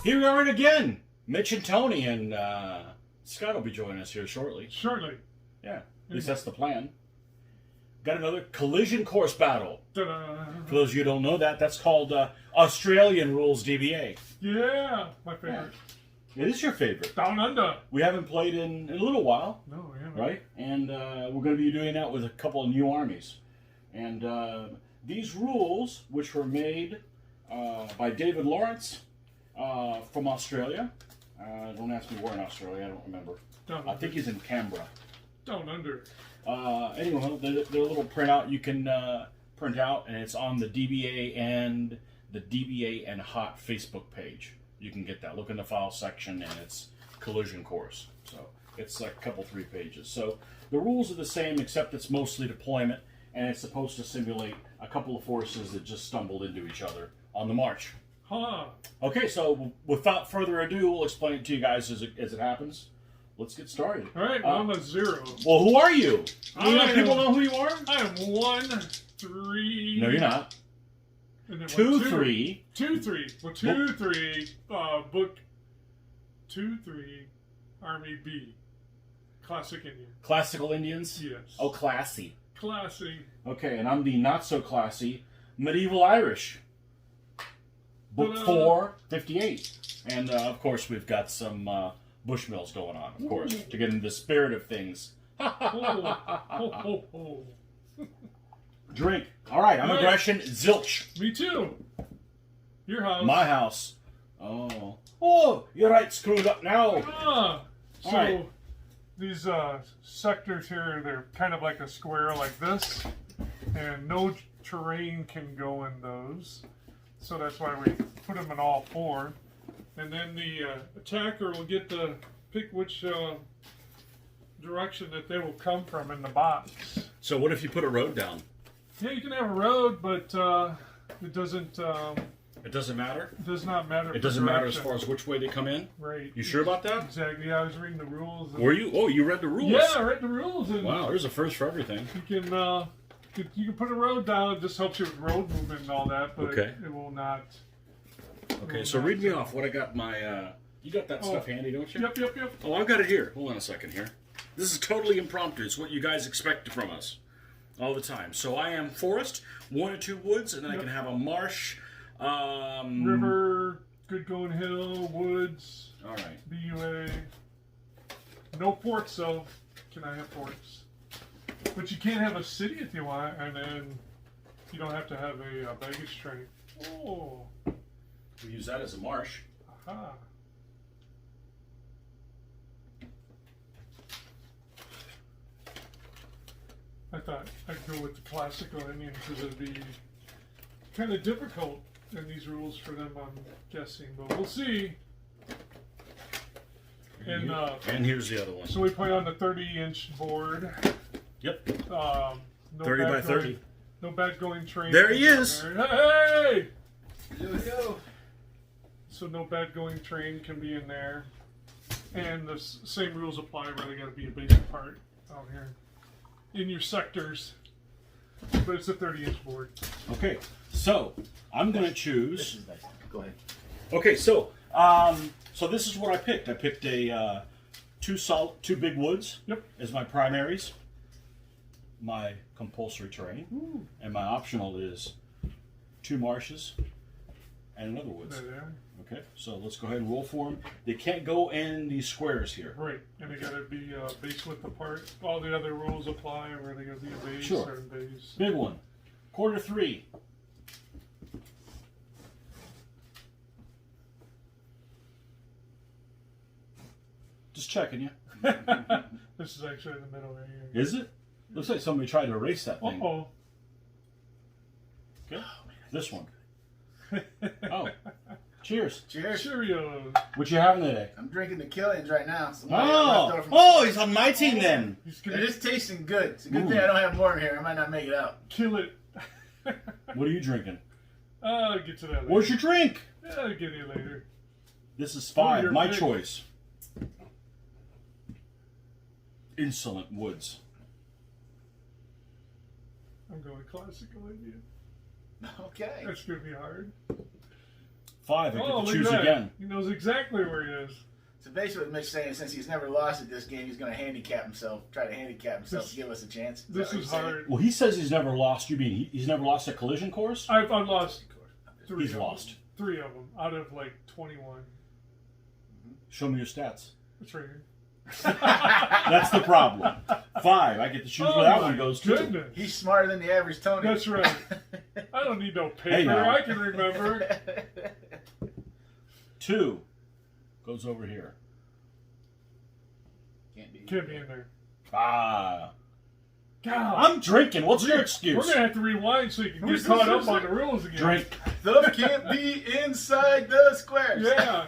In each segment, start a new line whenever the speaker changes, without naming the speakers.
Here we are again. Mitch and Tony and Scott will be joining us here shortly.
Shortly.
Yeah, at least that's the plan. Got another collision course battle.
Ta-da.
For those of you who don't know that, that's called Australian Rules DBA.
Yeah, my favorite.
It is your favorite.
Down under.
We haven't played in a little while.
No, we haven't.
Right? And we're going to be doing that with a couple of new armies. And these rules, which were made by David Lawrence from Australia. Don't ask me where in Australia, I don't remember. I think he's in Canberra.
Down under.
Anyway, they're a little printout you can print out, and it's on the DBA and Hot Facebook page. You can get that. Look in the file section, and it's collision course. So it's like a couple, 3 pages. So the rules are the same, except it's mostly deployment, and it's supposed to simulate a couple of forces that just stumbled into each other on the march.
Huh.
Okay, so without further ado, we'll explain it to you guys as it happens. Let's get started.
All right, well, I'm a 0.
Well, who are you? Do you let people know who you are?
I am 1, 3.
No, you're not.
And then
2,
1,
3.
2, 3. Well, 2, 3. Book 2, 3. Army B. Classic Indian.
Classical Indians?
Yes.
Oh, classy.
Classy.
Okay, and I'm the not so classy medieval Irish. Book
Ta-da.
4, 58. And of course, we've got some Bushmills going on, of course, to get into the spirit of things.
Oh.
Drink. All right, I'm
Right.
aggression, zilch.
Me too. Your house.
My house. Oh, you're right, screwed up now.
So
All right.
these sectors here, they're kind of like a square like this, and no terrain can go in those. So that's why we put them in all 4. And then the attacker will get to pick which direction that they will come from in the box.
So what if you put a road down?
Yeah, you can have a road, but it doesn't.
It doesn't matter?
It does not matter.
It doesn't matter as far as which way they come in?
Right.
You sure about that?
Exactly. Yeah, I was reading the rules.
Were you? Oh, you read the rules?
Yeah, I read the rules. And
Wow, there's a first for everything.
you can put a road down. It just helps you with road movement and all that, but
Okay.
it will not.
Okay, so read me off what I got my... you got that stuff handy, don't you?
Yep.
Oh, I've got it here. Hold on a second here. This is totally impromptu. It's what you guys expect from us all the time. So I am forest, 1 or 2 woods, and then I can have a marsh.
River, good going hill, woods.
All right.
BUA. No forts, though. Can I have forts? But you can't have a city if you want, and then you don't have to have a baggage train. Oh.
We use that as a marsh.
Aha. I thought I'd go with the classical Indian because it'd be kind of difficult in these rules for them, I'm guessing, but we'll see.
And here's the other one.
So we play on the 30-inch board.
Yep.
No
30 by
bad
30.
Going, no bad going train.
There he is.
Hey!
Yo.
So no bad going train can be in there. And the same rules apply where they got to be a basic part out here in your sectors. But it's a 30-inch board.
Okay, so I'm going to choose...
Go ahead.
Okay, so so this is what I picked. I picked a 2 big woods as my primaries, my compulsory terrain, and my optional is 2 marshes and another woods.
There.
Okay, so let's go ahead and roll for them. They can't go in these squares here.
Right, and they got to be base width apart. All the other rules apply where they got to be a base
Sure.
or a base.
Big one, 1/4-3. Just checking you.
This is actually in the middle right here.
Is it? Looks like somebody tried to erase that thing.
Uh-oh.
Okay. This one. Oh. Cheers.
Cheers.
Cheerios.
What you having today?
I'm drinking the Killians right now. So
Oh, he's on my team then.
He's
It
gonna
is tasting good. It's a good thing I don't have more in here. I might not make it out.
kill it.
What are you drinking?
I'll get to that later.
Where's your drink?
Yeah, I'll get you later.
This is 5,
you're
my
big.
choice. Insolent Woods.
I'm going classical Indian.
Okay.
That's going to be hard.
5. I get to
look
choose
at that.
again.
He knows exactly where he is.
So basically, what Mitch saying, since he's never lost at this game, he's going to handicap himself, try to handicap himself to give us a chance.
This
that what
is
you're saying?
hard.
Well, he says he's never lost. You mean he's never lost a collision course?
I've lost 3
He's
of
lost.
them. 3 of them out of like 21.
Show me your stats.
It's right here.
That's the problem. 5. I get to choose where that one goes to.
Goodness.
He's smarter than the average Tony.
That's right. I don't need no paper.
Hey, now.
I can remember.
2 goes over here.
Can't be in there.
Ah.
God.
I'm drinking. What's your excuse?
We're going to have to rewind so you can get caught up on the rules again.
Drink.
Those can't be inside the squares.
Yeah.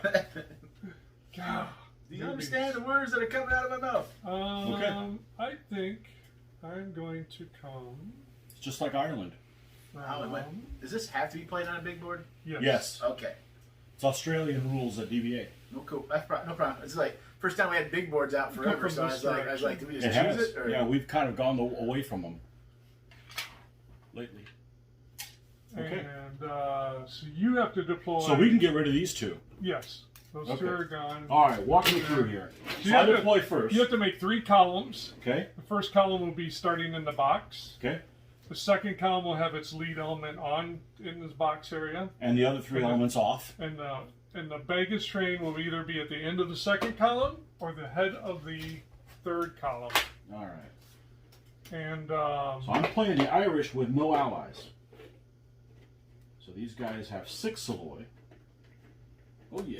God.
Do you understand the words that are coming out of my mouth?
Okay.
I think I'm going to come.
It's just like Ireland.
Does this have to be played on a big board?
Yes.
Okay.
It's Australian rules at DBA.
No, cool. That's no problem. It's like first time we had big boards out forever, so I was like, do we just
It
choose
has.
it? Or?
Yeah, we've kind of gone away from them lately. Okay.
And so you have to deploy.
So we can get rid of these 2.
Yes. Those
Okay.
2 are gone.
All right, walk me through here.
So
So I deploy first.
You have to make 3 columns.
Okay.
The first column will be starting in the box.
Okay.
The second column will have its lead element on in this box area.
And the other 3 elements off.
And the baggage train will either be at the end of the second column or the head of the third column.
All right.
And
So I'm playing the Irish with no allies. So these guys have 6 Savoy. Oh yeah.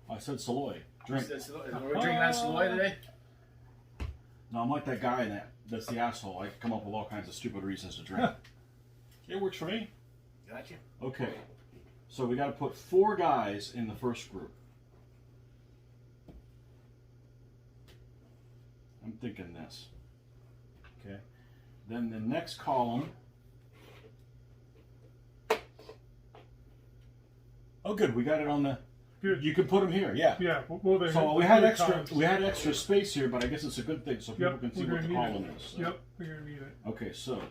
I said Savoy. Drink.
We're drinking on Saloy today?
No, I'm like that guy that's the asshole. I come up with all kinds of stupid reasons to drink. It works for me.
Gotcha.
Okay. So we got to put 4 guys in the first group. I'm thinking this. Okay. Then the next column. Oh, good. We got it on the.
good.
You can put them here. Yeah.
Yeah. Well, they
So
have
we had
3
extra.
columns.
We had extra space here, but I guess it's a good thing so people
Yep,
can see
we're
what the
gonna need
column
it.
is. So.
Yep, we're gonna need it
Okay. So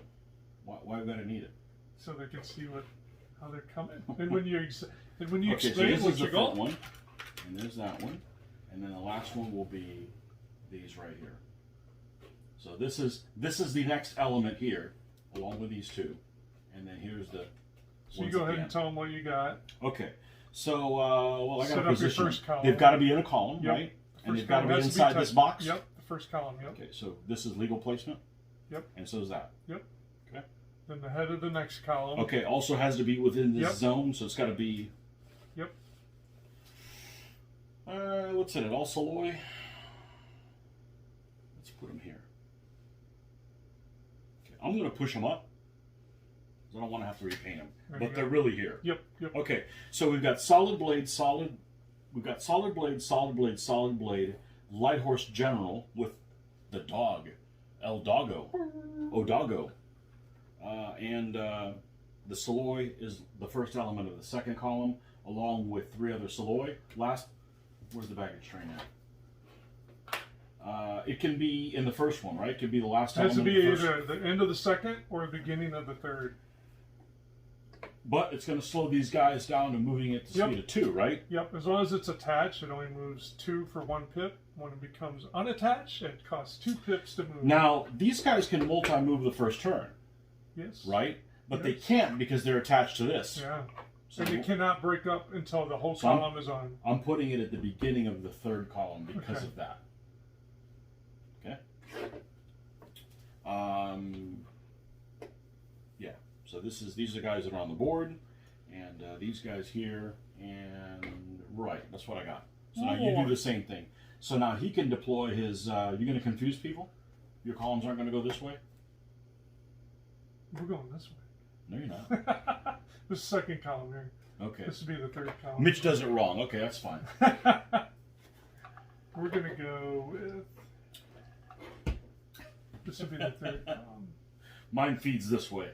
why we gotta need it?
so they can see how they're coming. And when you
Okay. So
explain
this
what
is the
you got.
front one, and there's that one, and then the last one will be these right here. So this is the next element here, along with these 2, and then here's the.
So you
ones
go
at the
ahead and
end.
tell them what you got.
Okay. So well, I got
Set
a
up your
position.
first column.
They've got to be in a column,
Yep.
right?
The
And
first
they've got to be
column has
inside this
touched-
box.
Yep, the first column. Yep.
Okay. So this is legal placement.
Yep.
And so is that.
Yep.
Okay.
Then the head of the next column.
Okay. Also has to be within this
Yep.
zone, so it's got to be.
Yep.
What's in it? All Saloy. Let's put them here. Okay. I'm going to push them up. I don't want to have to repaint them,
There you
but
go.
they're really here.
Yep. Yep.
Okay, so we've got solid blade, we've got solid blade, solid blade, solid blade, light horse general with the dog, El Doggo, Odago, and the Saloy is the first element of the second column, along with 3 other Saloy. Where's the baggage train at? It can be in the first one, right? It could be the last
It has to
element.
be
of the first.
either the end of the second or the beginning of the third.
But it's going to slow these guys down to moving it to
Yep.
speed of 2, right?
Yep. As long as it's attached, it only moves 2 for 1 pip. When it becomes unattached, it costs 2 pips to move.
Now, these guys can multi-move the first turn,
Yes.
right? But they
Yes.
can't because they're attached to this.
Yeah.
So
And it cannot break up until the whole
So I'm-
column is on.
I'm putting it at the beginning of the third column because
Okay.
of that. Okay? Yeah. So these are the guys that are on the board, and these guys here, and right, that's what I got. So now you do the same thing. So now he can deploy his. You're going to confuse people. Your columns aren't going to go this way.
We're going this way.
No, you're not.
The second column here.
Okay.
This would be the third column.
Mitch does it wrong. Okay, that's fine.
We're gonna go with. This would be the third column.
Mine feeds this way.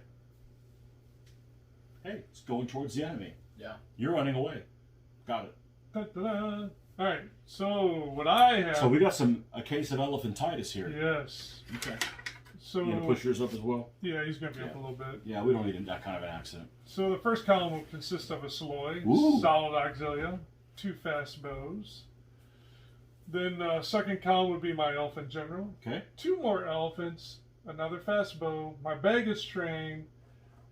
Hey, it's going towards the enemy.
Yeah.
You're running away. Got it.
Da-da-da. All right. So what I have.
So we got a case of elephantitis here.
Yes.
Okay.
So
You gonna push yours up as well?
yeah, he's gonna be up a
Yeah.
little bit.
Yeah, we don't need that kind of an accident.
So the first column will consist of a Saloy,
Ooh.
solid auxilia, 2 fast bows. Then second column would be my elephant general.
Okay.
2 more elephants, another fast bow, my baggage train,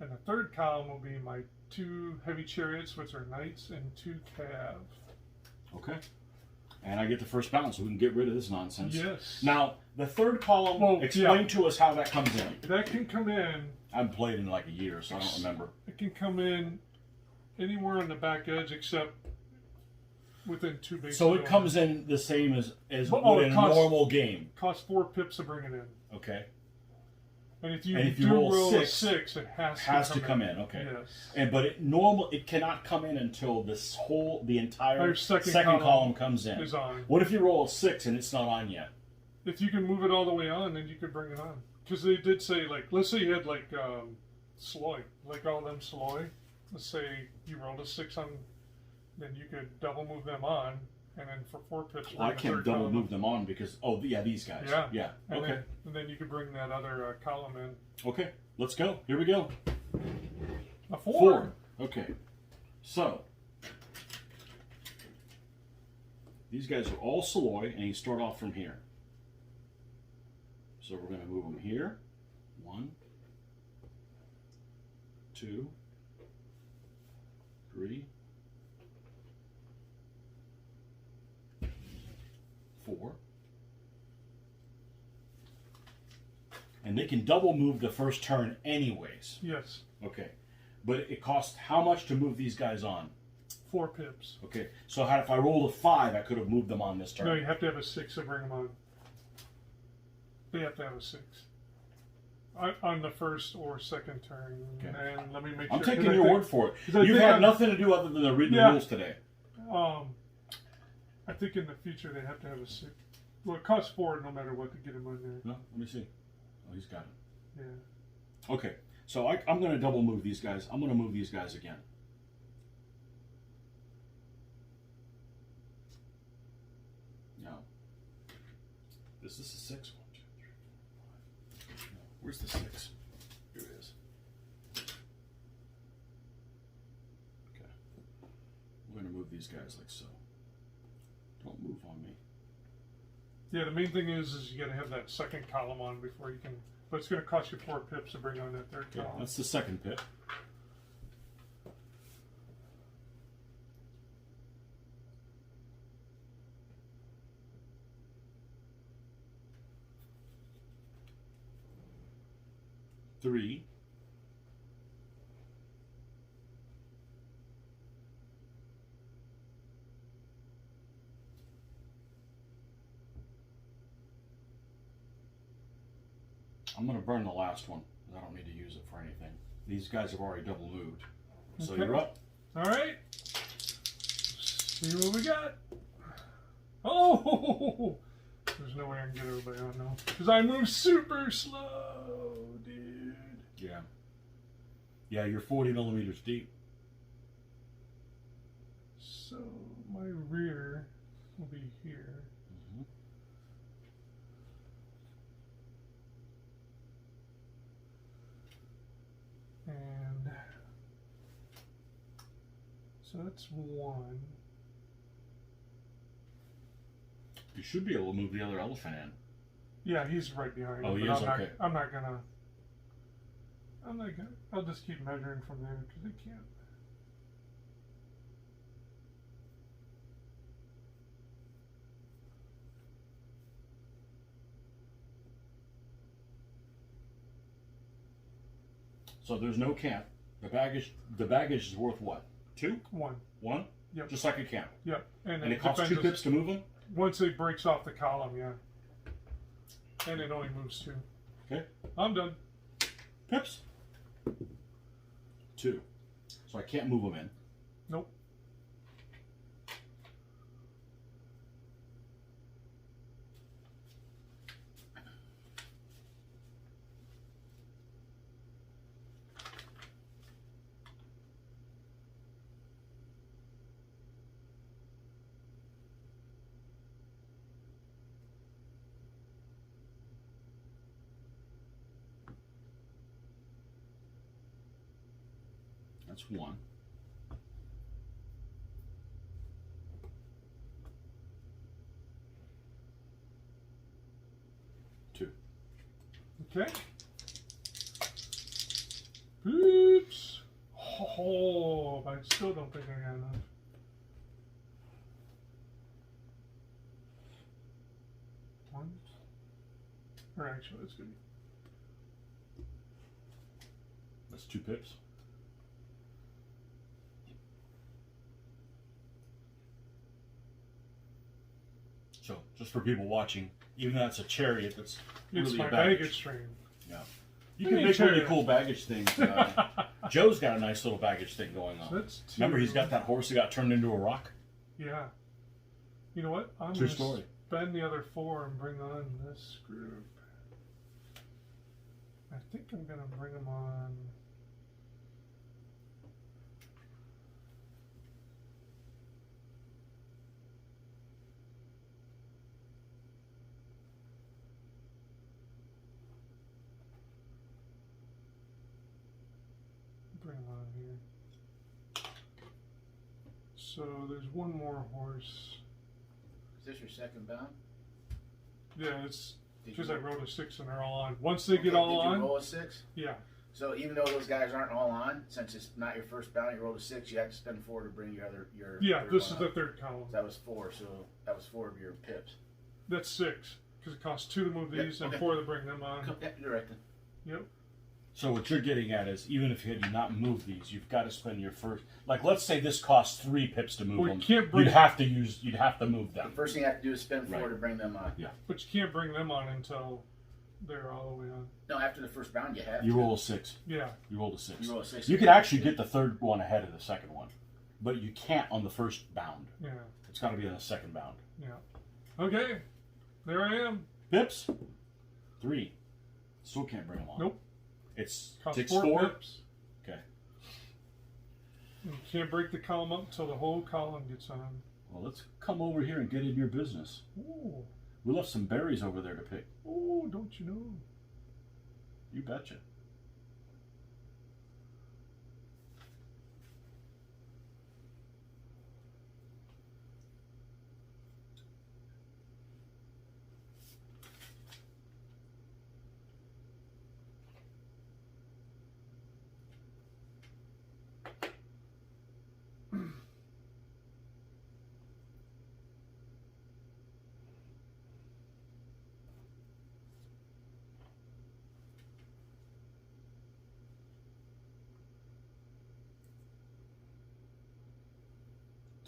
and the third column will be my 2 heavy chariots, which are knights, and 2 cav.
Okay. And I get the first bounce, so we can get rid of this nonsense.
Yes.
Now, the third column, explain to us how that comes in.
That can come in.
I haven't played in like a year, so I don't remember.
It can come in anywhere on the back edge except within 2 base.
So it comes in the same as
it
would in a
costs-
normal game.
Costs 4 pips to bring it in.
Okay.
And if you,
do
roll
roll
a 6, it
has to come in. Okay.
Yes.
But it cannot come in until the entire
Our
second
second
column comes in.
Is on.
What if you roll a 6 and it's not on yet?
If you can move it all the way on, then you could bring it on. Because they did say, like, let's say you had, like, Sloy, like all them Sloy. Let's say you rolled a 6 on, then you could double move them on, and then for 4 pips.
Well, I can't double move them on because, these guys. Yeah.
And
Okay.
then you could bring that other column in.
Okay. Let's go. Here we go.
A 4.
Okay. So, these guys are all Saloy, and you start off from here. So we're going to move them here. 1, 2, 3, 4. And they can double move the first turn anyways.
Yes.
Okay. But it costs how much to move these guys on?
4 pips.
Okay. So if I rolled a 5, I could have moved them on this turn.
No, you have to have a 6 to bring them on. They have to have a 6. On the first or second turn.
Okay.
And let me make
I'm
sure.
taking your word for it.
I
You've
think
had nothing to do other than read the rules today.
I think in the future they have to have a 6. Well, it costs 4 no matter what to get him on there.
No, let me see. Oh, he's got it.
Yeah.
Okay, so I'm going to double move these guys. I'm going to move these guys again. Now, this is a 6. 1, 2, 3, 4, 5. No, where's the 6? Here it is. Okay. I'm going to move these guys like so. Don't move on me.
Yeah, the main thing is you got to have that second column on before you can. But it's going to cost you 4 pips to bring on that third
Okay,
column.
that's the second pip. Three. I'm going to burn the last one. I don't need to use it for anything. These guys have already double moved. So
Okay.
you're up.
All right. See what we got. Oh! There's no way I can get everybody on now. Because I move super slow, dude.
Yeah. Yeah, you're 40 millimeters deep.
So my rear will be here.
Mm-hmm.
And so that's 1.
You should be able to move the other elephant in.
Yeah, he's right behind.
Oh,
him,
he
but
is? Okay.
I'm not gonna. I'll just keep measuring from there because I can't.
So there's no camp. The baggage is worth what? 2?
1.
1?
Yep.
Just like a camp.
Yep.
And it costs 2 pips to move them?
Once it breaks off the column, yeah. And it only moves 2.
Okay.
I'm done.
Pips. 2. So I can't move them in.
Nope.
That's 1.
Okay. Oops. Oh, I still don't think I got enough. One. Or actually, it's good.
That's 2 pips. So, just for people watching, even though it's a chariot, that's
It's
really
my
a baggage.
baggage train.
Yeah. You can make really cool baggage things. Joe's got a nice little baggage thing going on.
That's 2.
Remember, he's got that horse that got turned into a rock?
Yeah. You know what? I'm
True
going
story.
to spend the other 4 and bring on this group. I think I'm going to bring them on. Bring them on here. So there's one more horse.
Is this your second bound?
Yeah, it's
Did
because
you-
I rolled a 6 and they're all on. Once they get
Okay,
all
did
on,
you roll a 6?
yeah.
So even though those guys aren't all on, since it's not your first bound, you rolled a 6. You have to spend 4 to bring your
Yeah,
third
this
one
is the
up.
third column.
That was 4. So that was 4 of your pips.
That's 6 because it costs 2 to move
Yep,
these and
okay.
4 to bring them on.
Yeah, you're right then.
Yep.
So what you're getting at is, even if you had not moved these, you've got to spend your first. Like, let's say this costs 3 pips to move
Well,
them.
you can't bring-
You'd have to move
The
them.
first thing you have to do is spend 4
Right.
to bring them on.
Yeah.
But you can't bring them on until they're all the way on.
No, after the first bound, you have
You
to.
roll a 6.
Yeah.
You rolled a 6.
You roll a 6.
You could actually get the third one ahead of the second one, but you can't on the first bound.
Yeah.
It's got to be on the second bound.
Yeah. Okay. There I am.
Pips? 3. Still can't bring them on.
Nope.
It's
Cost
takes
4
4.
pips.
Okay.
And you can't break the column up until the whole column gets on.
Well, let's come over here and get in your business.
Ooh.
We left some berries over there to pick.
Oh, don't you know?
You betcha.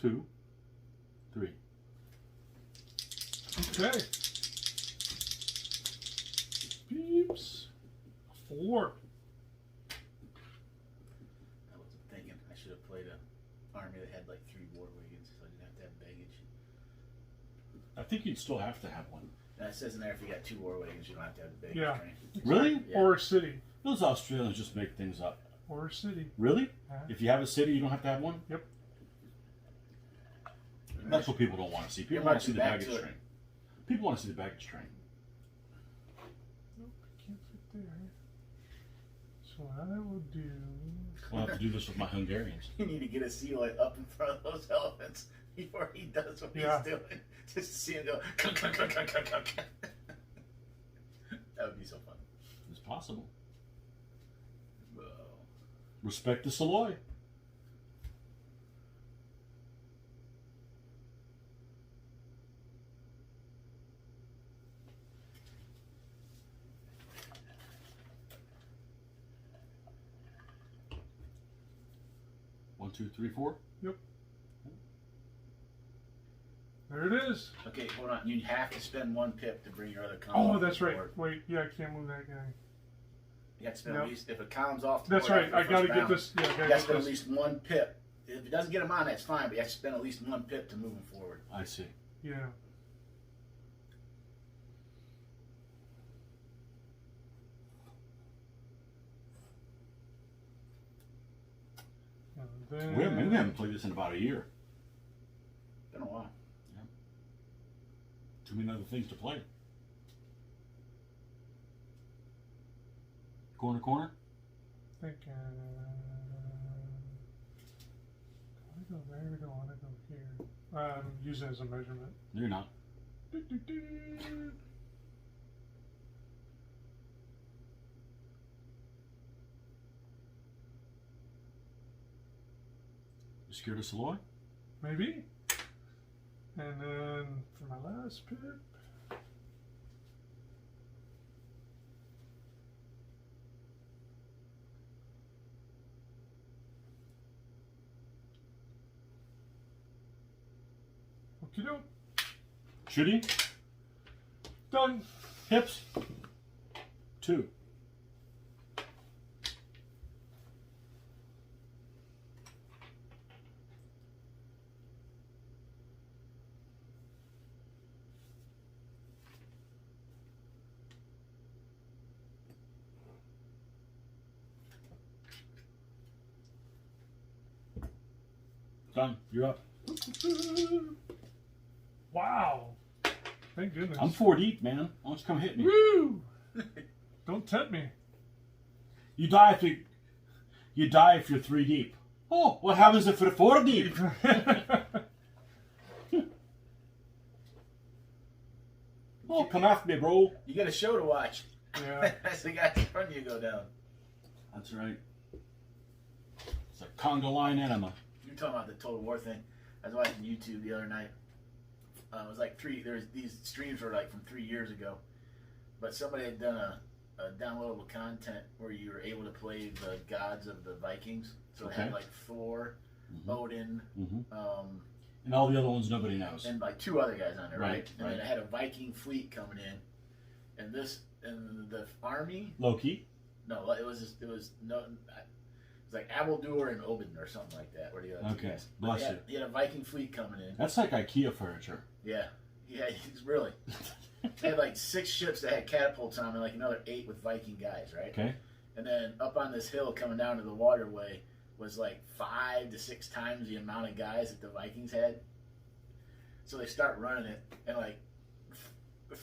Two, 3.
Okay. Beeps. 4.
I wasn't thinking. I should have played an army that had like 3 war wagons, so I didn't have to have baggage.
I think you'd still have to have one.
And it says in there if you got 2 war wagons, you don't have to have the baggage
Yeah.
train.
Really?
Yeah.
Or a city.
Those Australians just make things up.
Or a city.
Really?
Huh?
If you have a city, you don't have to have one?
Yep.
That's what people don't want to see. People
You're
want to see
marching
the
back
baggage
to it.
train. People want to see the baggage train.
Nope, I can't fit there. So what I will do.
I'll have to do this with my Hungarians.
You need to get a seal up in front of those elephants before he does what
Yeah.
he's doing. Just to see him go. Clunk, clunk, clunk, clunk, clunk, clunk. That would be so fun.
It's possible.
Whoa.
Respect the Saloy. One, two, three, 4.
There it is.
Okay, hold on. You have to spend 1 pip to bring your other column.
Oh, that's right.
forward.
Wait, yeah, I can't move that guy.
You have to spend
Yep.
at least, if a column's off the
That's
board
right.
after
I
the
got to
first
get
bound,
this. Yeah, I
You
got
have
to
to spend
get
at
this.
least 1 pip. If it doesn't get him on, that's fine, but you have to spend at least 1 pip to move him forward.
I see.
Yeah. And then,
We haven't played this in about a year.
Been a while.
Too many other things to play. Corner, corner.
think, go there, we don't want to go here. I'm using it as a measurement.
You're not.
Do, do, do.
You scared of Saloy?
Maybe. And then for my last pip. Okie doke.
Shooting?
Done.
Hips? 2. Done. You're up.
Wow. Thank goodness.
I'm 4 deep, man. Why don't you come hit me?
Woo! Don't tempt me.
You die if you're 3 deep. Oh, what happens if you're 4 deep? Oh, come after me, bro.
You got a show to watch.
Yeah.
That's the guy in front of you go down.
That's right. It's a conga line enema.
You're talking about the Total War thing. I was watching YouTube the other night. It was like these streams were like from 3 years ago. But somebody had done a downloadable content where you were able to play the gods of the Vikings. So it had like Thor, Odin,
and all the other ones nobody knows.
and like 2 other guys on there, right? And
right.
then it had a Viking fleet coming in. And the army.
Loki.
No, it was like Abaldur and Obin or something like that. Where the other 2 guys.
Bless you.
He had a Viking fleet coming in.
That's like IKEA furniture.
Yeah, he's really. They had like 6 ships that had catapults on them, and like another 8 with Viking guys, right?
Okay.
And then up on this hill coming down to the waterway was like 5 to 6 times the amount of guys that the Vikings had. So they start running it, and like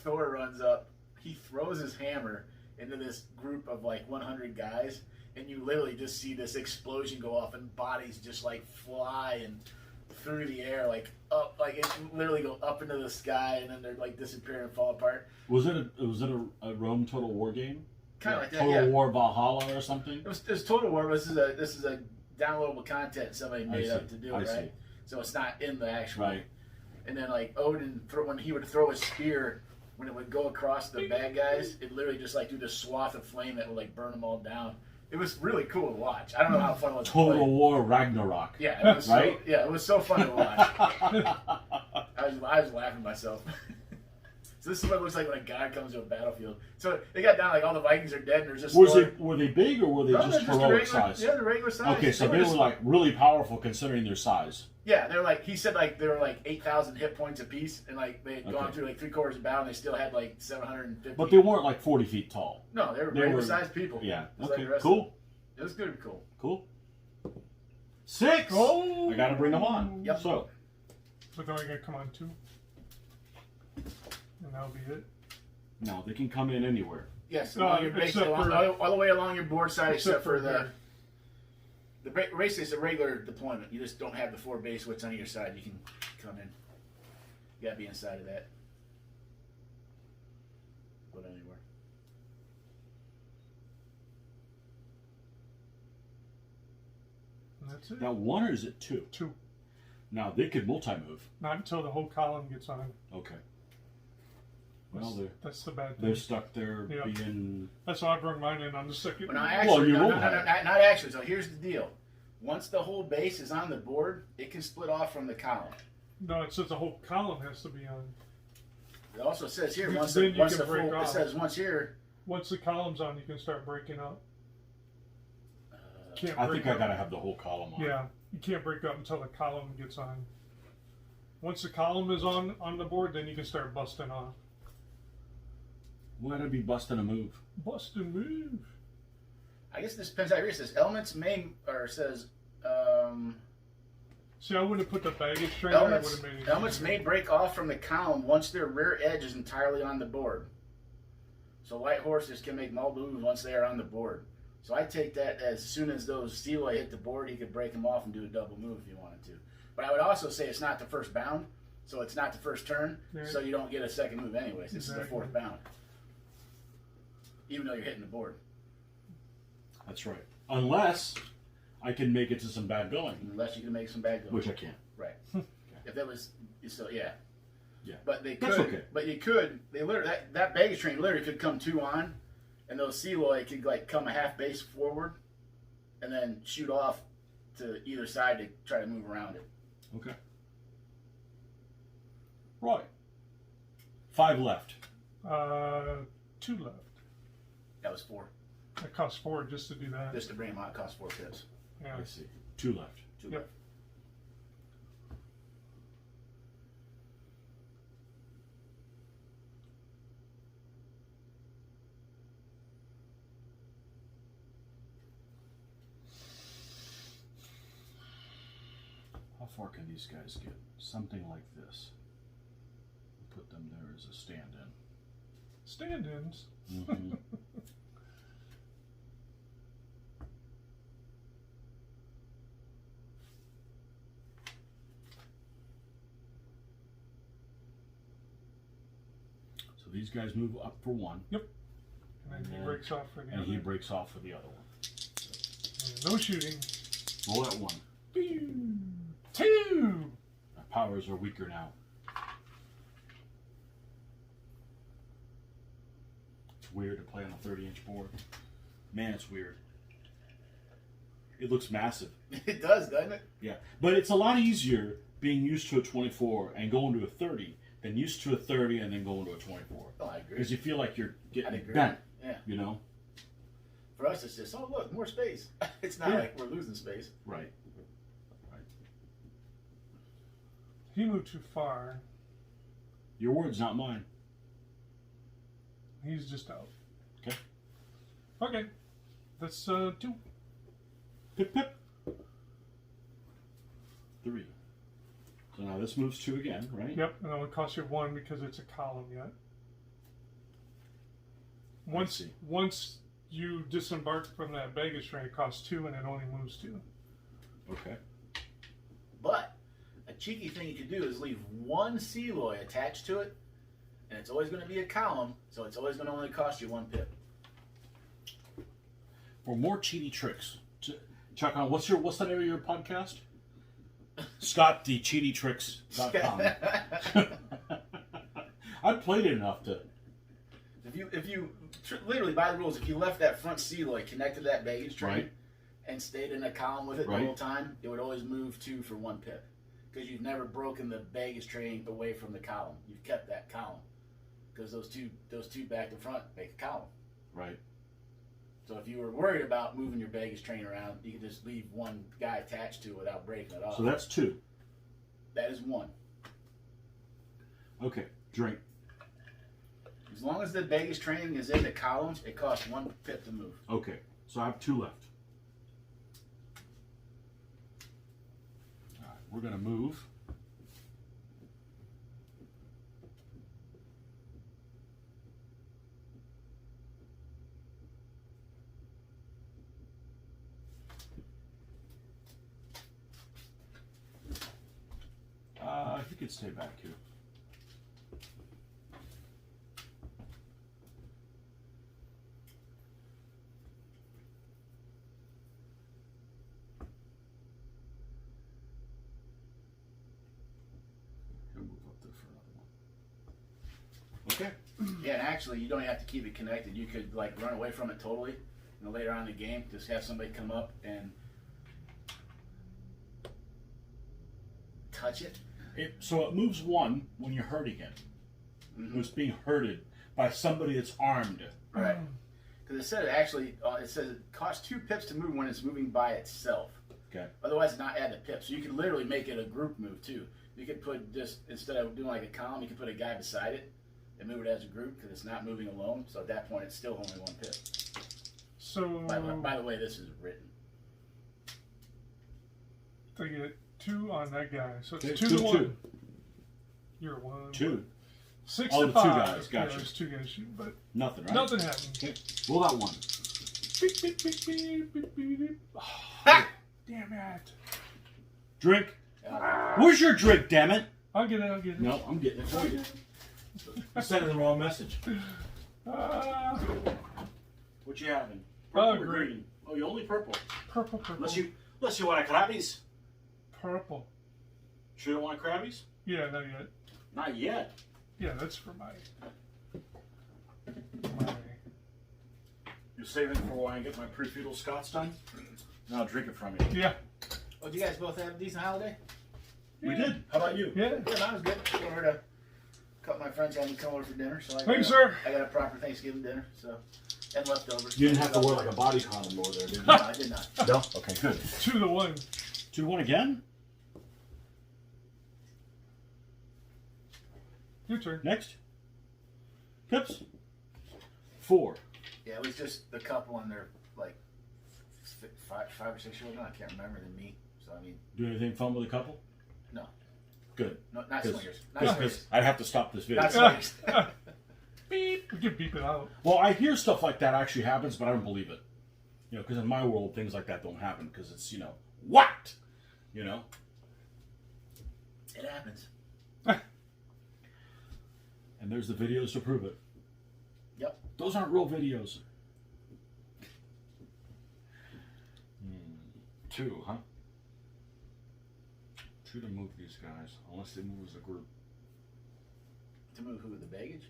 Thor runs up, he throws his hammer into this group of like 100 guys, and you literally just see this explosion go off, and bodies just like fly and through the air, like up, like it literally go up into the sky, and then they're like disappear and fall apart.
Was it a Rome Total War game?
Kind of like that,
Total
yeah.
War Valhalla or something?
It was Total War. But this is a downloadable content somebody made up to do it, right? So it's not in the actual.
Right.
And then like Odin, when he would throw his spear, when it would go across the bad guys, it literally just like do this swath of flame that would like burn them all down. It was really cool to watch. I don't know how fun it was.
Total
to play.
War Ragnarok.
Yeah, it was
right?
it was so fun to watch. I was laughing myself. So this is what it looks like when a god comes to a battlefield. So they got down like all the Vikings are dead, and there's just
were they big or were they just heroic size?
Yeah, the regular size.
Okay, so they were like really powerful considering their size.
Yeah, they were like, he said like they were like 8,000 hit points apiece, and like they had gone through like 3/4 of the battle, and they still had like 750.
But they weren't like 40 feet tall.
No, they were regular sized people.
Yeah.
Just
Okay.
like the rest
Cool.
of them. It was good. Cool.
Cool. 6.
Oh.
I got to bring them on.
Yep.
So.
But then we're going to come on 2. And that'll be it.
No, they can come in anywhere.
Yes,
No,
all the way along your board side, except for the race is a regular deployment. You just don't have the 4 base widths on either side. You can come in. You gotta be inside of that. Go anywhere.
And that's it.
Now 1 or is it 2?
2.
Now they could multi-move.
Not until the whole column gets on.
Okay. Well,
That's the bad
they're
thing.
stuck there being.
That's why I brought mine in on the second.
Well, no, actually,
you
no,
will
not actually. So here's the deal. Once the whole base is on the board, it can split off from the column.
No, it says the whole column has to be on.
It also says here
Then
once
you
the
can break
full. It
off.
says once here.
Once the column's on, you can start breaking up. Can't
I
break
think I
up.
gotta have the whole column on.
Yeah, you can't break up until the column gets on. Once the column is on the board, then you can start busting off.
Why'd I be busting a move?
Bust and move.
I guess this depends. Here it says elements may or says.
See, I would have put the baggage train there.
Elements may break off from the column once their rear edge is entirely on the board. So light horses can make multiple moves once they are on the board. So I take that as soon as those Sealy hit the board, he could break them off and do a double move if he wanted to. But I would also say it's not the first bound, so it's not the first turn,
Right.
so you don't get a second move anyways. This is the
Exactly.
fourth bound. Even though you're hitting the board.
That's right. Unless I can make it to some bad going,
Unless you can make some bad goes.
which I can't.
Right. If that was, so yeah.
Yeah.
But they could.
That's okay.
But you could. They literally that baggage train literally could come 2 on, and those Seloy could like come a half base forward, and then shoot off to either side to try to move around it.
Okay. Right. 5 left.
2 left.
That was 4.
It costs 4 just to do that.
Just to bring them out, it cost 4 pips.
Yeah.
I see. 2 left.
2
Yep.
left.
How far can these guys get? Something like this. Put them there as a stand-in.
Stand-ins.
Mm-hmm. So these guys move up for 1,
And then he breaks off for the
and
other.
he breaks off for the other one.
And no shooting.
Roll that 1.
2.
Our powers are weaker now. It's weird to play on a 30-inch board. Man, it's weird. It looks massive.
It does, doesn't it?
Yeah, but it's a lot easier being used to a 24 and going to a 30 than used to a 30 and then going to a 24.
Oh, I agree.
Because you feel like you're
I
getting
agree.
bent,
Yeah.
you know?
For us, it's just, oh, look, more space. It's not
Yeah.
like we're losing space.
Right.
He moved too far.
Your words, not mine.
He's just out.
Okay.
Okay. That's 2.
Pip, pip. 3. So now this moves 2 again, right?
Yep, and it only costs you 1 because it's a column yet.
see.
Once you disembark from that baggage train, it costs 2 and it only moves 2.
Okay.
But a cheeky thing you could do is leave 1 Seloy attached to it, and it's always going to be a column, so it's always going to only cost you 1 pip.
For more cheaty tricks, check on what's the name of your podcast? ScottTheCheatyTricks.com. I've played it enough to.
If you literally by the rules, if you left that front Seloy connected to that baggage train
Right.
and stayed in a column with it
Right.
the whole time, it would always move 2 for 1 pip. Because you've never broken the baggage train away from the column. You've kept that column. Because those two back to front make a column.
Right.
So if you were worried about moving your baggage train around, you could just leave 1 guy attached to it without breaking it off.
So that's 2.
That is 1.
Okay. Drink.
As long as the baggage train is in the columns, it costs 1 pip to move.
Okay. So I have 2 left. All right. We're gonna move. You could stay back here. He'll move up there for another one. Okay.
Yeah, and actually, you don't have to keep it connected. You could like run away from it totally, and later on in the game, just have somebody come up and touch it.
So it moves 1 when you're hurting it.
Mm-hmm.
It's being hurted by somebody that's armed.
Right. Because it said it says it costs 2 pips to move when it's moving by itself.
Okay.
Otherwise, it's not add the pips. So you could literally make it a group move too. You could put just instead of doing like a column, you could put a guy beside it and move it as a group because it's not moving alone. So at that point, it's still only 1 pip.
So
By the way, this is written.
they get 2 on that guy. So it's
Okay,
2
2
to 1.
2.
You're 1.
2.
6
Oh,
to
the
5.
2 guys, gotcha.
Yeah, there's 2 guys shooting, but
Nothing, right?
nothing happened.
Okay. Roll that 1.
Beep, beep, beep, beep, beep, beep, beep. Oh,
Ha!
damn it.
Drink. Where's your drink, damn it?
I'll get it.
No, I'm getting it for you. I'm sending the wrong message. What you having? Purple or green? Oh, you only purple.
Purple.
Unless you want crabbies.
Purple.
Sure don't want crabbies?
Yeah, not yet.
Not yet.
Yeah, that's for my.
You're saving for when I get my pre-feudal Scots done? Now I'll drink it from you.
Yeah.
Oh, do you guys both have a decent holiday?
We did. How about you?
Yeah.
Yeah, mine was good. Over to a couple of my friends had me come over for dinner, so
Thanks, sir.
I got a proper Thanksgiving dinner, so and leftovers.
You didn't have to wear like a body condom over there, did you?
No, I did not.
No? Okay, good.
2-1.
2-1 again?
Your turn.
Next. Pips. 4.
Yeah, it was just the couple and they're like 5 or 6 years old. I can't remember than me. So I mean,
Do anything fun with a couple?
no,
Good.
no, not
'Cause-
swingers. Not
Because
swingers.
I'd have to stop this video.
Not swingers.
Beep. We can beep it out.
Well, I hear stuff like that actually happens, but I don't believe it. You know, because in my world, things like that don't happen because it's, what? You know?
It happens.
And there's the videos to prove it.
Yep.
Those aren't real videos. 2, huh? 2 to move these guys, unless they move as a group.
To move who? The baggage?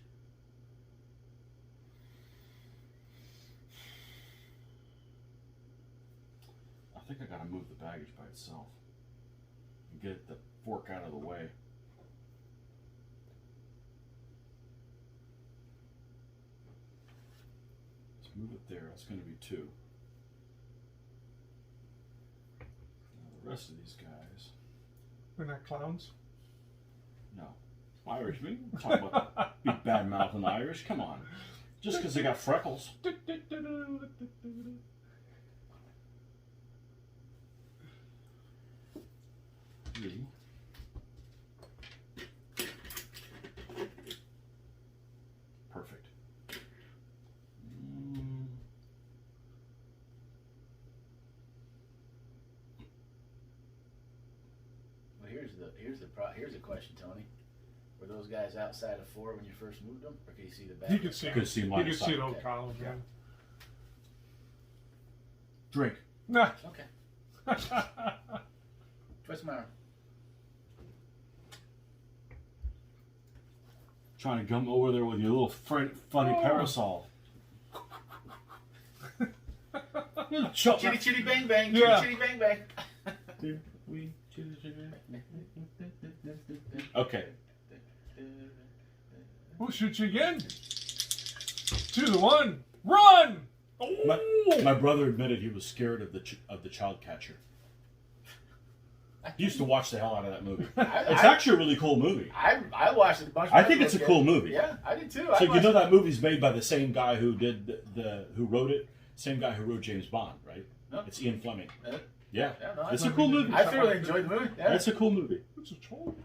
I think I gotta move the baggage by itself. And get the fork out of the way. Let's move it there. That's gonna be 2. Now the rest of these guys.
They're not clowns.
No. Irish, we can talk about big bad mouth in the Irish. Come on. Just because they got freckles. 3. Perfect.
Well, here's a question, Tony. Were those guys outside of 4 when you first moved them, or could you see the back?
He could see.
Could see
He
line
could
of
see
sight.
the whole
Okay.
column. Yeah.
Drink.
Nah.
Okay. Twist my arm.
Trying to come over there with your little funny parasol. Chitty
Chitty chitty bang bang.
Yeah.
Chitty chitty bang bang.
Okay.
We'll shoot you again. 2-1. Run! Oh!
My brother admitted he was scared of the child catcher. He used to watch the hell out of that movie. It's actually a really cool movie.
I watched it a bunch.
I think it's a cool movie.
Yeah, I did too.
So you know that movie's made by the same guy who did who wrote it, same guy who wrote James Bond, right?
No.
It's Ian Fleming.
Yeah.
Yeah,
No,
it's a cool movie.
I thoroughly enjoyed the movie. Yeah.
It's a cool movie.
It's a troll.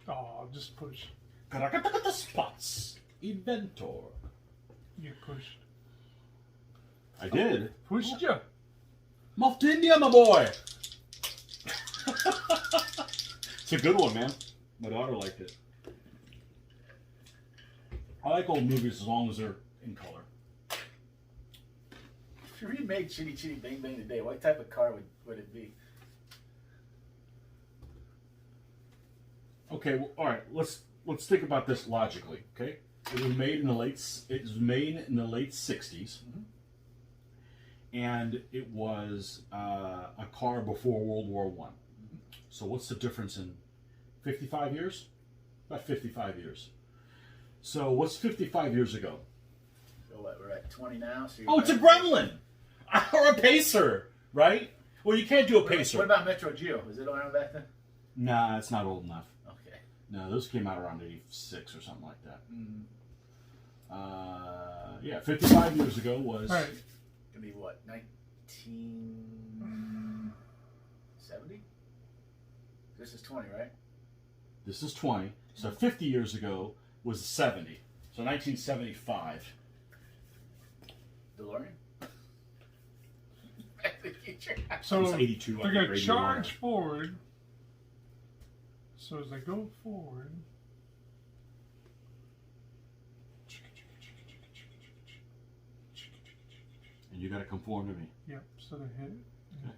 Oh, just push.
The spots. Inventor.
You pushed.
I did.
Pushed you.
Muff to India, my boy. It's a good one, man. My daughter liked it. I like old movies as long as they're in color.
If you remade Chitty Chitty Bang Bang today, what type of car would it be?
Okay, well, all right. Let's think about this logically. Okay, it was made in the late 60s, and it was a car before World War I. So what's the difference in 55 years? About 55 years. So what's 55 years ago?
So what? We're at 20 now. So
Oh, it's a Gremlin or a Pacer, right? Well, you can't do a Pacer.
What about Metro Geo? Was it around back then?
Nah, it's not old enough.
Okay.
No, those came out around 86 or something like that.
Mm.
Yeah, 55 years ago was...
All right.
Gonna be what? 1970? This is 20, right?
This is 20. So 50 years ago was 70. So 1975.
DeLorean? Back to the Future.
It was
So
82.
they're going to charge forward So as they go forward,
And you got to conform to me.
yep. So they hit it.
Okay.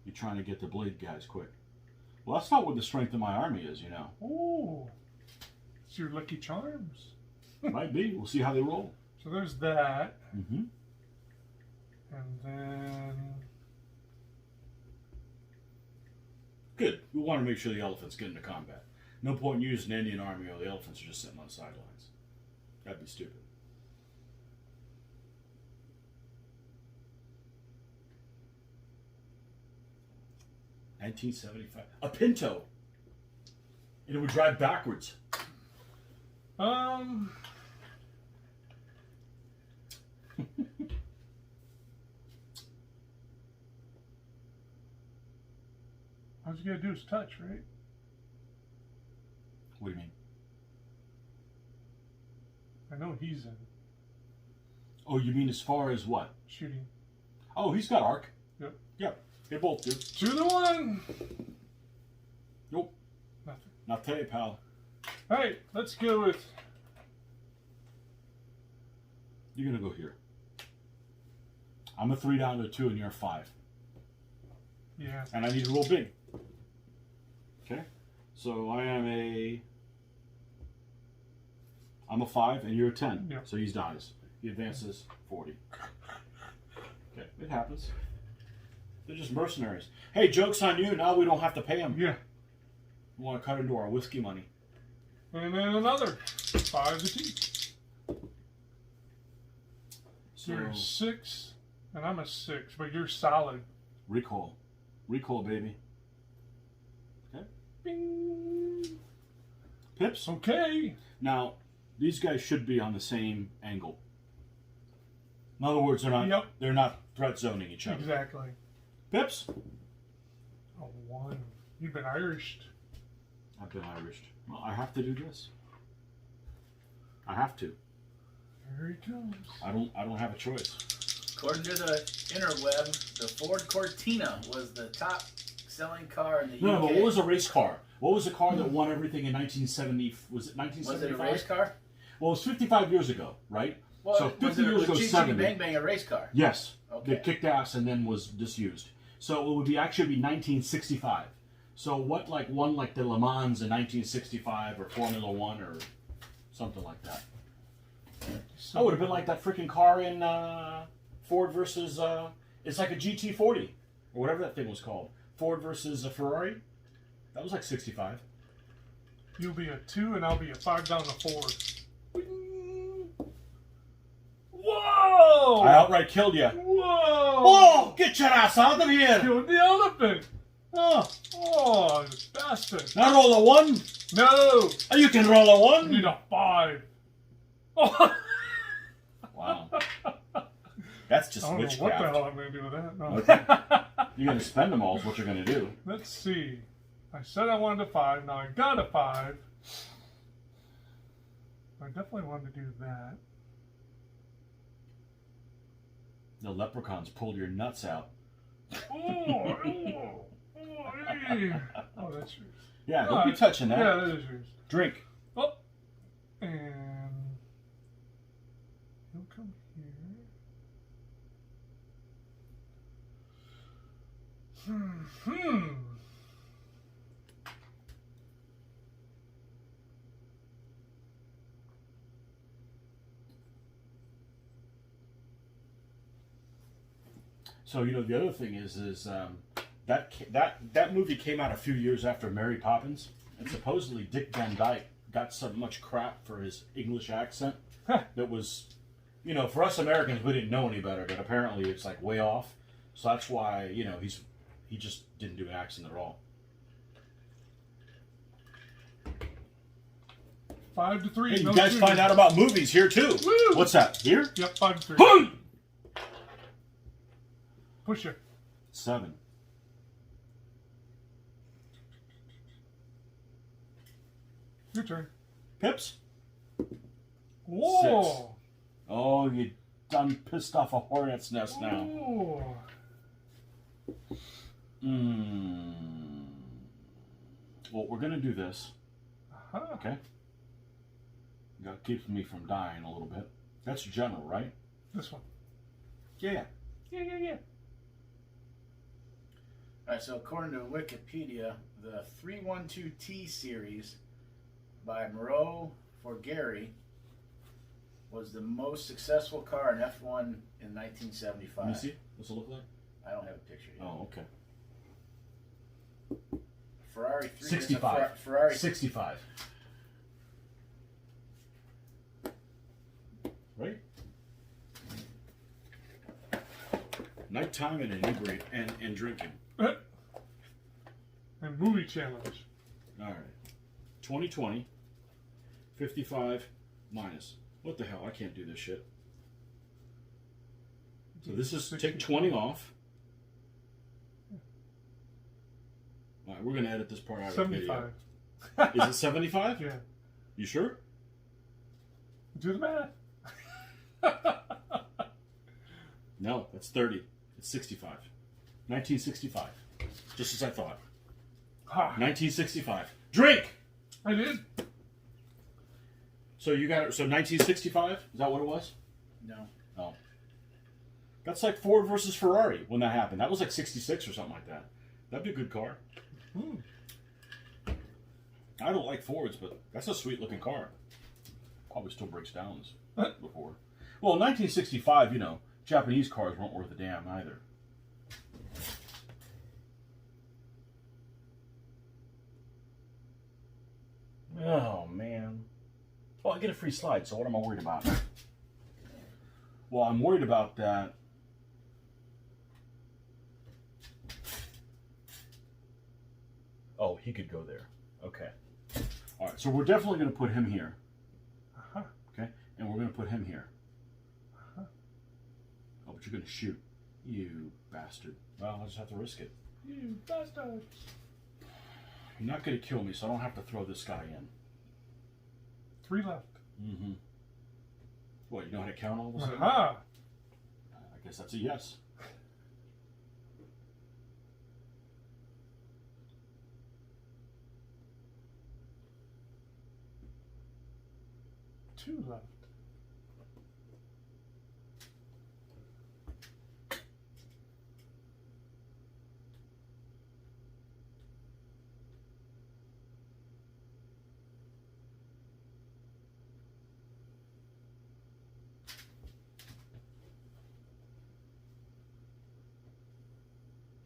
You're trying to get the blade guys quick. Well, that's not what the strength of my army is, you know.
Oh, it's your lucky charms.
Might be. We'll see how they roll.
So there's that,
Mm-hmm.
and then
Good. We want to make sure the elephants get into combat. No point in using an Indian army or the elephants are just sitting on the sidelines. That'd be stupid. $1975. A Pinto. And it would drive backwards.
all you gotta do is touch, right?
What do you mean?
I know he's in
Oh, you mean as far as what?
shooting.
Oh, he's got arc.
Yep.
Yep. They both do.
2-1.
Nope.
Nothing.
Not today, pal.
All right, let's go with.
You're going to go here. I'm a 3 down to 2 and you're a 5.
Yeah.
And I need to roll big. Okay? So I'm a 5 and you're a 10.
Yep.
So he dies. He advances 40. Okay, it happens. They're just mercenaries. Hey, joke's on you. Now we don't have to pay them.
Yeah.
We want to cut into our whiskey money.
And then another 5 to 2. So you're a 6, and I'm a 6, but you're solid.
Recall. Recall, baby. Okay.
Bing.
Pips.
Okay.
Now, these guys should be on the same angle. In other words,
Yep.
they're not threat zoning each other.
Exactly.
Pips.
A 1. You've been Irished.
I've been Irished. Well, I have to do this. I have to.
Here he comes.
I don't have a choice.
According to the interweb, the Ford Cortina was the top selling car in the
No,
UK.
but what was a race car? What was the car that won everything in 1970? Was it 1975?
Was it a race car?
Well, it was 55 years ago, right?
Well,
So
was
50
it
years ago,
Chitty
70.
Bang Bang a race car?
Yes.
Okay.
They kicked ass and then was disused. So it would be actually be 1965. So what won the Le Mans in 1965 or Formula One or something like that? That would have been like that freaking car in Ford versus it's like a GT40 or whatever that thing was called. Ford versus a Ferrari. That was like 65.
You'll be a 2, and I'll be a 5 down to 4. Whoa!
I outright killed you.
Whoa!
Oh, get your ass out of here!
Killed the elephant!
Oh,
Oh, you bastard!
now roll a 1.
No!
Oh, you can roll a
I
1.
need a 5. Oh.
Wow. That's just
I don't know what the
witchcraft.
hell I'm going to do with that. No.
Okay. You're going to spend them all is what you're going to do.
Let's see. I said I wanted a 5. Now I got a 5. I definitely wanted to do that.
The leprechauns pulled your nuts out.
Oh, hey. Oh, that's yours.
Yeah, don't be touching that.
Yeah, that is yours.
Drink.
Oh, and he'll come here.
So the other thing is that movie came out a few years after Mary Poppins, and supposedly Dick Van Dyke got so much crap for his English accent that was, for us Americans we didn't know any better, but apparently it's like way off. So that's why he just didn't do an accent at all.
5 to 3.
Hey, you
no
guys
shooting.
find out about movies here too.
Woo!
What's that? Here?
Yep, 5 to 3.
Boom!
Push it.
7.
Your turn.
Pips?
Whoa!
6. Oh, you done pissed off a hornet's nest now.
Oh.
Well, we're going to do this.
Uh-huh.
Okay? That keeps me from dying a little bit. That's general, right?
This one.
Yeah.
Yeah.
Alright, so according to Wikipedia, the 312T series by Moreau for Gary was the most successful car in F1 in 1975.
Let me see. What's it look like?
I don't have a picture yet.
Oh, okay.
Ferrari
65.
Ferrari
65. Right? Nighttime and inebriate and drinking.
And movie challenge.
All right. 2020. 55 minus. What the hell? I can't do this shit. So this is, take 20 off. All right, we're going to edit this part out of the video.
75.
Is it 75?
Yeah.
You sure?
Do the math.
No, that's 30. It's 65. 1965. Just as I thought.
Ha.
1965. Drink!
I did.
So you got it. So 1965? Is that what it was?
No.
Oh. That's like Ford versus Ferrari when that happened. That was like 66 or something like that. That'd be a good car. I don't like Fords, but that's a sweet looking car. Probably still breaks down as before. Well, in 1965, you know, Japanese cars weren't worth a damn either. Oh, man. Well, I get a free slide, so what am I worried about? Well, I'm worried about that. Oh, he could go there. Okay. All right, so we're definitely going to put him here.
Uh-huh.
Okay? And we're going to put him here.
Uh-huh.
Oh, but you're going to shoot. You bastard. Well, I'll just have to risk it.
You bastard.
You're not going to kill me, so I don't have to throw this guy in.
3 left.
Mm-hmm. What, you know how to count all of a sudden?
Aha.
I guess that's a yes.
Two left.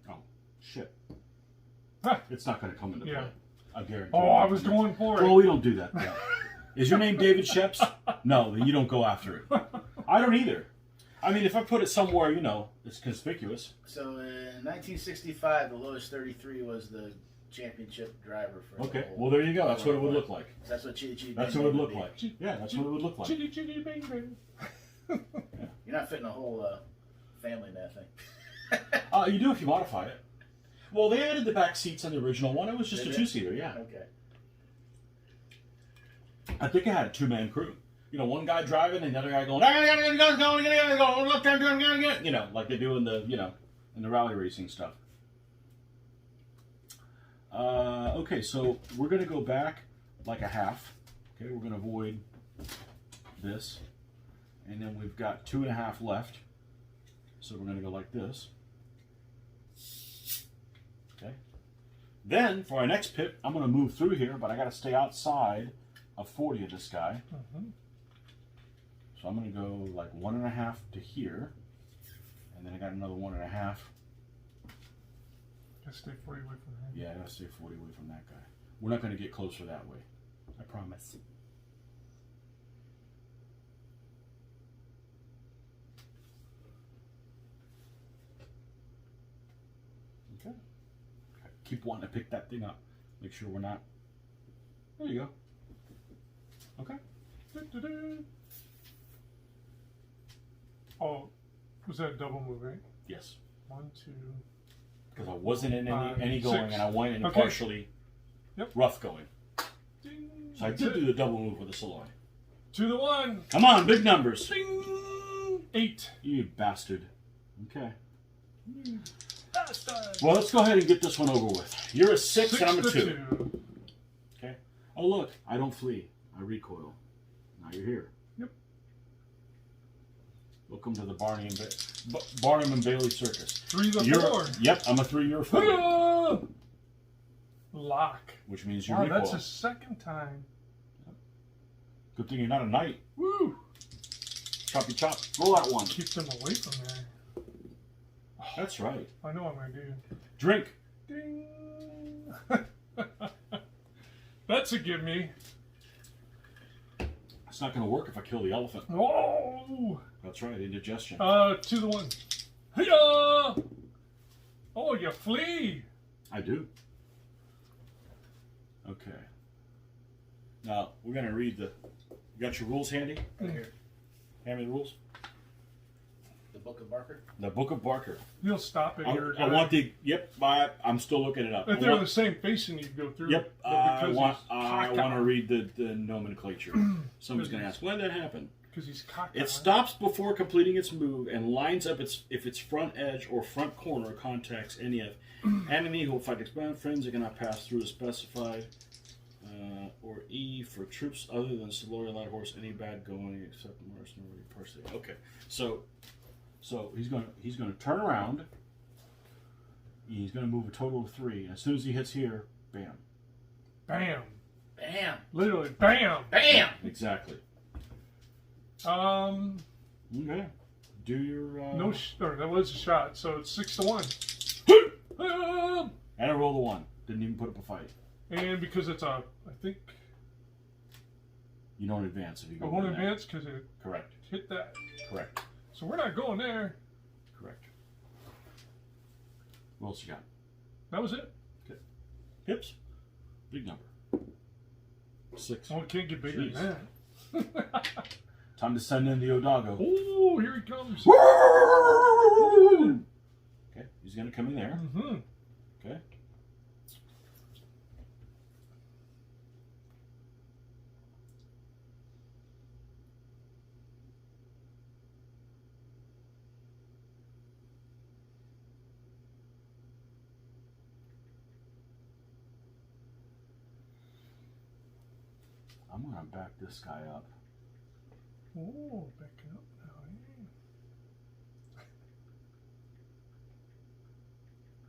Oh, shit.
Ah.
It's not going to come into
Yeah.
play. I guarantee.
Oh, I was going for
Well,
it.
we don't do that. Yeah. Is your name David Sheps? No, then you don't go after it. I don't either. I mean, if I put it somewhere, you know, it's conspicuous.
So in 1965, the lowest 33 was the championship driver for.
Okay,
the whole,
well, there you go. That's what it would look like.
That's what Chitty Chitty.
That's
Bang
what it would
Bang
look
be.
like. Yeah, that's what it would look like.
Chitty chitty bang bang.
You're not fitting a whole family in that thing.
You do if you modify it. Well, they added the back seats on the original one. It was just
Did
a
they?
2-seater, yeah.
Okay.
I think it had a 2-man crew. You know, one guy driving and the other guy going, you know, like they do in the, you know, in the rally racing stuff. Okay, so we're going to go back like a half. Okay, we're going to avoid this. And then we've got 2.5 left. So we're going to go like this. Okay. Then, for our next pit, I'm going to move through here, but I got to stay outside of 40 of this guy.
Mm-hmm.
So I'm going to go like 1.5 to here. And then I got another 1.5.
Just stay 40 away from him.
Yeah, I got to stay 40 away from that guy. We're not going to get closer that way. I promise. Okay. Keep wanting to pick that thing up. Make sure we're not. There you go. Okay.
Du-du-du. Oh, was that a double move, right?
Yes.
1, 2.
Because I wasn't in
Five,
any going,
6.
and I went in
Okay.
partially
Yep.
rough going.
Ding.
So I
That's
did
it.
do the double move with the Saloy.
To the 1.
Come on, big numbers.
Ding. 8.
You bastard. Okay.
Bastard.
Well, let's go ahead and get this one over with. You're a 6 and I'm a 2. Oh look, I don't flee. I recoil. Now you're here.
Yep.
Welcome to the Barnum and Bailey Circus.
3 to
You're
4.
Yep, I'm a 3. You're a 4.
Lock.
Which means you
Wow,
recoil.
that's the second time.
Good thing you're not a knight.
Woo!
Choppy chop. Roll that one.
Keep them away from there.
That's right.
I know what I'm gonna do.
Drink.
Ding. That's a give me.
It's not going to work if I kill the elephant.
Oh!
That's right, indigestion.
2 to 1. Hiya! Oh, you flee!
I do. Okay. Now, we're going to read the... You got your rules handy?
Right here.
Hand me the rules.
The Book of Barker.
The Book of Barker.
You'll stop it here.
I want the... Yep, I'm still looking it up.
If they're the same facing, you go through.
Yep,
but
I
because
want
he's
to read the nomenclature. Somebody's going to ask, when did that happen?
Because he's cockeyed.
It stops before completing its move and lines up if its front edge or front corner contacts any enemy who will fight expand friends. It cannot pass through the specified or E for troops other than Solori Light Horse. Any bad going except mercenary person. Okay, so he's going to turn around. He's going to move a total of 3. And as soon as he hits here, bam,
Bam.
Bam.
Literally, bam.
Bam.
exactly.
Um,
Okay, do your
no, that was a shot, so it's 6 to 1.
and I rolled a 1. Didn't even put up a fight.
And because it's I think
You don't advance if you go.
I won't
over that.
advance because it
Correct.
hit that.
Correct.
So we're not going there.
Correct. What else you got?
That was it.
Okay. Hips. Big number. 6.
Oh, it can't get bigger
Jeez.
than that.
Time to send in the Odago.
Oh, here he comes.
Okay, he's gonna come in there.
Mm-hmm.
Okay. I'm gonna back this guy up.
Oh, backing up now.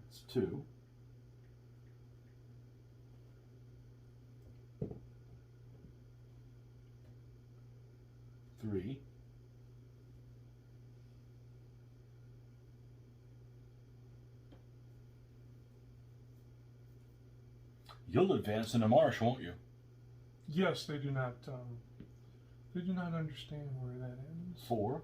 That's 2. Three. You'll advance in the marsh, won't you?
Yes, they do not. They do not understand where that ends.
4.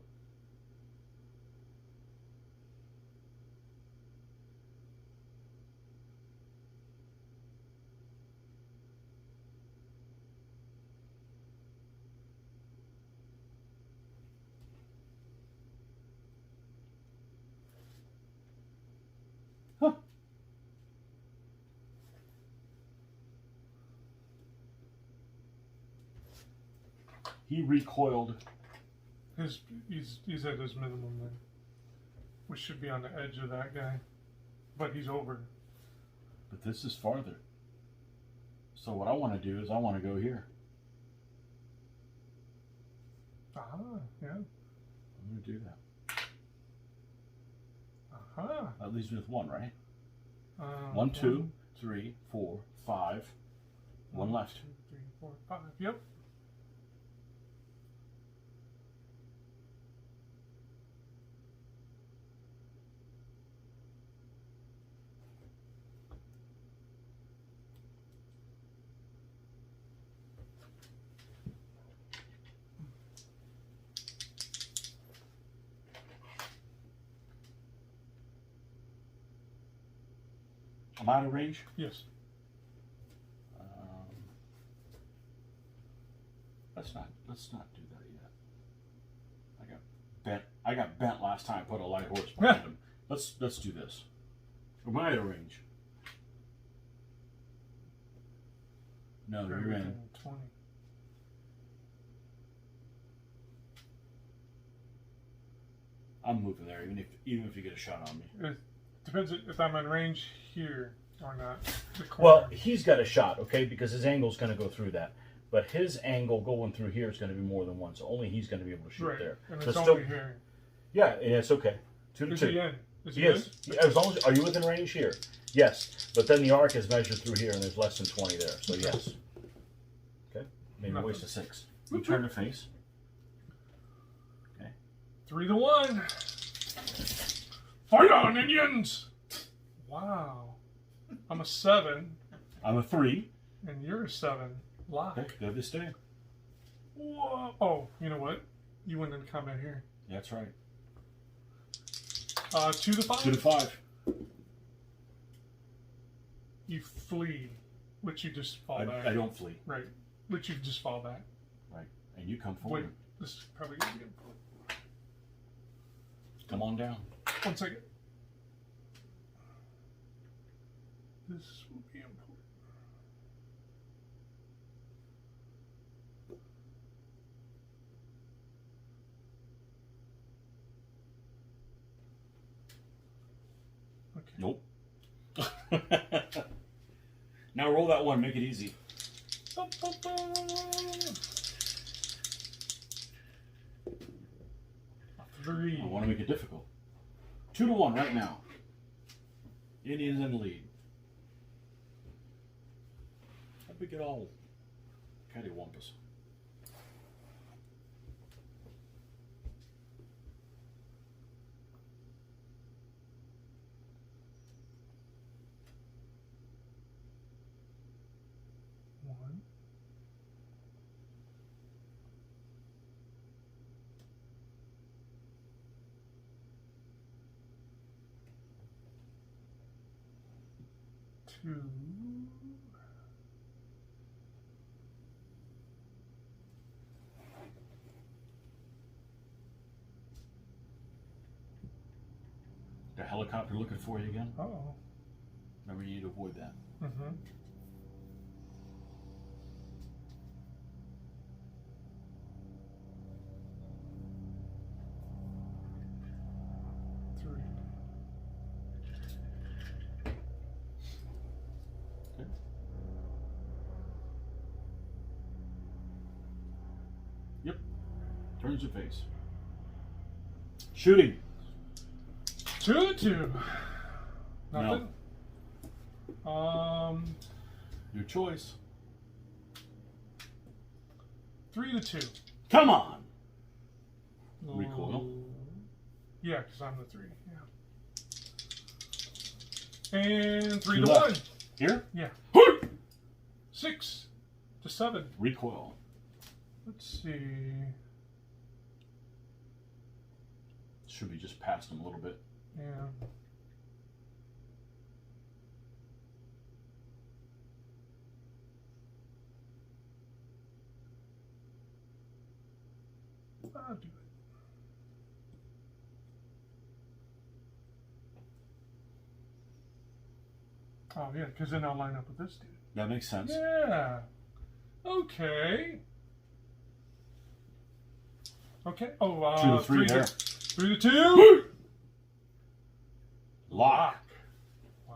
Huh. He recoiled.
He's at his minimum then, which should be on the edge of that guy, but he's over.
But this is farther. So what I want to do is I want to go here.
Yeah.
I'm going to do that. That leaves me with 1, right? 1, 2, 3, 4, 5. 1 left.
2, 3, 4, 5. Yep.
I'm out of range.
Yes.
Let's not do that yet. I got bent last time. Put a light horse behind him. Let's do this. Am I out of range? No, you're in.
20.
I'm moving there, even if you get a shot on me.
It depends if I'm in range here. or not? The
Well,
corner.
he's got a shot, okay, because his angle's going to go through that. But his angle going through here is going to be more than one, so only he's going to be able to shoot
right.
there.
And
So
it's
still,
only here.
yeah, and it's okay. 2 to
Is
2.
he in? Is he
Yes.
in?
As long as, are you within range here? Yes. But then the arc is measured through here, and there's less than 20 there. So yes. Okay. Maybe
Nothing.
waste of 6. You turn to face. Okay.
3 to 1. Fight on, Indians! Wow. I'm a 7,
I'm a 3.
and you're a 7. Lock.
Okay. Go this day.
Whoa. Oh, you know what? You went into combat here.
Yeah, that's right.
2 to 5.
2 to 5.
You flee, which you just fall back.
I don't flee.
Right. Which you just fall back.
Right. And you come forward.
Wait, this is probably going to be important.
Come on down.
1 second. This will be important. Okay.
Nope. Now roll that one. Make it easy.
Ba, ba, ba. A 3.
I want to make it difficult. 2 to 1 right now. Indians in the lead. How'd we get all cattywampus?
One. Two.
The helicopter looking for you again?
Oh.
Remember, you need to avoid that.
Mm-hmm. Three.
Okay. Yep. Turns your face. Shooting.
2 to 2.
No.
Nothing.
Your choice.
3 to 2.
Come on. Recoil.
Yeah, because I'm the 3. Yeah. And 3
You
to
left.
1.
Here.
Yeah. 6 to 7.
Recoil.
Let's see.
Should be just past him a little bit.
Yeah. I'll do it. Oh, yeah, because then I'll line up with this dude.
That makes sense.
Yeah. Okay. Okay. Oh,
2 to 3 there.
3 to 2.
Lock.
Wow.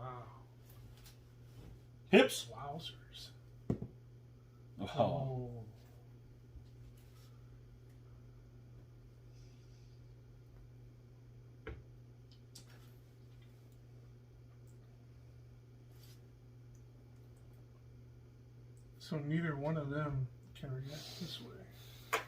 Hips.
Wowzers.
Oh.
Oh. So neither one of them can react this way.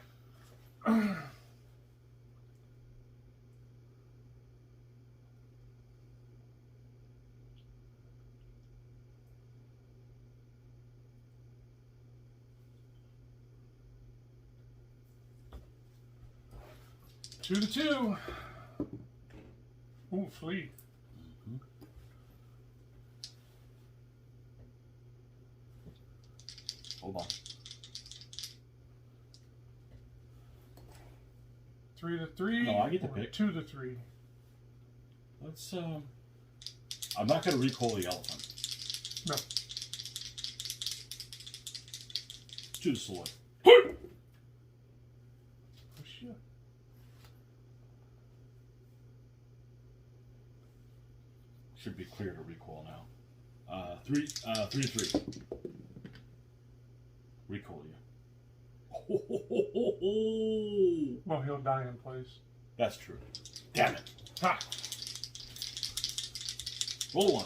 2 to 2. Ooh, flee.
Mm-hmm. Hold on.
3 to 3.
No, I get to
or
pick.
2 to 3.
Let's. I'm not going to recall the elephant.
No.
2 to sword.
Oh, shit.
Should be clear to recall now. 3-3. Recall you.
Well, he'll die in place.
That's true. Damn it.
Ha!
Roll 1.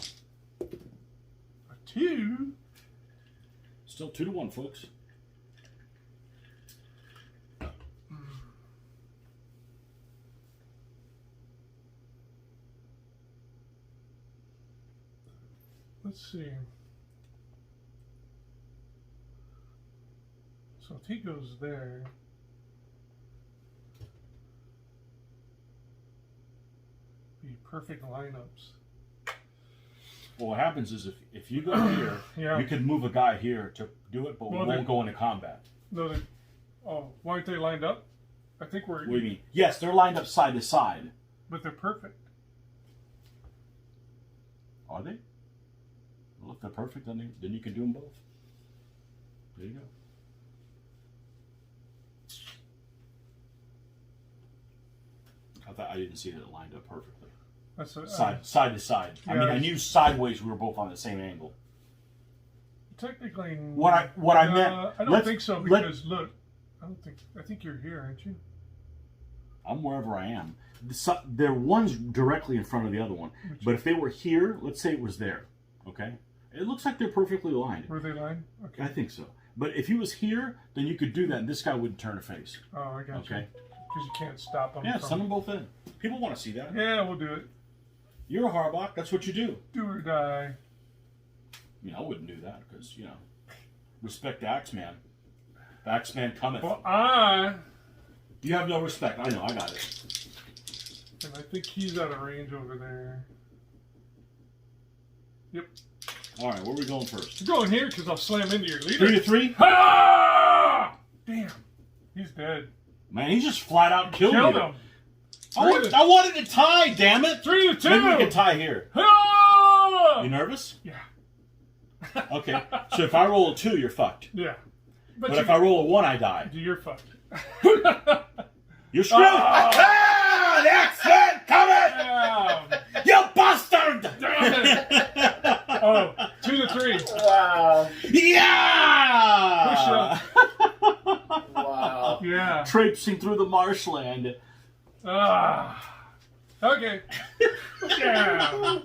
A 2.
Still 2-1, folks.
Let's see. So if he goes there, be perfect lineups.
Well, what happens is if you go here,
Yeah.
you can move a guy here to do it, but
Well,
we won't go into combat.
No, they, oh, why aren't they lined up? I think we're.
What do you mean? Yes, they're lined up side to side.
But they're perfect.
Are they? Well, if they're perfect, then you can do them both. There you go. I thought I didn't see that it lined up perfectly.
That's a,
Side to side. I
yeah,
mean, I knew sideways we were both on the same angle.
technically.
What I meant.
I don't think so because look, I think you're here, aren't you?
I'm wherever I am. They're one's directly in front of the other one. But if they were here, let's say it was there, okay? It looks like they're perfectly aligned.
Were they lined? Okay.
I think so. But if he was here, then you could do that, and this guy wouldn't turn a face.
Oh, I got
Okay?
you. Because you can't stop them.
Yeah, send them both in. People want to see that.
Yeah, we'll do it.
You're a Harbach. That's what you do.
Do or die.
I mean, I wouldn't do that because, respect the Axeman. The Axeman cometh.
Well,
You have no respect. I know. I got it.
and I think he's out of range over there. Yep.
All right, where are we going first?
You're going here because I'll slam into your leader.
3-3?
Ah! Damn. He's dead.
Man, he just flat out killed
Killed
you.
him.
I wanted to tie, damn it.
3-2.
Maybe we can tie here.
Ah!
You nervous?
Yeah.
Okay. So if I roll a 2, you're fucked.
Yeah.
But if I roll a 1, I die.
You're fucked.
You're screwed. Ah, the Axeman cometh!
Damn.
You bastard!
Damn it. Oh, 2-3.
Wow.
Yeah!
Wow.
Yeah.
Traipsing through the marshland.
Okay. Damn.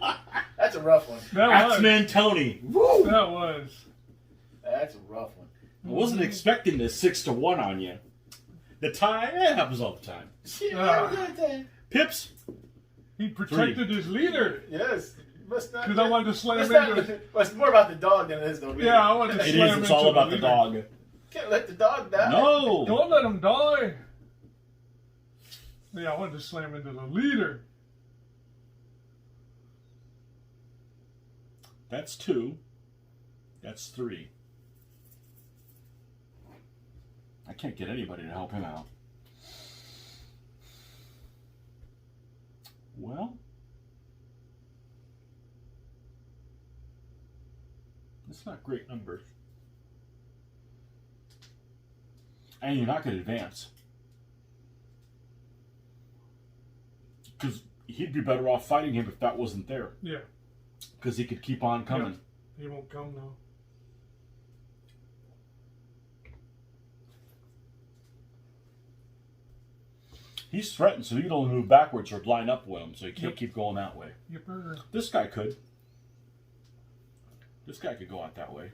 That's a rough one.
That was.
Axeman Tony. Woo!
That was.
That's a rough one.
I wasn't expecting this 6-1 on you. The tie, it happens all the time. Pips?
He protected his leader.
Yes. Must not.
Because I wanted to slam
Must
into
not-
it.
well, it's more about the dog than it is the leader.
Yeah, I wanted to
It
slam
is.
into
It's all about the
leader.
dog.
Can't let the dog die.
No.
Don't let him die. Yeah, I wanted to slam into the leader.
That's 2. That's 3. I can't get anybody to help him out. Well, it's not great numbers. And you're not going to advance. Because he'd be better off fighting him if that wasn't there.
Yeah.
Because he could keep on coming.
He won't come now.
He's threatened, so he'd only move backwards or line up with him, so he can't keep going that way.
Yipper.
This guy could. This guy could go out that way.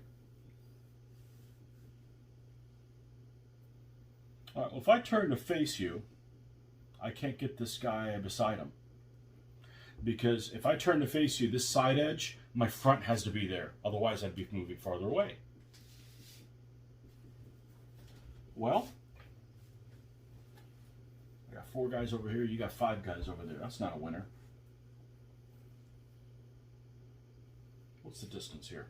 All right, well, if I turn to face you, I can't get this guy beside him. Because if I turn to face you, this side edge, my front has to be there. Otherwise, I'd be moving farther away. Well, I got 4 guys over here. You got 5 guys over there. That's not a winner. What's the distance here?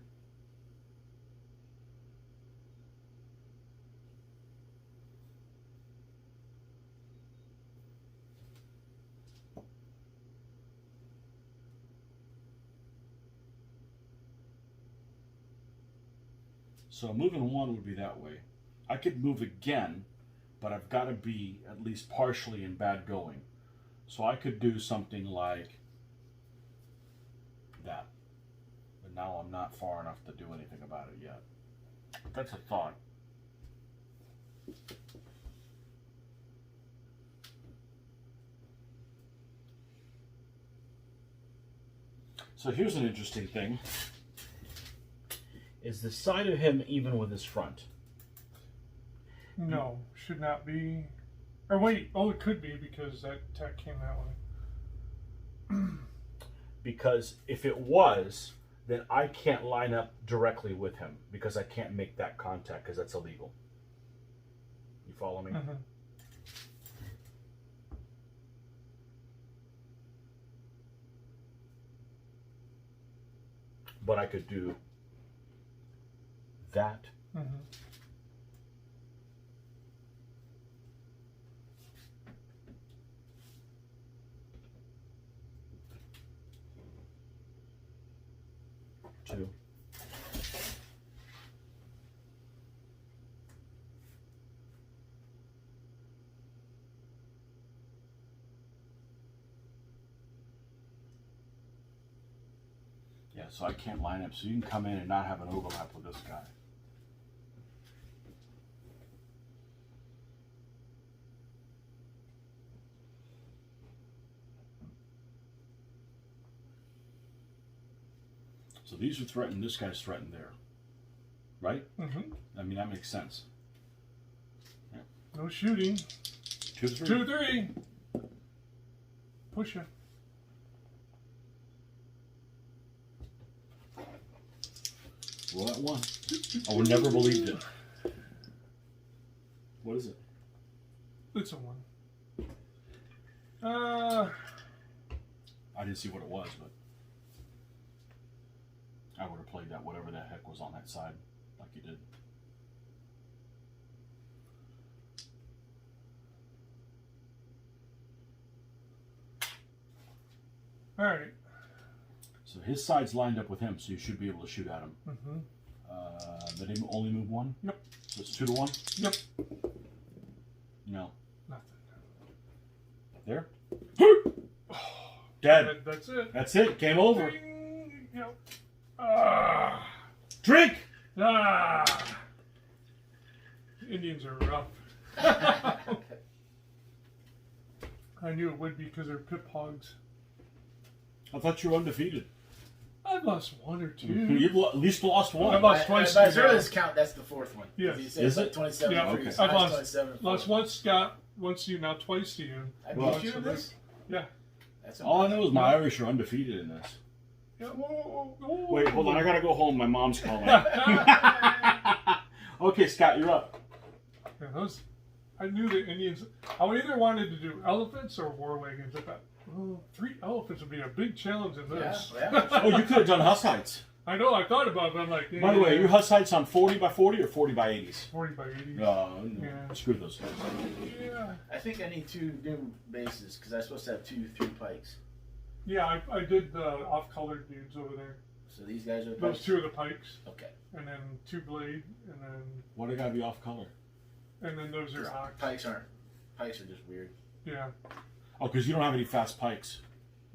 So moving 1 would be that way. I could move again, but I've got to be at least partially in bad going. So I could do something like that. And now I'm not far enough to do anything about it yet. That's a thought. So here's an interesting thing. Is the side of him even with his front?
No, should not be. Or wait, oh, it could be because that tack came that way.
Because if it was, then I can't line up directly with him because I can't make that contact because that's illegal. You follow me?
Mm-hmm.
But I could do that.
Mm-hmm.
Two. Yeah, so I can't line up. So you can come in and not have an overlap with this guy. So these are threatened, this guy's threatened there. Right?
Mm-hmm.
I mean, that makes sense. Yeah.
No shooting.
2, 3.
2, 3. Push it.
Roll that 1. I would never believed it. What is it?
It's a 1.
I didn't see what it was, but I would have played that whatever the heck was on that side, like you did.
All right.
So his side's lined up with him, so you should be able to shoot at him.
Mm-hmm.
Did he only move 1?
Yep.
So it's 2 to 1?
Yep.
No.
Nothing.
There? Dead.
That's it.
That's it. Game over.
Ding. Yep.
Drink!
Indians are rough. I knew it would be because they're pip hogs.
I thought you were undefeated.
I've lost 1 or 2.
You've at least lost 1.
I've lost twice.
By Zerda's count, that's the 4th one.
Yes.
He said
Is
like
it?
27
Yeah,
for you,
okay.
so
I've
mine's
lost
27 for
Lost
you.
once, Scott. Once to you, now twice to you.
I
Well,
beat you in this?
Yeah.
That's
All I know is my Irish are undefeated in this.
Yeah. Whoa, whoa.
Wait, hold on. I gotta go home. My mom's calling. Okay, Scott, you're up.
Yeah, I knew the Indians. I either wanted to do elephants or war wagons. I thought, 3 elephants would be a big challenge in this.
Yeah.
Oh, you could have done Hussites.
I know. I thought about it, but I'm like,
By the way, your Hussites on 40 by 40 or 40 by 80s?
40 by 80.
No,
Yeah.
screw those guys.
Yeah.
I think I need 2 new bases because I'm supposed to have 2 3 pikes.
Yeah, I did the off-colored dudes over there.
So these guys are the
Those
pikes?
2 are the pikes,
Okay.
and then 2 blade, and
Why do they gotta be off color?
then those are ox.
Pikes are just weird.
Yeah.
Oh, because you don't have any fast pikes.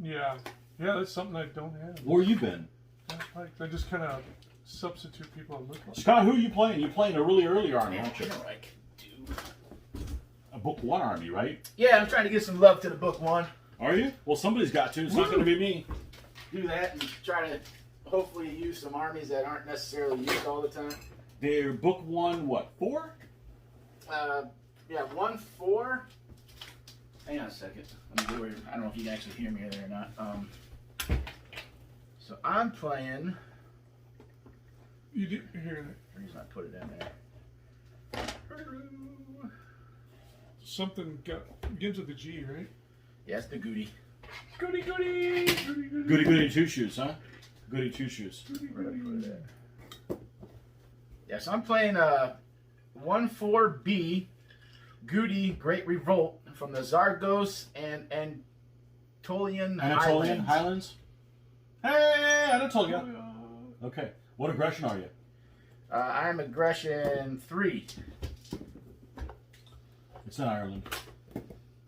Yeah. Yeah, that's something I don't have.
Where you been?
Fast pikes. I just kind of substitute people that look like.
Scott, who are you playing? You're playing a really early army,
Yeah,
aren't you?
you know what I can do.
A book 1 army, right?
Yeah, I'm trying to give some love to the book 1.
Are you? Well, somebody's got to. It's not gonna be me.
Do that and try to hopefully use some armies that aren't necessarily used all the time.
They're book 1, what, 4?
Yeah, 1 4. Hang on a second. Let me do it. I don't know if you can actually hear me there or not. So I'm playing.
You do here.
The reason I put it in there.
Something begins with a G, right?
Yeah, it's the Guti.
Goody, goody, goody, goody.
Goody goody 2 shoes, huh? Goody 2 shoes.
Where did I put it at? Yeah, so I'm playing 1-4B Guti Great Revolt from the Zargos and Anatolian
Highlands? Hey, Anatolia. Okay. What aggression are you?
I'm aggression 3.
It's in Ireland.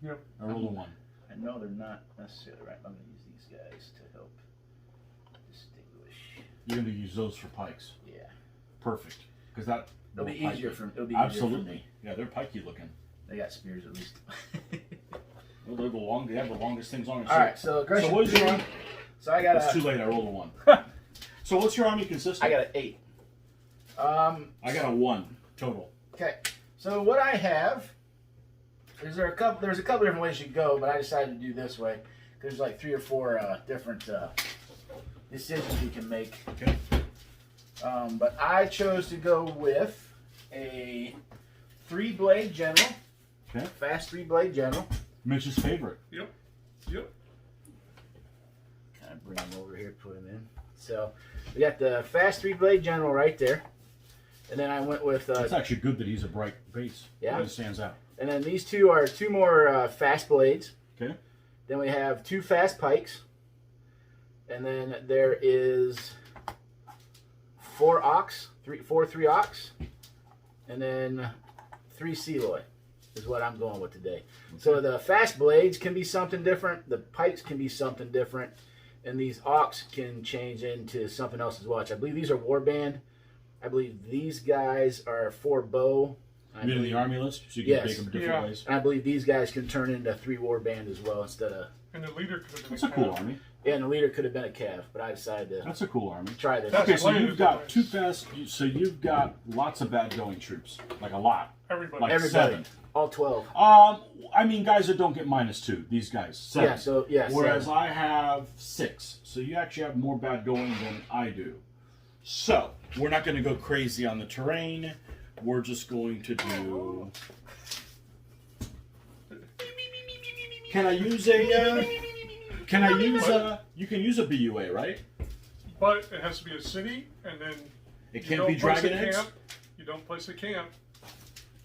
Yep.
I rolled a 1.
I know they're not necessarily right. I'm going to use these guys to help distinguish.
You're going to use those for pikes.
Yeah.
Perfect. Because that
It'll be
pikey.
easier for
Absolutely.
me.
Yeah, they're pikey looking.
They got spears at least.
Well, they have the longest things on it.
All right, so aggression.
So what is your army?
So I got
It's too late. I rolled a 1. So what's your army consist of?
I got an 8.
I got a 1 total.
Okay. So what I have there's a couple different ways you can go, but I decided to do this way. There's like 3 or 4 different decisions you can make.
Okay.
But I chose to go with a 3-blade general.
Okay.
Fast 3-blade general.
Mitch's favorite.
Yep.
Kind of bring him over here, put him in. So we got the fast 3-blade general right there. And then I went with...
it's actually good that he's a bright base.
Yeah.
He stands out.
And then these two are 2 more fast blades.
Okay.
Then we have 2 fast pikes. And then there is 4 ox, 3 ox. And then 3 Seloy is what I'm going with today. So the fast blades can be something different. The pikes can be something different. And these ox can change into something else as well. I believe these are warband. I believe these guys are 4 bow.
You mean the army list? So you can make them different ways?
And I believe these guys can turn into 3 warband as well instead of...
And the leader could have been
That's a cool army.
Yeah, and the leader could have been a cav, but I decided to
That's a cool army.
try this.
Okay, so
Playing
you've got
different.
2 fast. So you've got lots of bad going troops, like a lot,
Everybody.
like
Everybody.
7.
All 12.
I mean, guys that don't get -2. These guys 7.
Yeah, so, yeah,
Whereas
7.
I have 6. So you actually have more bad going than I do. So we're not going to go crazy on the terrain. We're just going to do. Can I use a? Can I use a? You can use a BUA, right?
But it has to be a city, and then
It
you
can't
don't
be
place a
dragon eggs.
camp. You don't place a camp.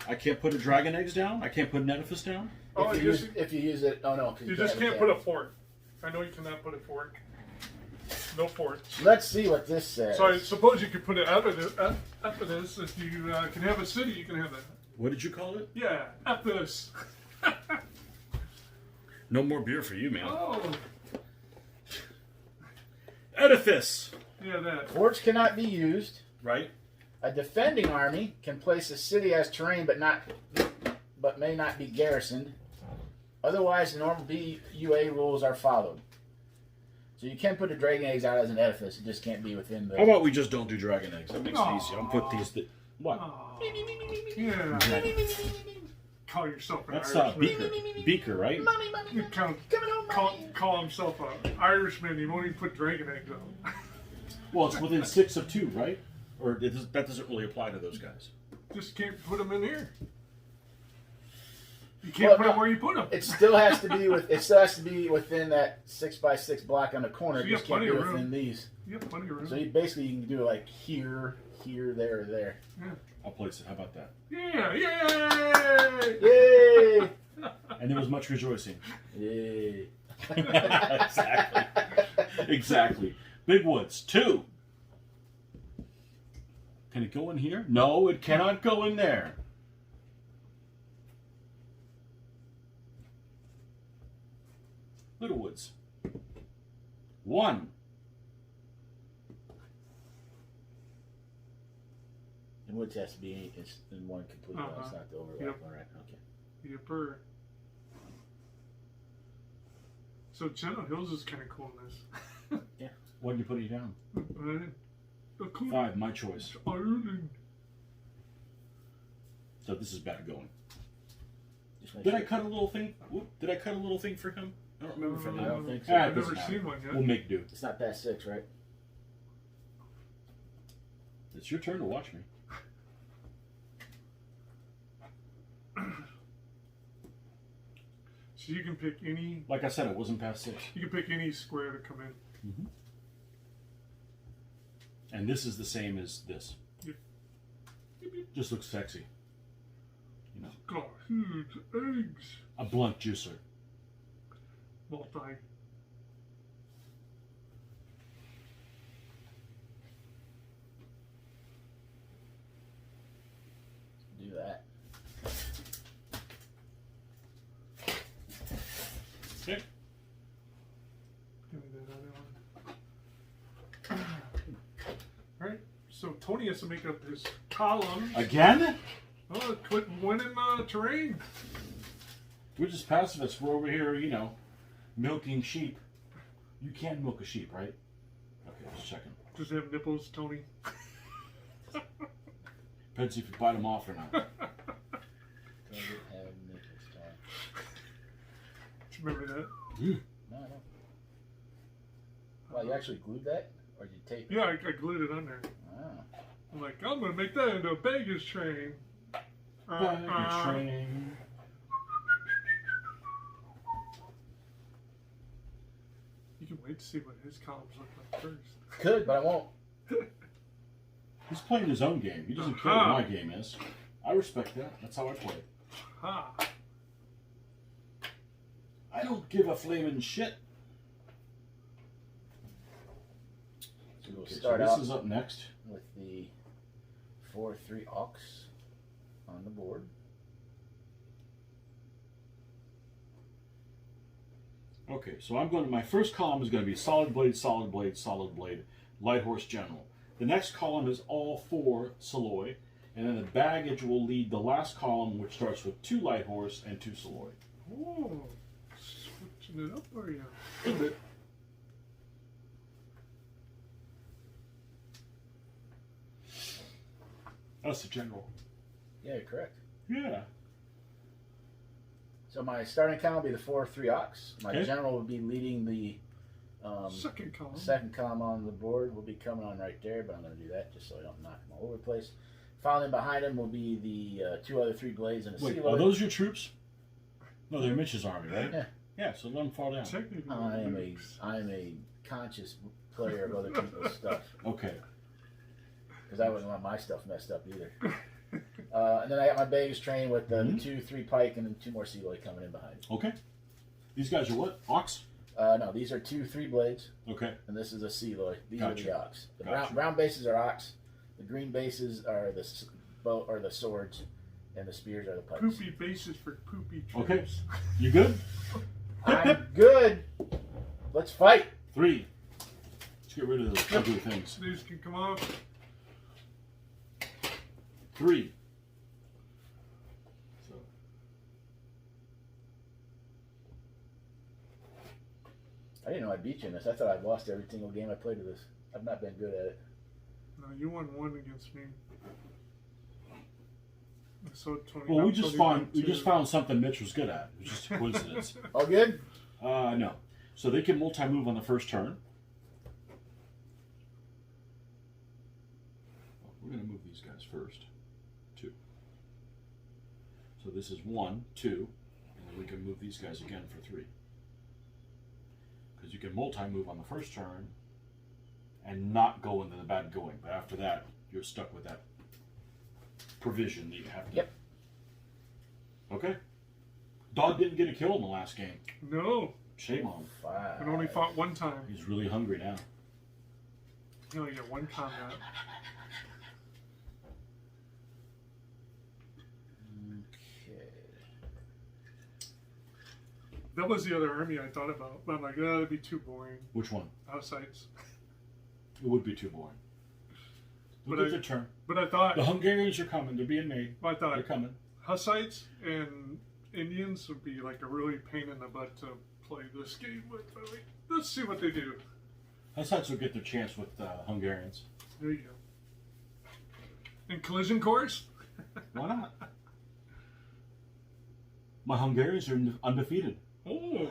I can't put a dragon eggs down. I can't put an edifice down.
Oh,
If you use it, oh no. 'cause
you just can't put a fort. I know you cannot put a fort. No forts.
Let's see what this says.
So I suppose you could put it after this. If you can have a city, you can have that.
What did you call it?
Yeah, after this.
No more beer for you, man.
Oh,
Edifice,
yeah, that.
Forts cannot be used.
right?
A defending army can place a city as terrain, but may not be garrisoned. Otherwise, the normal BUA rules are followed. So you can put the dragon eggs out as an edifice. It just can't be within the.
How about we just don't do dragon eggs? That makes it easy. I'll put these. What?
Oh, yeah. Call yourself an
That's
Irishman.
Beaker. Beaker, right?
Money, money,
You
money.
count,
Coming on, money.
call himself an Irishman. He won't even put dragon eggs on.
Well, it's within 6 of 2, right? Or that doesn't really apply to those guys.
Just can't put them in here. You can't put them where you put them.
It still has to be with. It still has to be within that 6x6 block on the corner.
So
It
you
just
have
can't be
plenty of
within
room.
these.
You have plenty of room.
So you basically you can do it like here, there, or there.
I'll place it. How about that?
Yeah, yay!
Yay!
And there was much rejoicing.
Yay!
Exactly. Exactly. Big Woods, 2. Can it go in here? No, it cannot go in there. Little Woods, 1.
And Woods has to be in one complete. It's not the overlap.
Yep.
All right. Okay.
Yipper. So Channel Hills is kind of cool in this.
What did you put it down?
The cool
5, my choice.
Ireland.
So this is bad going.
Just make
Did
sure-
I cut a little thing? Did I cut a little thing for him? I don't remember if I
I
did.
don't think so.
Ah, it
I've
doesn't
never
matter.
seen one yet.
We'll make do.
It's not past 6, right?
It's your turn to watch me.
So you can pick any.
Like I said, it wasn't past 6.
You can pick any square to come in.
And this is the same as this.
Yep.
Just looks sexy. You know,
Got huge eggs.
a blunt juicer.
Multi.
Do that.
Okay.
Give me that other one. So Tony has to make up his columns.
Again?
Oh, quit winning terrain.
We're just pacifists. We're over here, you know, milking sheep. You can milk a sheep, right? Okay, just checking.
Does it have nipples, Tony?
Depends if you bite them off or not.
Does it have nipples, Tom?
Do you remember that?
No, I don't. Well, you actually glued that? Or did you tape it?
Yeah, I glued it on there.
Oh.
I'm like, I'm going to make that into a baggage train.
Baggage train.
You can wait to see what his columns look like first.
Could, but I won't.
He's playing his own game. He doesn't care what my game is. I respect that. That's how I play.
Ha!
I don't give a flaming shit.
So we'll
Okay,
start
so this
out
is up next.
with the 4-3 ox on the board.
Okay, so I'm going to, my first column is going to be solid blade, solid blade, solid blade, light horse general. The next column is all 4 Saloy, and then the baggage will lead the last column, which starts with 2 light horse and 2 Saloy.
Oh, switching it up, are you?
A little bit. That's the general.
Yeah, you're correct.
Yeah.
So my starting count will be the 4-3 ox. My
Okay.
general will be leading the
Second column.
second column on the board. Will be coming on right there, but I'm going to do that just so I don't knock them all over the place. Following behind him will be the 2 other 3 blades and a
Wait,
sea
are those your troops? No, they're Mitch's army, right?
Yeah.
Yeah, so let them fall down.
Technically,
I am a conscious player of other people's stuff
Okay.
because I wouldn't want my stuff messed up either. And then I got my baggage train with the 2-3 pike and then 2 more seaboy coming in behind.
Okay. These guys are what? Ox?
No, these are 2-3 blades,
Okay.
and this is a sealoy. These
Gotcha.
are the ox. The
Gotcha.
brown bases are ox. The green bases are the bow or the swords, and the spears are the pikes.
poopy bases for poopy troops.
Okay. You good?
I'm good. Let's fight.
3. Let's get rid of those ugly things.
These can come off.
3. So.
I didn't know I beat you in this. I thought I'd lost every single game I played of this. I've not been good at it.
No, you won 1 against me. So Tony.
Well, we
now
just
Tony
found
won
we
2.
just found something Mitch was good at. It was just a coincidence.
All good?
No. So they can multi-move on the first turn. We're going to move these guys first. 2. So this is 1, 2, and then we can move these guys again for 3. Because you can multi-move on the first turn and not go into the bad going. But after that, you're stuck with that provision that you have to.
Yep.
Okay. Dog didn't get a kill in the last game.
No,
Shame on him.
5.
it only fought 1 time.
He's really hungry now.
You only get 1 combat.
Okay.
That was the other army I thought about. But I'm like, oh, that'd be too boring.
Which one?
Hussites.
It would be too boring. Look
But
at the turn.
But I thought,
The Hungarians are coming. They're being made.
I thought
They're coming.
Hussites and Indians would be like a really pain in the butt to play this game with. But like, let's see what they do.
Hussites will get their chance with Hungarians.
There you go. And collision course?
Why not? My Hungarians are undefeated.
Oh.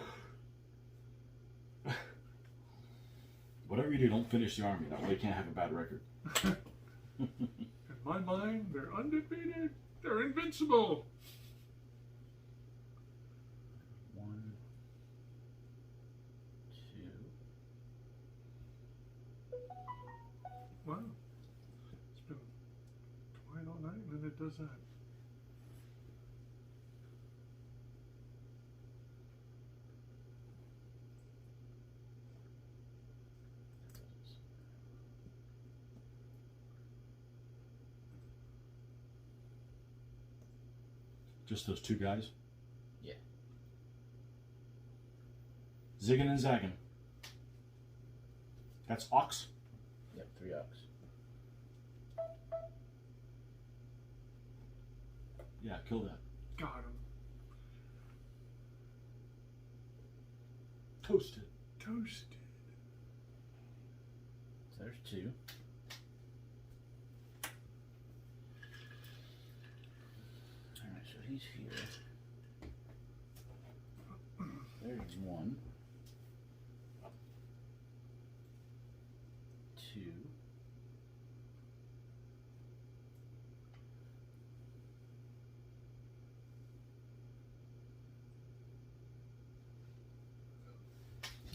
Whatever you do, don't finish the army. That way you can't have a bad record.
In my mind, they're undefeated. They're invincible.
1, 2.
Wow. It's been quiet all night, and then it does that.
Just those two guys?
Yeah.
Zigging and zagging. That's ox?
Yep, 3 ox.
Yeah, kill that.
Got him.
Toasted.
Toasted.
So there's 2. Alright, so he's here. There's 1. 2.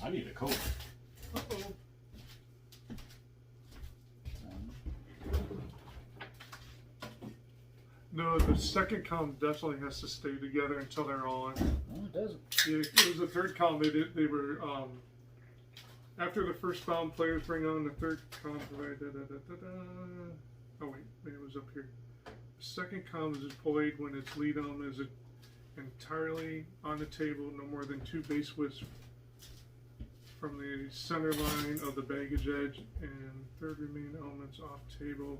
I need a coat.
Uh-oh.
1.
No, the second column definitely has to stay together until they're on.
No, it doesn't.
Yeah, it was the third column. They were after the first bound players bring on the third column. Oh wait, maybe it was up here. The second column is deployed when its lead element is entirely on the table, no more than 2 base widths from the center line of the baggage edge, and third remaining elements off table,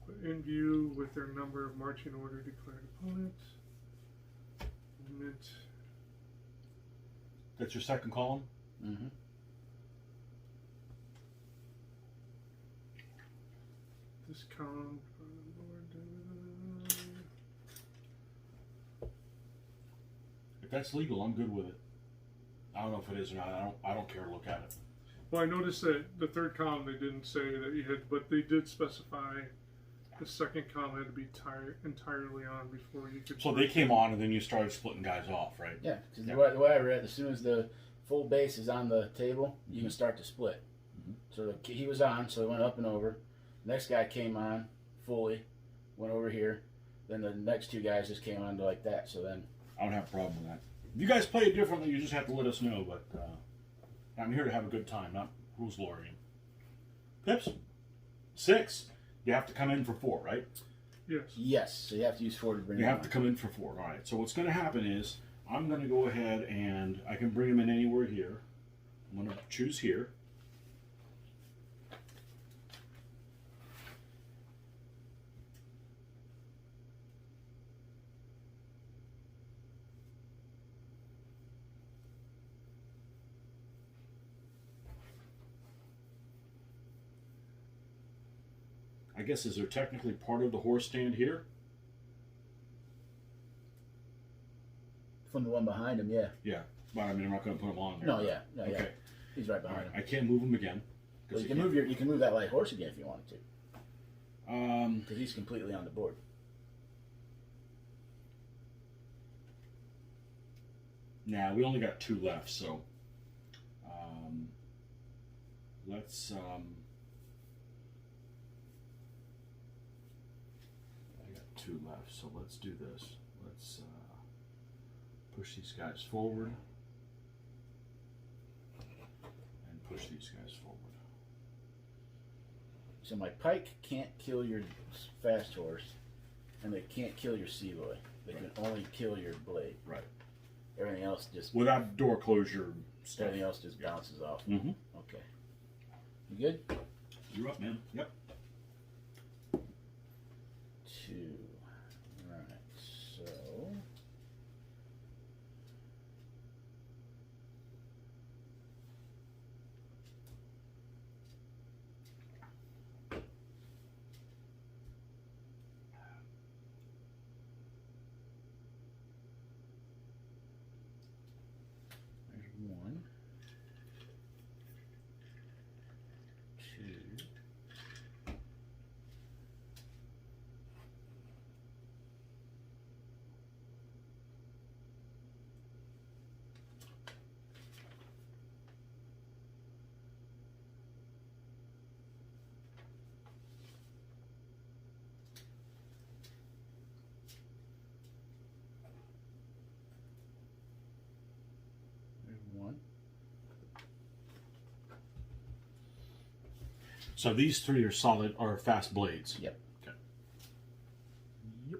but in view with their number of marching order declared opponent. Movement.
That's your second column?
Mm-hmm.
This column.
If that's legal, I'm good with it. I don't know if it is or not. I don't care to look at it.
Well, I noticed that the third column they didn't say that you had, but they did specify the second column had to be entirely on before you could.
So they came on and then you started splitting guys off, right?
Yeah, because the way I read it, as soon as the full base is on the table, you can start to split. So he was on, so he went up and over. Next guy came on fully, went over here. Then the next 2 guys just came on like that. So then
I don't have a problem with that. If you guys play it differently, you just have to let us know. But I'm here to have a good time, not rules lawyering. Pips? 6. You have to come in for 4, right?
Yes.
yes, so you have to use 4 to bring.
You
him
have
on.
to come in for 4. All right. So what's going to happen is I'm going to go ahead and I can bring him in anywhere here. I'm going to choose here. I guess, is there technically part of the horse stand here?
From the one behind him, yeah.
Yeah, but I mean, I'm not going to put him on there.
No, yeah, no, yeah.
Okay.
He's right
All
behind
right.
him.
I can't move him again.
Well, you
he
can
can't-
move you can move that light horse again if you wanted to, because he's completely on the board.
Nah, we only got 2 left, so let's. I got 2 left, so let's do this. Let's push these guys forward and push these guys forward.
So my pike can't kill your fast horse, and they can't kill your seaboy. They can only kill your blade.
Right.
Everything else just
Without door closure stuff.
everything else just bounces off.
Mm-hmm.
Okay. You good?
You're up, man. Yep.
2. Alright, so there's 1, 2. There's 1.
So these 3 are solid, are fast blades.
Yep.
Okay. Yep.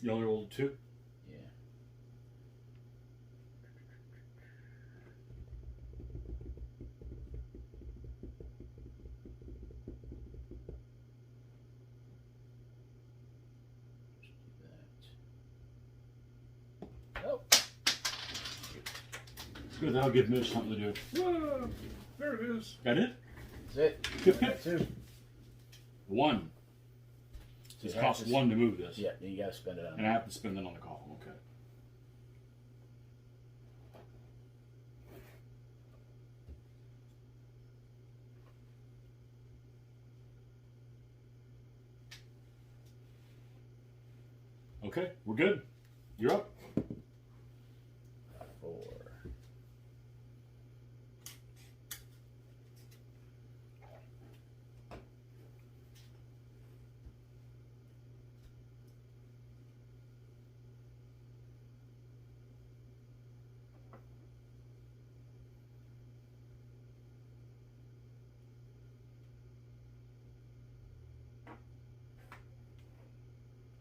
You only rolled 2?
Yeah. Oh.
Good, that'll give Mitch something to do.
Whoa, there it is.
Got it?
That's it.
Pip, pip.
2.
1. So it costs 1 to move this.
Yeah, you gotta spend it on.
And I have to spend it on the column. Okay. Okay, we're good. You're up.
4.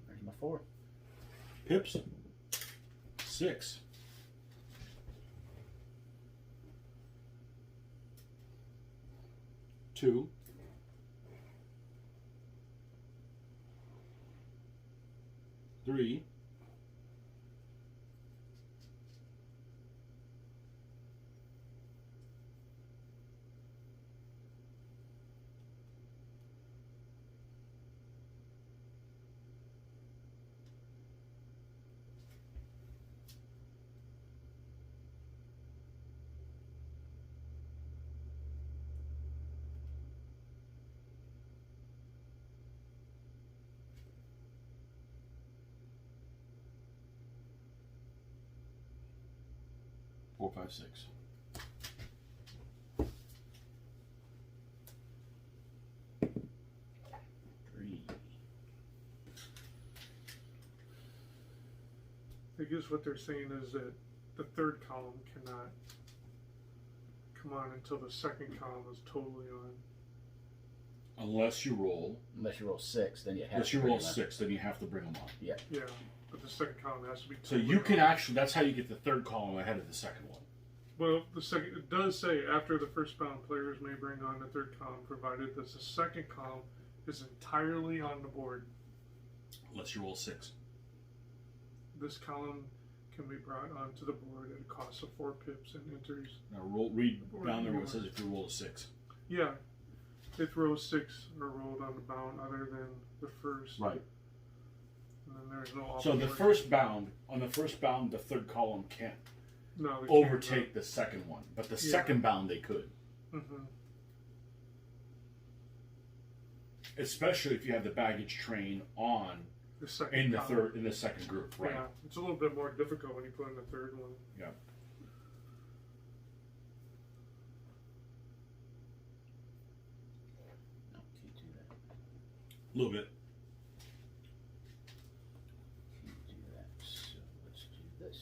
There's my 4.
Pips. 6. 2. 3. 4, 5, 6.
I guess what they're saying is that the third column cannot come on until the second column is totally on.
Unless you roll.
Unless you roll 6, then you have
Unless
to
you
bring
roll
them on.
6, then you have to bring them on.
Yeah, but the second column has to be.
So
totally
you can
on.
actually, that's how you get the third column ahead of the second one.
Well, the second it does say after the first bound players may bring on the third column, provided that the second column is entirely on the board.
Unless you roll 6.
This column can be brought onto the board at a cost of 4 pips and enters.
Now read down there where it says if you roll a 6.
Yeah, if row 6 are rolled on the bound other than the first.
Right.
And then there's no off
So the
board.
first bound, on the first bound, the third column can't
No, they can't
overtake the second one. But the
Yeah.
second bound they could.
Mm-hmm.
Especially if you have the baggage train on
The second
in the
column.
in the second group, right?
Yeah, it's a little bit more difficult when you put in the third one.
Yeah.
No, can't do that.
A little bit.
Can't do that. So let's do this.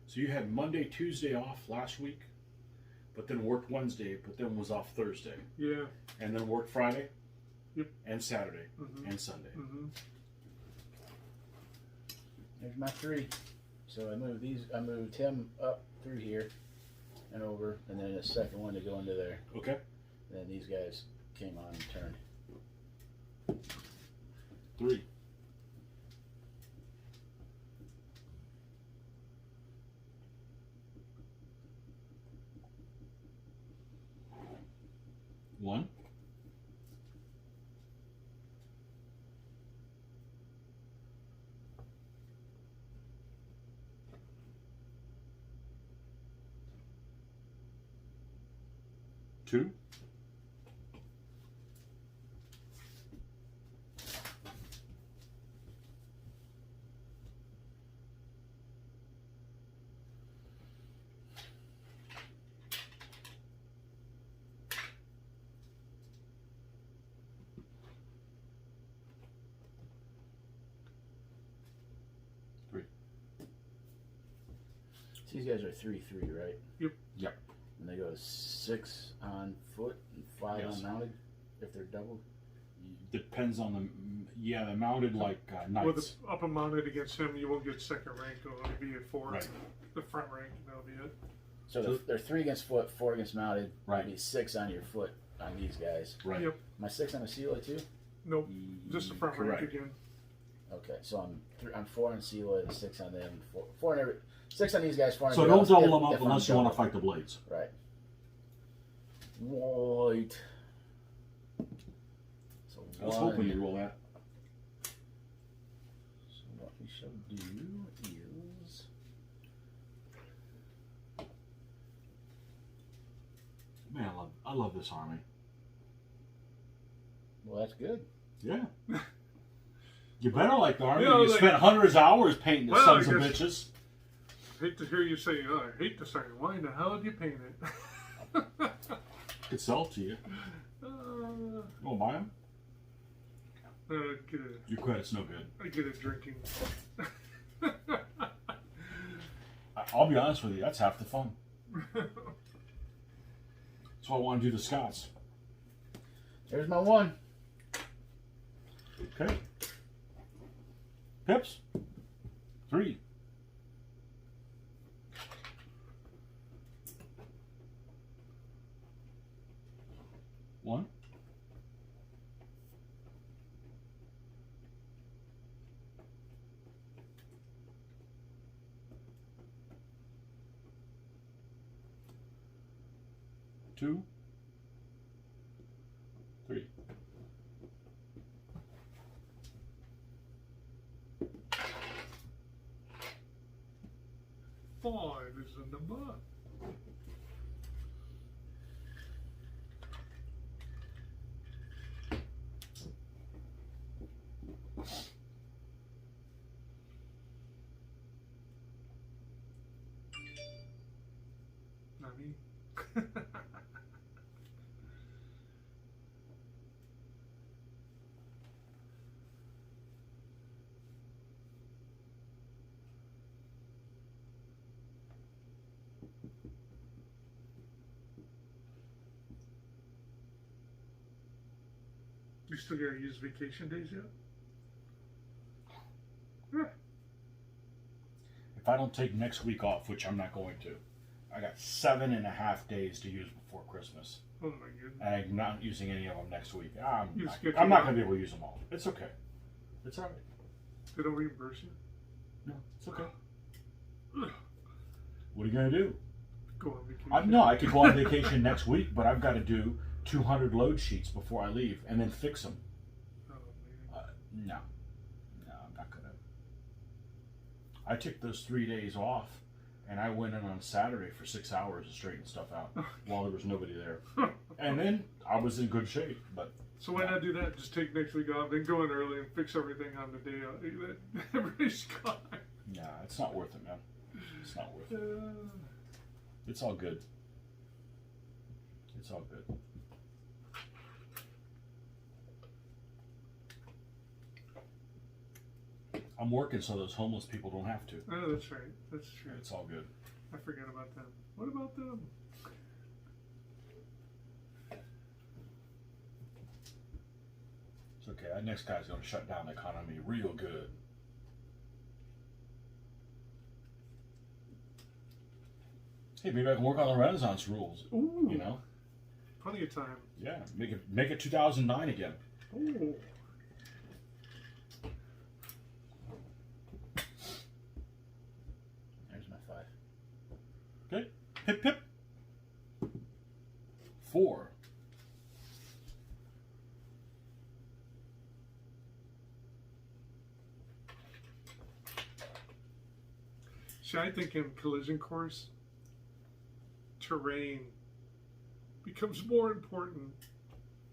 So you had Monday, Tuesday off last week, but then worked Wednesday, but then was off Thursday,
Yeah.
and then worked Friday,
Yep.
and Saturday,
Mm-hmm.
and Sunday.
Mm-hmm.
There's my 3. So I moved him up through here and over, and then a second one to go into there.
Okay.
And then these guys came on and turned.
3. 1. 2. 3.
These guys are 3-3, right?
Yep.
And they go 6 on foot and 5
Yes.
on mounted if they're doubled.
Depends on the. Yeah, they're mounted like knights.
With the up and mounted against him, you won't get second rank. It'll only be a 4.
Right.
The front rank, that'll be it.
So they're 3 against foot, 4 against mounted.
Right.
Maybe 6 on your foot on these guys.
Right.
Yep.
Am I 6 on the Sela too?
Nope. Just the front
Correct.
rank again.
Okay, so I'm 4 on Sela and 6 on them. 4 on 6 on these guys. 4 on
So
everybody
don't
else,
double them
if
up unless you want to
doubled.
fight the blades.
Right. Right. So
I was
one.
hoping you'd roll that.
So what we shall do is
Man, I love this army.
well, that's good.
Yeah. You better like the army.
You know,
you
like-
spent hundreds of hours painting the
Well,
sons
I
of
guess-
bitches.
Hate to hear you say, oh, I hate to say, why in the hell did you paint it?
Could sell it to you. You want to buy them?
Get
Your credit's no good.
I get a drinking.
I'll be honest with you. That's half the fun. That's why I want to do the Scots.
There's my 1.
Okay. Pips. 3. One. Two. 3.
Five is in the butt. Not me. You still gotta use vacation days yet? Yeah.
If I don't take next week off, which I'm not going to, I got 7.5 days to use before Christmas,
Oh my goodness.
and I'm not using any of them next week.
You
I'm
skip
not
it.
going to be able to use them all. It's okay. It's all right.
They don't reimburse you?
No, it's okay. What are you going to do?
Go on vacation.
No, I could go on vacation next week, but I've got to do 200 load sheets before I leave and then fix them.
Oh, man.
No, I'm not gonna. I took those 3 days off, and I went in on Saturday for 6 hours to straighten stuff out while there was nobody there, and then I was in good shape. But
So why not do that? Just take next week off, then go in early and fix everything on the day that everybody's gone.
nah, it's not worth it, man. It's not worth it. It's all good. It's all good. I'm working so those homeless people don't have to.
Oh, that's right. That's true.
It's all good.
I forgot about them. What about them?
It's okay. That next guy's going to shut down the economy real good. Hey, maybe I can work on the Renaissance rules.
Ooh.
You know?
Plenty of time.
Yeah, make it 2009 again.
Ooh.
There's my 5.
Okay. Pip pip. 4.
See, I think in collision course, terrain becomes more important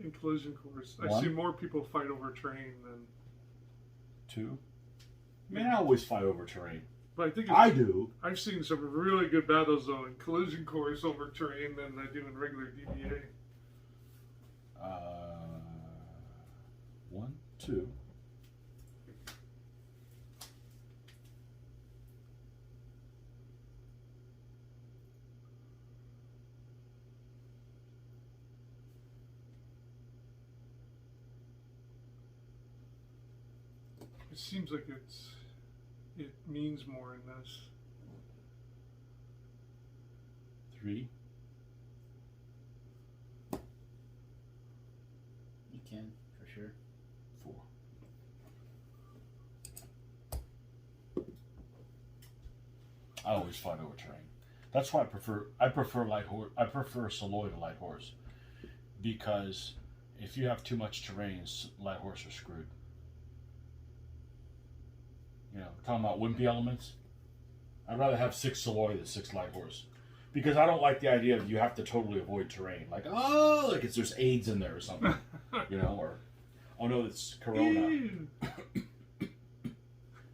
in collision course. I
One.
see more people fight over terrain than.
2. Man, I always fight over terrain.
But I think
I do.
I've seen some really good battles though in collision course over terrain than I do in regular DBA.
1, 2.
It seems like it means more in this.
3.
You can, for sure.
4. I always fight over terrain. That's why I prefer light horse. I prefer Saloy to light horse, because if you have too much terrain, light horse are screwed. You know, talking about wimpy elements. I'd rather have 6 Saloy than 6 light horse, because I don't like the idea that you have to totally avoid terrain. Like, oh, like there's AIDS in there or something, you know, or oh no, it's Corona.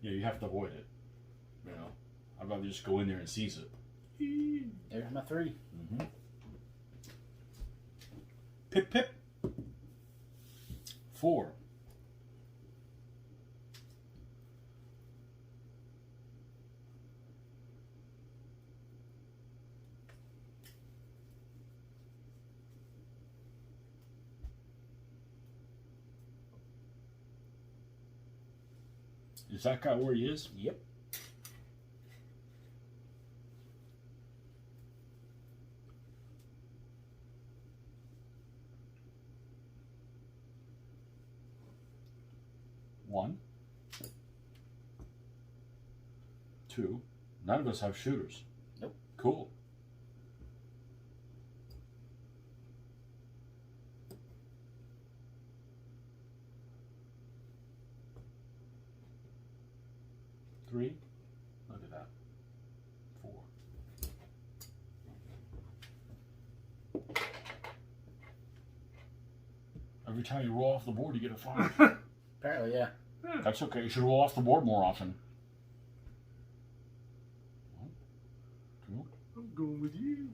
Yeah, you have to avoid it. You know, I'd rather just go in there and seize it.
There's my 3.
Mm-hmm. Pip pip. 4. Is that guy where he is?
Yep.
One. 2. None of us have shooters.
Nope.
Cool. Three. Look at that. 4. Every time you roll off the board, you get a 5.
Apparently, yeah.
That's okay. You should roll off the board more often. 1, 2.
I'm going with you.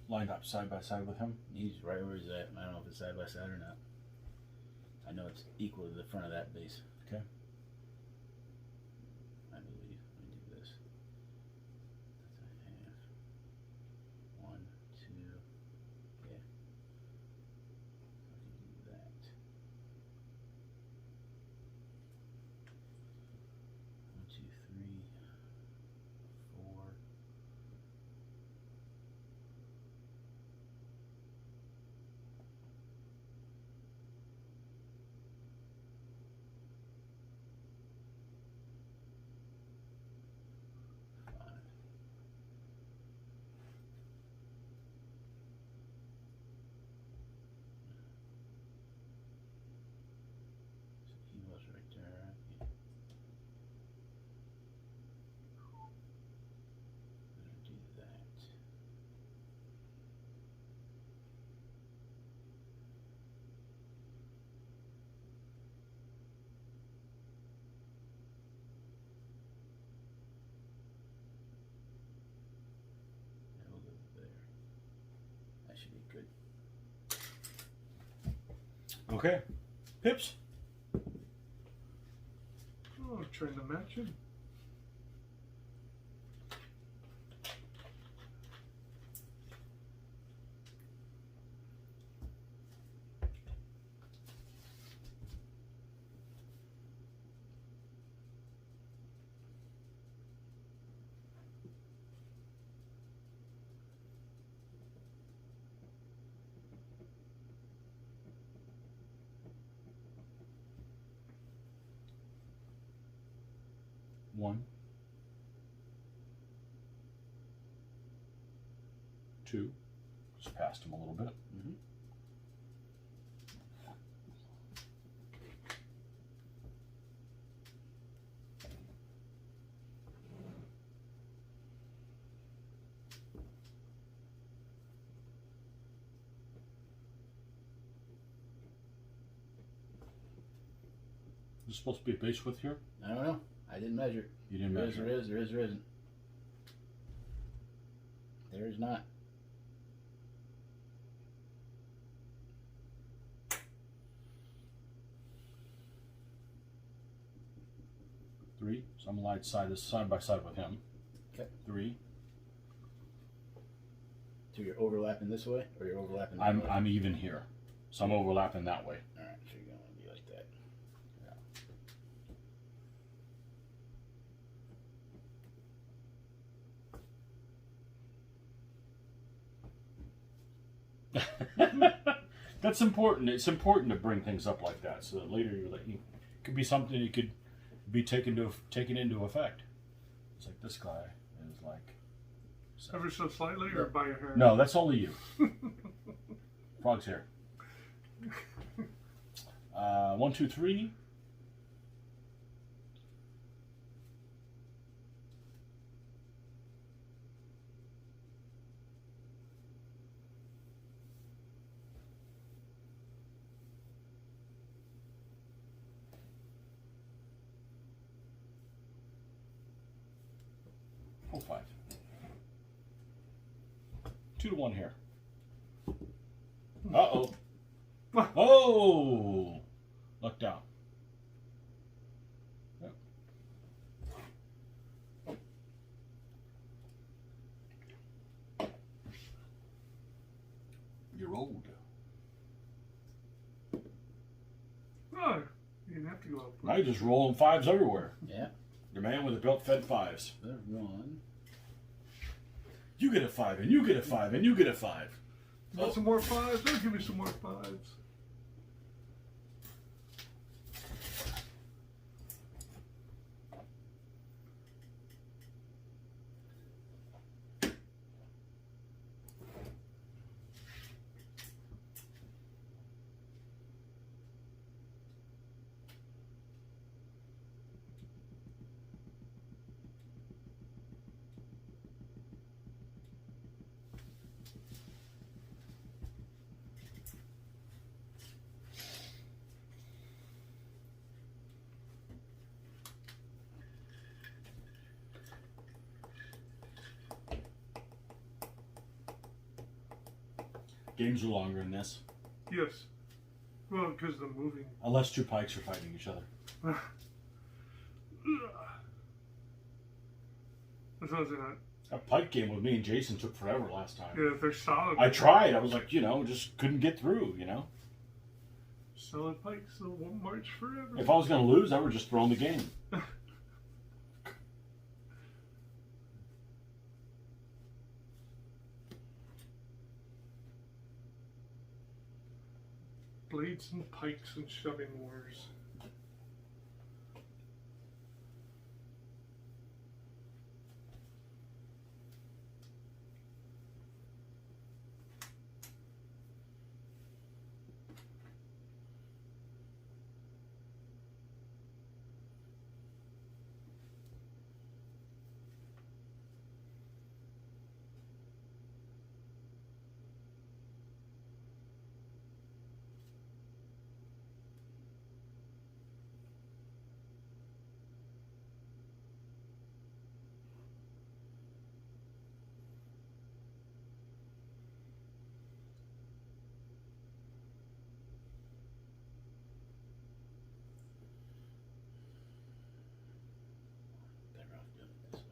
Lined up side by side with him.
He's right where he's at. I don't know if it's side by side or not. I know it's equal to the front of that base.
Okay.
I believe. Let me do this. That's a half. 1, 2. Yeah. I can do that. 1, 2, 3, 4. He was right there, right? Yeah. Better do that. And we'll go there. That should be good.
Okay. Pips.
Oh, trying to match him.
One. 2. Just past him a little bit.
Mm-hmm.
There's supposed to be a base width here.
I don't know. I didn't measure it.
You didn't
There is,
measure.
there is, there is, there isn't. There is not.
Three. So I'm gonna side by side with him.
Okay.
3.
So you're overlapping this way, or you're overlapping that way?
I'm even here, so I'm overlapping that way.
All right, so you're going to be like that.
That's important. It's important to bring things up like that, so that later you could be something that could be taken into effect. It's like this guy is like.
Ever so slightly, or by your hair?
No, that's only you. Frog's hair. 1, 2, 3. Oh, 5. 2 to 1 here. Uh-oh. Oh! Luck down. Yep. You're old.
Oh, you didn't have to go up.
Now you're just rolling 5s everywhere.
Yeah.
Your man with a belt fed 5s.
There's 1.
You get a 5, and you get a 5, and you get a 5.
You want some more 5s? Oh, give me some more 5s.
Games are longer in this.
Yes. Well, because the moving.
Unless 2 pikes are fighting each other.
As long as they're not.
That pike game with me and Jason took forever last time.
Yeah, if they're solid.
I tried. I was like, just couldn't get through,
Solid pikes, so won't march forever.
If I was going to lose, I would just throw in the game.
Blades and pikes and shoving wars.
Better off doing it this way.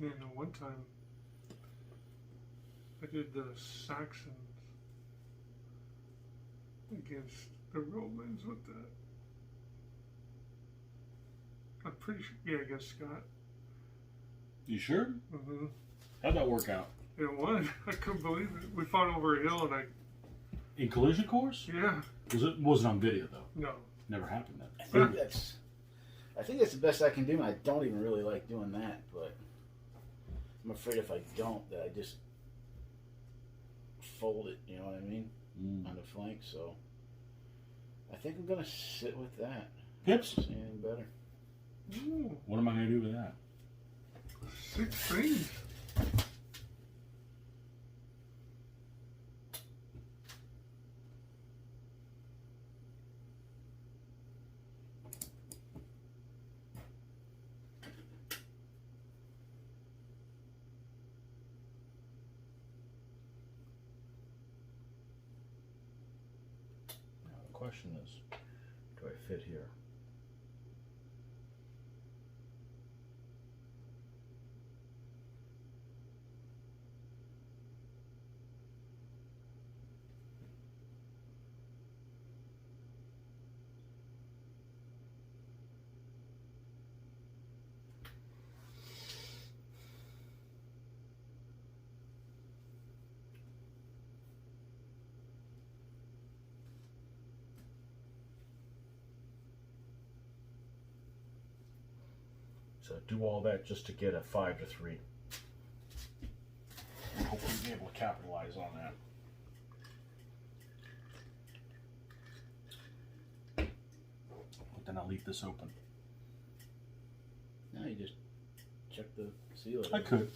Yeah, no, one time I did the Saxons against the Romans with that. I'm pretty sure. Yeah, against Scott.
You sure?
Mm-hmm.
How'd that work out?
It won. I couldn't believe it. We fought over a hill, and
In collision course?
yeah.
It wasn't on video though.
No.
Never happened then.
I think that's the best I can do. I don't even really like doing that, but I'm afraid if I don't, that I just fold it. You know what I mean? On the flank. So I think I'm gonna sit with that.
Pips?
Anything better?
Ooh,
What am I gonna do with that?
16.
Now the question is, do I fit here? So do all that just to get a 5 to 3. And hopefully be able to capitalize on that. But then I'll leave this open.
No, you just check the seal over.
I could.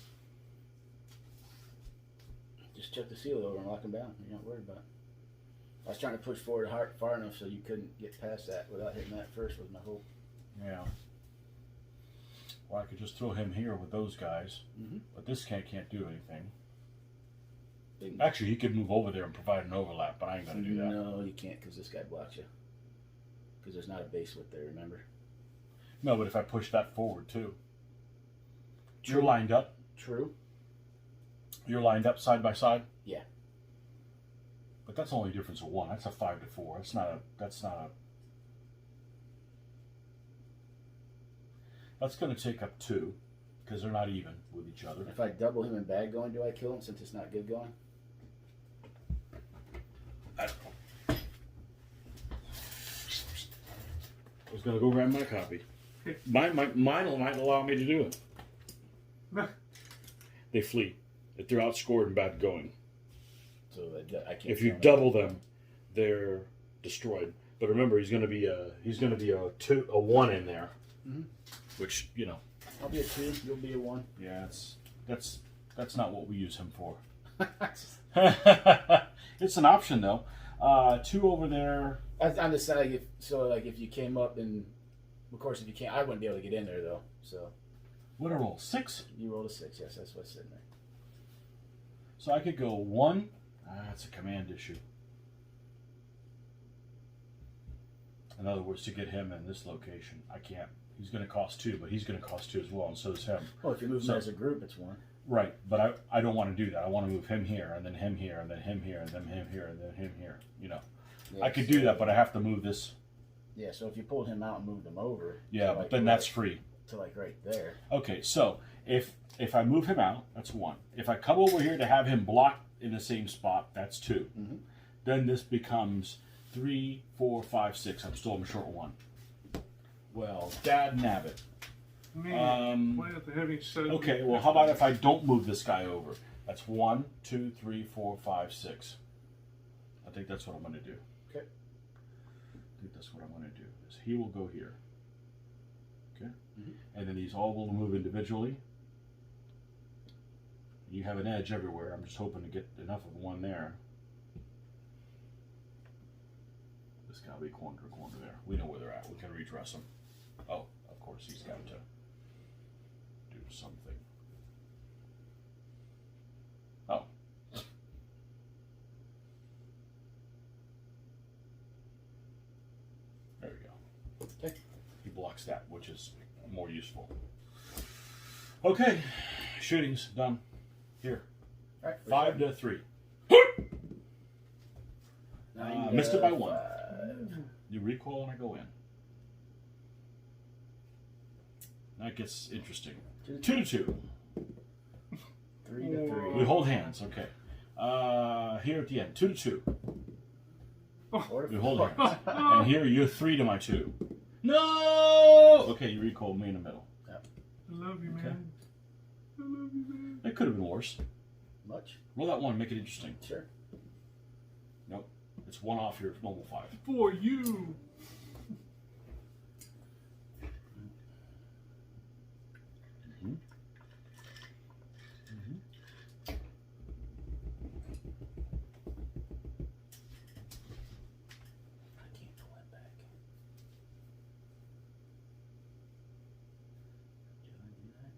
Just check the seal over and lock them down. You're not worried about it. I was trying to push forward far enough so you couldn't get past that without hitting that first was my hope.
Yeah. Or I could just throw him here with those guys.
Mm-hmm.
But this can't do anything.
Big
Actually, he could move over there and provide an overlap, but I ain't going to do that.
No, you can't because this guy blocks you. Because there's not a base width there, remember?
No, but if I push that forward too.
True.
You're lined up.
True.
You're lined up side by side.
Yeah.
But that's only a difference of 1. That's a 5 to 4. That's going to take up 2 because they're not even with each other.
If I double him and bag going, do I kill him since it's not good going?
I don't know. I was going to go grab my copy. Mine might allow me to do it. They flee. If they're outscored and bad going.
So I can't.
If you double them, they're destroyed. But remember, he's going to be a 1 in there, which
I'll be a 2. You'll be a 1.
Yeah, that's not what we use him for. It's an option though. 2 over there.
I'm just saying, if you came up and, of course, if you can't, I wouldn't be able to get in there though. So.
What did I roll? 6.
You rolled a 6. Yes, that's what's sitting there.
So I could go 1. That's a command issue. In other words, to get him in this location, I can't. He's going to cost 2, but he's going to cost 2 as well, and so does him.
Well, if you move them as a group, it's 1.
Right, but I don't want to do that. I want to move him here, and then him here, and then him here, and then him here, and then him here.
Yeah,
I could do that, but I have to move this.
Yeah, so if you pulled him out and moved him over.
Yeah, but then that's free.
To right there.
Okay, so if I move him out, that's 1. If I come over here to have him blocked in the same spot, that's 2.
Mm-hmm.
Then this becomes 3, 4, 5, 6. I'm still short 1. Well, dad nabbit.
Play at the heavy set.
Okay, well, how about if I don't move this guy over? That's 1, 2, 3, 4, 5, 6. I think that's what I'm going to do.
Okay.
I think that's what I'm going to do. Is he will go here. Okay.
Mm-hmm.
And then these all will move individually. You have an edge everywhere. I'm just hoping to get enough of 1 there. This guy will be corner to corner there. We know where they're at. We can redress them. Oh, of course, he's got to do something. Oh. There we go.
Okay.
He blocks that, which is more useful. Okay. Shooting's done. Here.
All right.
5 to 3. Missed it by 1.
5.
You recoil and I go in. That gets interesting. 2 to 2.
3 to 3.
We hold hands. Okay. Here at the end, 2 to 2. We hold hands. And here you're 3 to my 2. No. Okay, you recoil me in the middle.
I love you,
Okay.
man. I love you, man.
It could have been worse.
Much?
Roll that 1. Make it interesting.
Sure.
Nope. It's 1 off your normal 5.
For you.
I can't pull that back. Do I do that?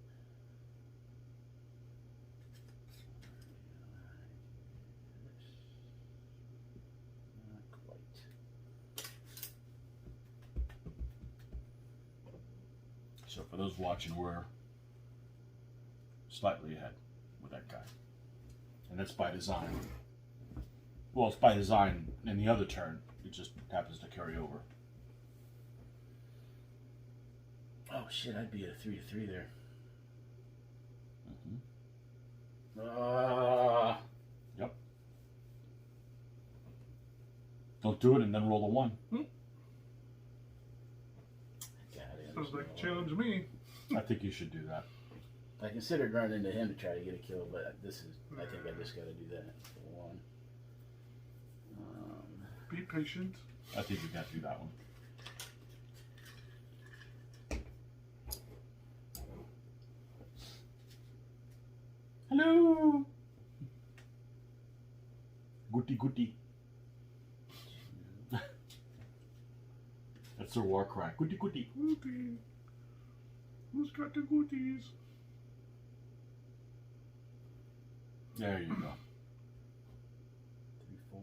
Not quite.
So for those watching, we're slightly ahead with that guy. And that's by design. Well, it's by design in the other turn. It just happens to carry over.
Oh shit, I'd be at a 3 to 3 there.
Yep. Don't do it and then roll the 1.
God,
Sounds like challenge me.
I think you should do that.
I considered running into him to try to get a kill, but this is. I think I just got to do that for 1.
Be patient.
I think you got to do that one. Hello. Guti Guti. That's their war cry. Guti Guti.
Guti. Who's got the Gutis?
There you go.
3, 4.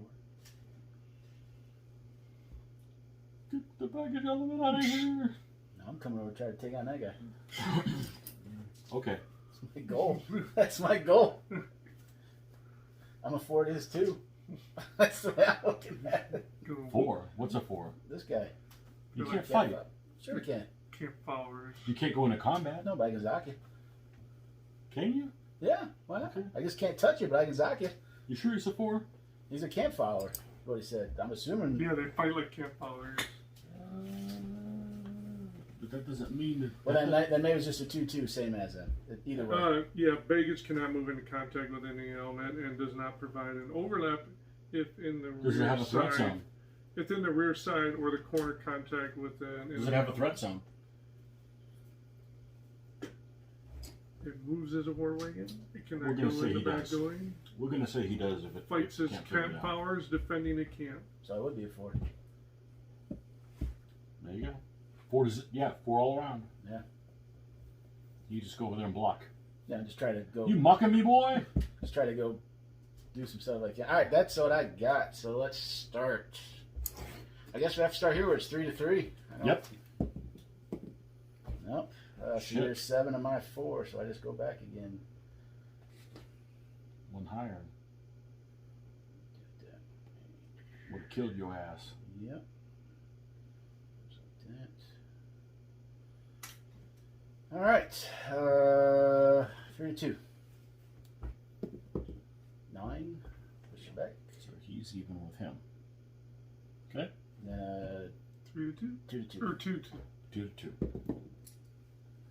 Get the baggage element out of here.
No, I'm coming over to try to take on that guy.
Okay.
That's my goal. That's my goal. I'm a 4 it is too. That's the way I'm looking at it.
Go.
4. What's a 4?
This guy.
You
Go
can't
like
fight.
Sure we can.
Camp followers.
You can't go into combat.
No, but I can zock you.
Can you?
Yeah, why not?
Okay.
I just can't touch you, but I can zock you.
You sure it's a 4?
He's a camp follower. What he said. I'm assuming.
Yeah, they fight like camp followers.
But that doesn't mean that.
Well, then maybe it's just a 2-2, same as him. Either way.
Yeah, baggage cannot move into contact with any element and does not provide an overlap if in the
Does it
rear
have a threat
side.
zone?
If in the rear side or the corner contact with an
Does it have a threat zone?
It moves as a war wagon. It
We're
cannot
gonna
go
say
in the
he
back
does.
door.
We're gonna say he does if it
Fights his
can't figure it
camp
out.
powers defending a camp.
So it would be a 4.
There you go. 4 is 4 all around.
Yeah.
You just go over there and block.
Yeah, just try to go.
You mucking me, boy?
Just try to go do some stuff like that. All right, that's what I got. So let's start. I guess we have to start here where it's 3 to 3.
Yep.
Nope. So
Shit.
there's 7 of my 4, so I just go back again.
1 higher. Would have killed your ass.
Yep. So that. All right. 3 to 2. 9. Push it back.
So he's even with him. Okay.
3 to 2?
2 to 2.
Or 2 to
2 to 2.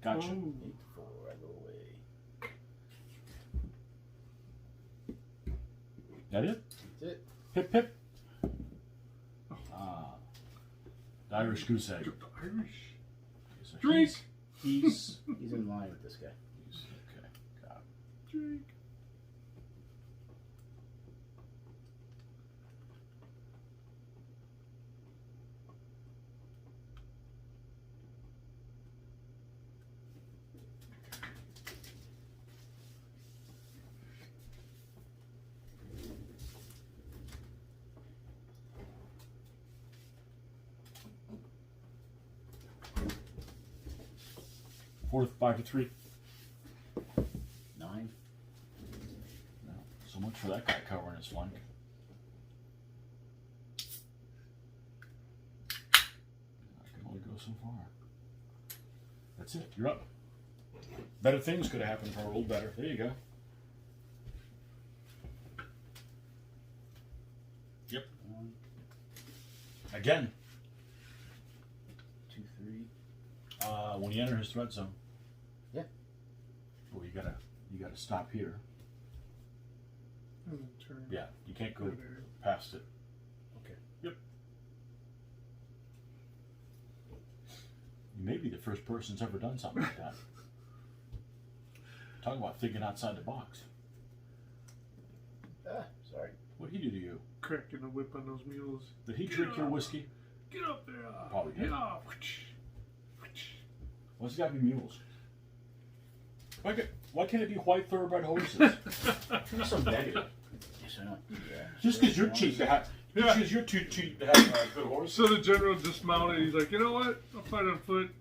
Gotcha.
Oh.
8 to 4. I go away.
That it?
That's it.
Pip pip. Ah. The Irish goose egg.
The Irish.
So
Drink.
He's
He's in line with this guy.
okay. Got it.
Drink.
Four, 5 to 3.
9.
No. So much for that guy covering his flank. so far. That's it. You're up. Better things could have happened if I rolled better. There you go. Yep. Again.
2, 3.
When you enter his threat zone.
Yeah.
Well, you gotta stop here.
And then turn.
Yeah, you can't go
over there.
past it.
Okay.
Yep. You may be the first person that's ever done something like that. Talk about thinking outside the box.
Sorry.
What did he do to you?
Cracking the whip on those mules.
Did he drink your whiskey?
Get up there.
Probably did.
Yeah.
Why's it gotta be mules? Why can't it be white thoroughbred horses?
You're so negative. Yes, I don't do that.
Just because you're cheap to have.
Yeah.
Just because you're too cheap to have a good horse.
So the general dismounted. He's like, you know what? I'll fight on foot.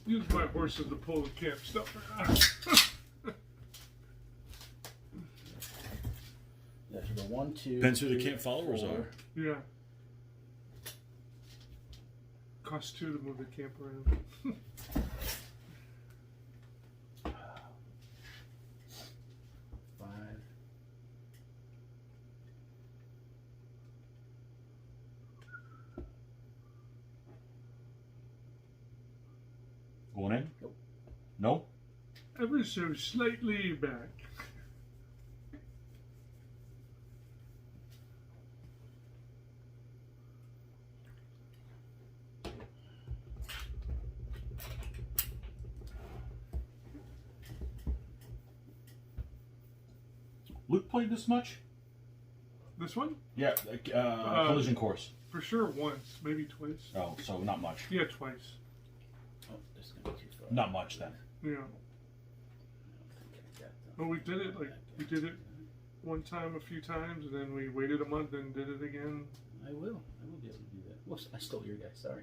Use my horses to pull the camp stuff around.
Yeah, so the 1, 2.
Depends who the
3,
camp followers
4.
are.
Yeah. Costs 2 to move the camp around.
5.
Going in?
Nope.
No?
Ever so slightly back.
Luke played this much?
This one?
Yeah, collision course.
For sure once, maybe twice.
Oh, so not much.
Yeah, twice.
Oh, this is going to be too far.
Not much then.
Yeah.
I don't think I got that.
But we did it, like, we did it one time a few times, and then we waited a month and did it again.
I will be able to do that. Whoops, I stole your guy. Sorry.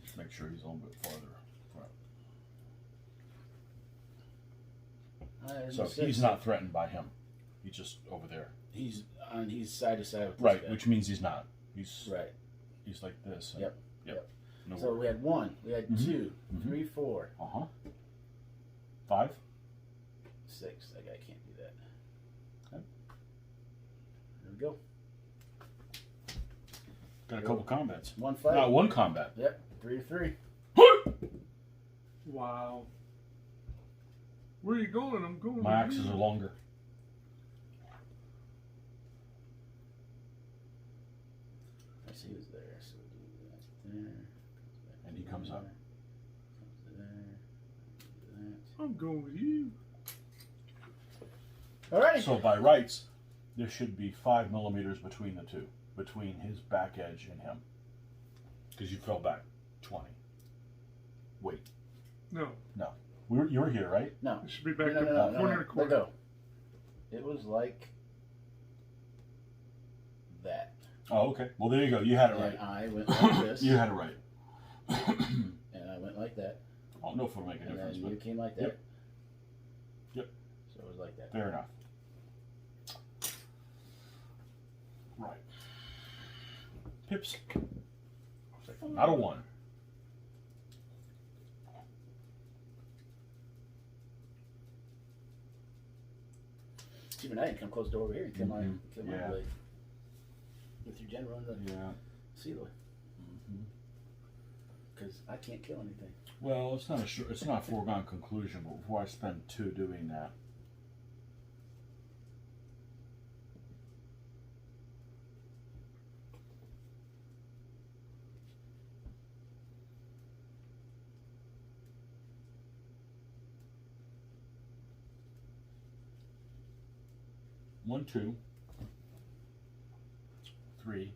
Just make sure he's a little bit farther. So he's not threatened by him. He's just over there.
He's side to side with this
Right,
guy.
which means he's not. He's
Right.
He's like this.
Yep.
No
So we had 1, we had 2,
Mhm.
3, 4,
5.
6. That guy can't do that.
Okay.
There we go.
Got a couple combats.
1 fight.
Not one combat.
Yep. 3 to 3.
Wow. Where are you going? I'm going.
My axes are longer.
I see who's there. So we'll do that there.
And he comes up.
Comes to there. Do
I'm going with you.
that. Alright.
So by rights, there should be 5 millimeters between the two, between his back edge and him, because you fell back 20. Wait,
No,
you were here, right?
No.
it should be back
No,
to
no, no,
corner
no.
to corner.
Let go. It was like that.
Oh, okay. Well, there you go. You had it
And
right.
I went like this.
You had it right.
And I went like that.
I don't know if it'll make a
And
difference,
then
but
you came like that.
Yep. Yep.
So it was like that.
fair enough. Right. Pips. Not a 1.
Even I didn't come close to over here and kill my
Yeah.
blade. With your general and the
Yeah.
sealer. Because I can't kill anything.
Well, it's not a foregone conclusion, but before I spend 2 doing that. One, 2, 3.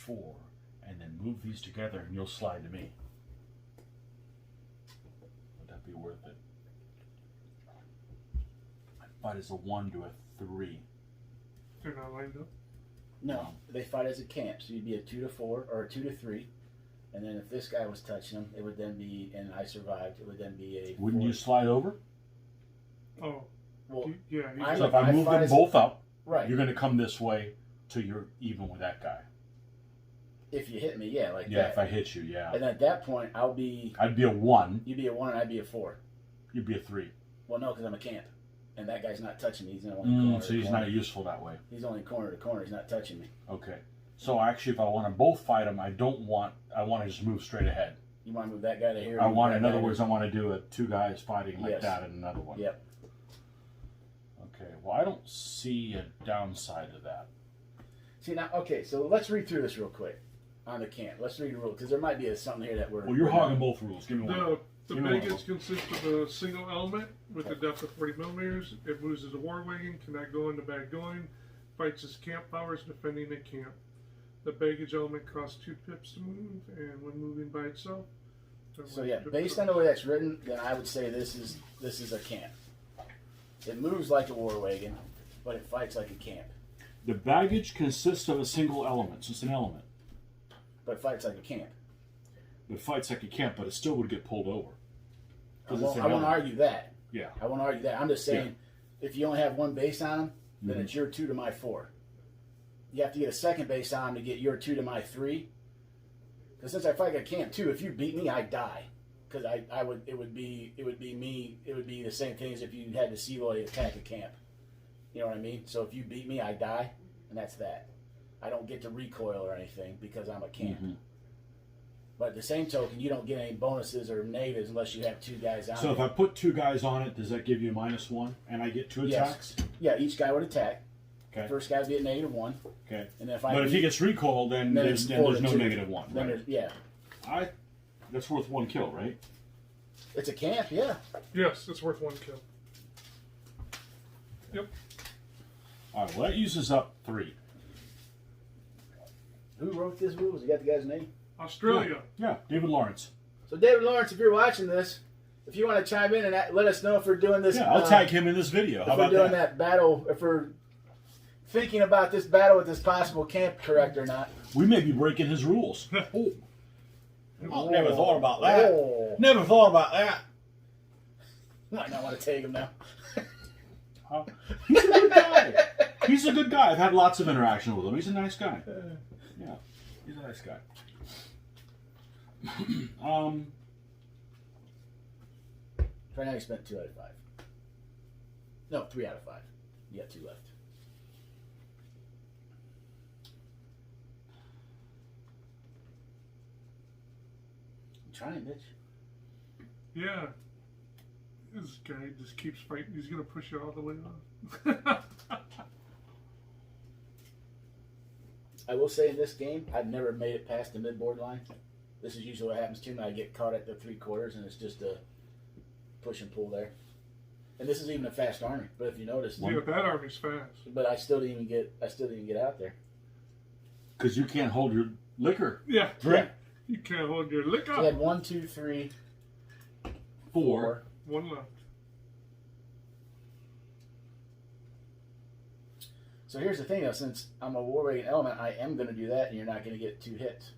4, and then move these together, and you'll slide to me. Would that be worth it? I'd fight as a 1 to a 3.
They're not lined up.
No, they fight as a camp, so you'd be a 2 to 4 or a 2 to 3. And then if this guy was touching them, it would then be, and I survived, it would then be a.
Wouldn't
4.
you slide over?
Oh,
Well,
yeah.
I-
So if I move
fight
them
as
both up,
right.
you're going to come this way till you're even with that guy.
If you hit me, yeah, like
Yeah,
that.
if I hit you, yeah.
And at that point, I'd be
a 1.
you'd be a 1 and I'd be a 4.
You'd be a 3.
Well, no, because I'm a camp, and that guy's not touching me. He's only corner
So
to
he's
corner.
not useful that way.
He's only corner to corner. He's not touching me.
Okay. So actually, if I want to both fight him, I want to just move straight ahead.
You want to move that guy to here?
I want,
that
in
guy
other
to-
words, I want to do a 2 guys fighting like
Yes.
that in another one.
Yep.
Okay. Well, I don't see a downside to that.
See now, okay, so let's read through this real quick on the camp. Let's read the rule because there might be something here that we're.
Well, you're
we're
hogging
not-
both rules. Give me one.
The
Give me one of
baggage consists of a single element with a depth of 40 millimeters. It moves as a war wagon, cannot go in the bag going, fights as camp powers defending a camp. The baggage element costs 2 pips to move, and when moving by itself.
So yeah, based on the way that's written, then I would say this is a camp. It moves like a war wagon, but it fights like a camp.
The baggage consists of a single element. So it's an element.
But it fights like a camp.
It fights like a camp, but it still would get pulled over.
I
'Cause
won't,
it's an
I won't
element.
argue that.
Yeah.
I won't argue that. I'm just saying, if you only have one base on them, then
Mhm.
it's your 2 to my 4. You have to get a second base on 'em to get your 2 to my 3. Because since I fight like a camp too, if you beat me, I die. Because it would be the same thing as if you had to Seaboy attack a camp. You know what I mean? So if you beat me, I die, and that's that. I don't get to recoil or anything because I'm a camp.
Mhm.
But at the same token, you don't get any bonuses or negatives unless you have 2 guys on
So if
it.
I put 2 guys on it, does that give you a -1, and I get 2
Yes.
attacks?
Yeah, each guy would attack.
Okay.
First guy would be at -1.
Okay.
And then if
But if he gets recoiled, then there's no
-2.
-1.
Then
Right.
yeah.
That's worth 1 kill, right?
It's a camp, yeah.
Yes, it's worth 1 kill. Yep.
All right. Well, that uses up 3.
Who wrote this rules? You got the guy's name?
Australia.
Yeah, David Lawrence.
So David Lawrence, if you're watching this, if you want to chime in and let us know if we're doing this.
Yeah, I'll tag him in this video. How
If we're
about
doing
that?
that battle, if we're thinking about this battle with this possible camp correct or not.
We may be breaking his rules. Oh.
Oh.
Never thought about that.
Oh.
Never thought about that.
Might not want to take him now.
He's a good guy. He's a good guy. I've had lots of interaction with him. He's a nice guy. Yeah, he's a nice guy.
Right now you spent 2 out of 5. No, 3 out of 5. You got 2 left. I'm trying, bitch.
Yeah. This guy just keeps fighting. He's going to push you all the way off.
I will say in this game, I've never made it past the mid-board line. This is usually what happens to me. I get caught at the 3/4, and it's just a push and pull there. And this is even a fast army. But if you notice,
Yeah, that army's fast.
but I still didn't even get out there.
Because you can't hold your liquor.
Yeah.
Drink.
You can't hold your liquor.
We had 1, 2, 3, 4.
1 left.
So here's the thing, though. Since I'm a war wagon element, I am going to do that, and you're not going to get 2 hits.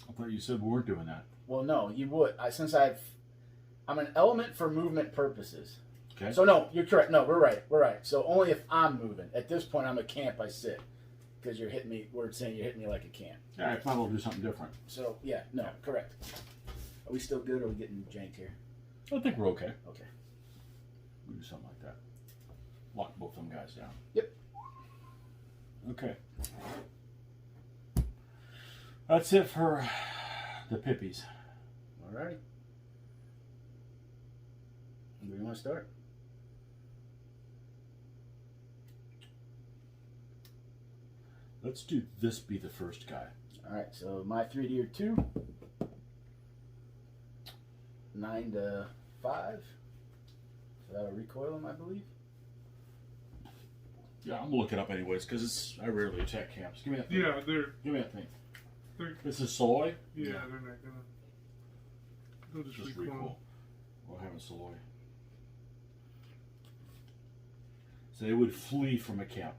I thought you said we weren't doing that.
Well, no, you would. I'm an element for movement purposes.
Okay.
So no, you're correct. No, we're right. We're right. So only if I'm moving. At this point, I'm a camp. I sit because you're hitting me. We're saying you're hitting me like a camp.
Yeah, if not, we'll do something different.
So yeah, no, correct. Are we still good, or are we getting janked here?
I think we're okay.
Okay.
We'll do something like that. Lock both them guys down.
Yep.
Okay. That's it for the Pippies.
Alrighty. Where do you want to start?
Let's do this be the first guy.
All right. So my 3D are 2. 9 to 5. So that'll recoil him, I believe.
Yeah, I'm gonna look it up anyways because I rarely attack camps. Give me that thing.
Yeah,
Give me that thing.
they're
This is Soloy?
yeah, they're not gonna. They'll just
Just
recoil.
recoil. We'll have a Soloy. So they would flee from a camp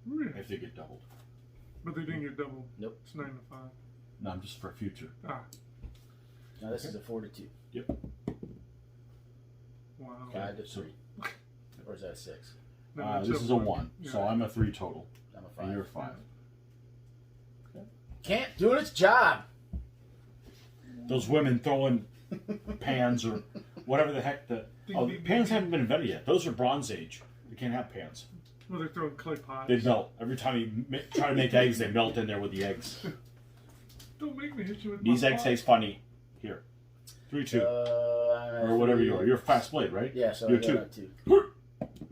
Really?
if they get doubled.
But they didn't get doubled.
Nope.
It's 9 to 5.
No, I'm just for future.
Ah,
Now this is a 4 to 2.
wow.
5 to
So-
3. Or is that a 6?
No, that's
this is a 1,
Yeah.
so I'm a 3 total.
I'm a
And
5.
you're a 5.
Camp doing its job.
Those women throwing pans or whatever the heck pans haven't been invented yet. Those are Bronze Age. You can't have pans.
Well, they're throwing clay pots.
They melt. Every time you try to make eggs, they melt in there with the eggs.
Don't make me hit you with
These
my
eggs
pot.
taste funny. Here. 3-2. Or whatever you are. You're a fast blade, right?
Yeah, so
You're
I got 2.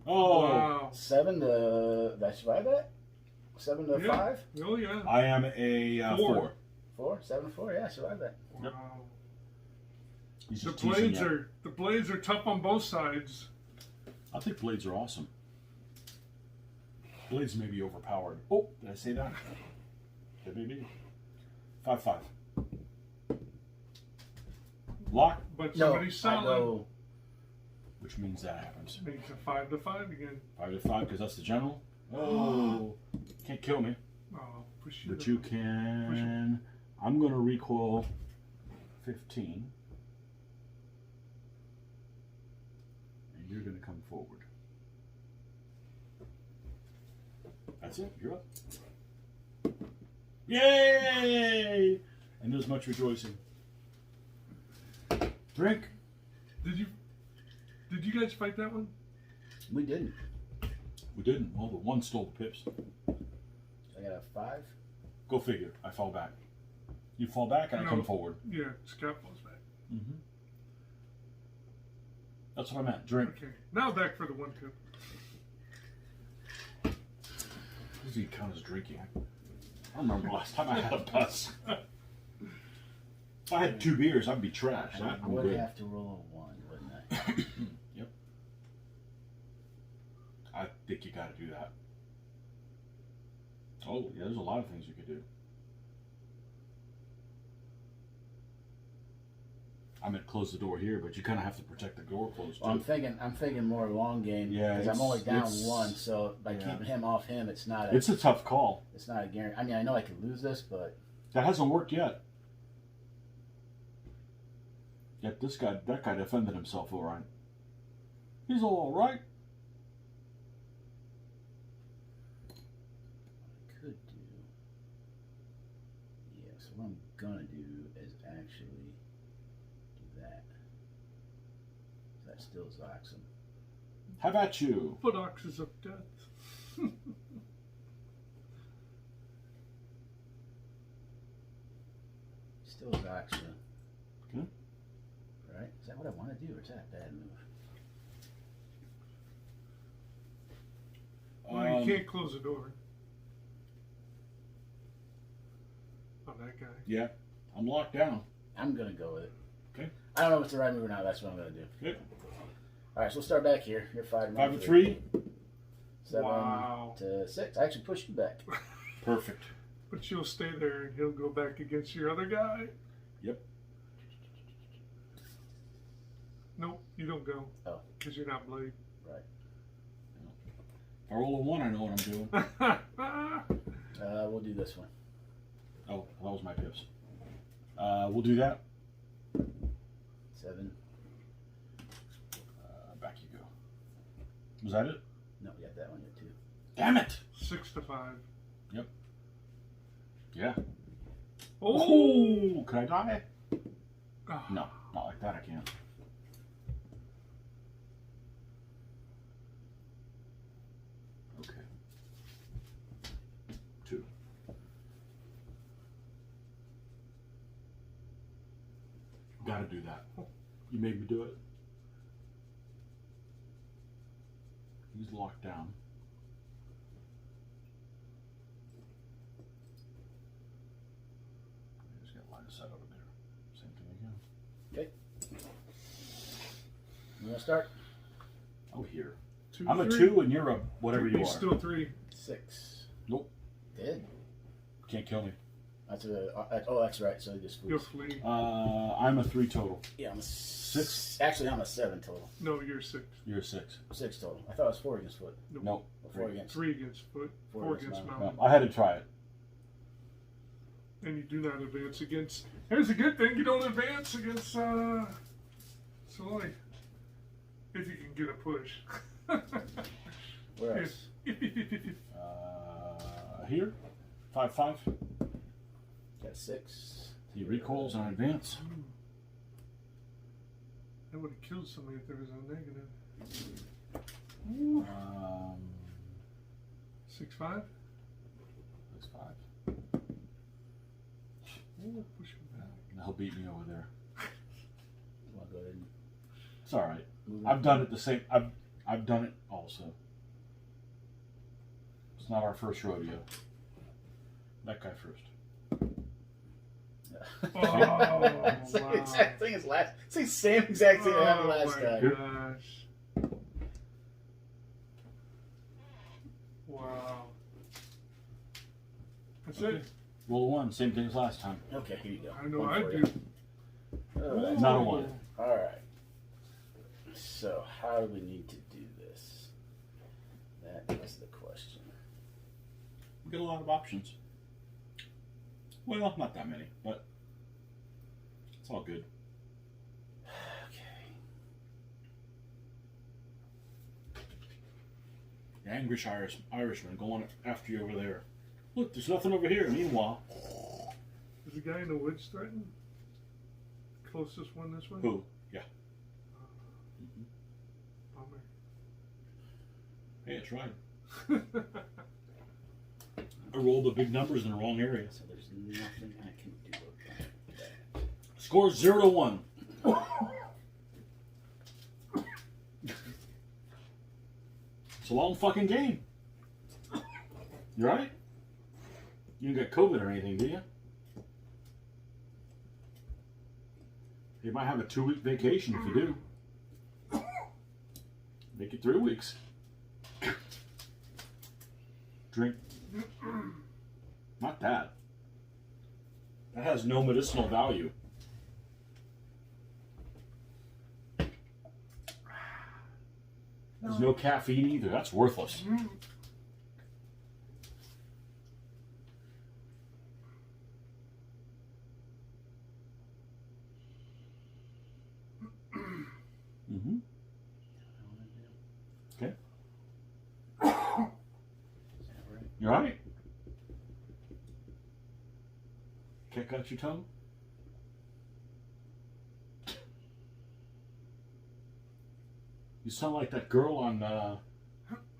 Oh.
Wow.
7 to. Did I survive that? 7 to
Yeah.
5?
Oh, yeah.
I am a 4.
4? 7 to 4? Yeah, I survived that.
Yep.
Wow.
He's
The
just teasing
blades
you.
are tough on both sides.
I think blades are awesome. Blades may be overpowered. Oh, did I say that? It may be. 5-5. Lock,
But
No,
somebody's
I
solid.
go.
which means that happens.
Makes it 5 to 5 again.
5 to 5 because that's the general. Oh, can't kill me.
Oh, push you.
But you can. I'm going to recoil 15. And you're going to come forward. That's it. You're up. Yay! And there's much rejoicing. Drink.
Did you guys fight that one?
We didn't.
We didn't. Well, the one stole the pips.
I got a 5.
Go figure. I fall back. You fall back and I
No.
come forward.
Yeah, Scott falls back.
Mm-hmm. That's what I meant. Drink.
Okay, now back for the 1 tip.
Does he count as drinking? I don't remember last time I had a bus. If I had 2 beers, I'd be trash.
I
I'm
would
good.
have to roll a 1, wouldn't I?
Yep. I think you got to do that. Oh, yeah, there's a lot of things you could do. I meant close the door here, but you kind of have to protect the door closed too.
Well, I'm thinking more long game.
Yeah,
because I'm only down
it's-
1, so by
yeah.
keeping him off him, it's not
It's a tough call.
a guarantee. I mean, I know I could lose this, but
That hasn't worked yet. Yet that guy defended himself all right. He's all right.
I could do. Yeah, so what I'm gonna do is actually do that. That still is oxen.
How about you?
Foot oxes of death.
Still is oxen.
Okay.
Right? Is that what I want to do, or is that a bad move?
Well, you can't close the door. Oh, that guy.
Yeah, I'm locked down.
I'm gonna go with it.
Okay.
I don't know if it's the right move or not. That's what I'm gonna do.
Okay.
All right, so we'll start back here. You're 5
5 to 3.
7
Wow.
to 6. I actually pushed you back.
Perfect.
But you'll stay there and he'll go back against your other guy.
Yep.
Nope, you don't go.
Oh.
Because you're not Blade.
Right.
If I roll a 1, I know what I'm doing.
We'll do this one.
Oh, that was my pips. We'll do that.
7.
Back you go. Was that it?
No, we got that one here too.
Damn it!
6 to 5.
Yep. Yeah.
Oh!
Oh! Could I die?
Ah.
No, not like that. I can't. Okay. 2. Gotta do that. You made me do it. He's locked down. I just got line of sight over there. Same thing again.
Okay. You want to start?
Oh, here.
2,
I'm a
3.
2 and you're a whatever you
He's
are.
still 3.
6.
Nope.
Dead.
Can't kill me.
That's that's right. So he just
You'll
flees.
flee.
I'm a 3 total.
Yeah, I'm a
6.
Actually, I'm a 7 total.
No, you're 6.
You're a 6.
6 total. I thought it was 4 against foot.
Nope.
4 against.
3 against foot. 4 against
mountain.
mountain.
No, I had to try it.
And you do not advance against. Here's a good thing: you don't advance against Soleil. If you can get a push.
Where else?
Here, 5/5.
Got 6.
He recoils on advance.
That would have killed somebody if there was a negative. 6/5.
6/5.
Oh, push him back.
He'll beat me over there.
I'll go ahead and
It's all right.
move
I've done it the same. I've done it also. It's not our first rodeo. That guy first.
Oh, wow.
Same exact thing as last. It's the same exact thing that happened last
my
time.
gosh. Wow. That's it.
Roll a 1. Same thing as last time.
Okay, here you go.
I know
One
I
for
do.
you. All right.
Not a 1.
All right. So, how do we need to do this? That is the question.
We get a lot of options. Well, not that many, but it's all good.
Okay.
The angry Irishman going after you over there. Look, there's nothing over here. Meanwhile,
Is the guy in the woods threatened? Closest one this way?
who? Yeah.
Bummer.
Hey, it's right. I rolled the big numbers in the wrong area.
So there's nothing I can do about that.
Score 0-1. It's a long fucking game. You right? You didn't get COVID or anything, do you? You might have a 2-week vacation if you do. Make it 3 weeks. Drink. Not that. That has no medicinal value. There's no caffeine either. That's worthless. Mm-hmm. Okay. You all right? Kick out your tongue? You sound like that girl on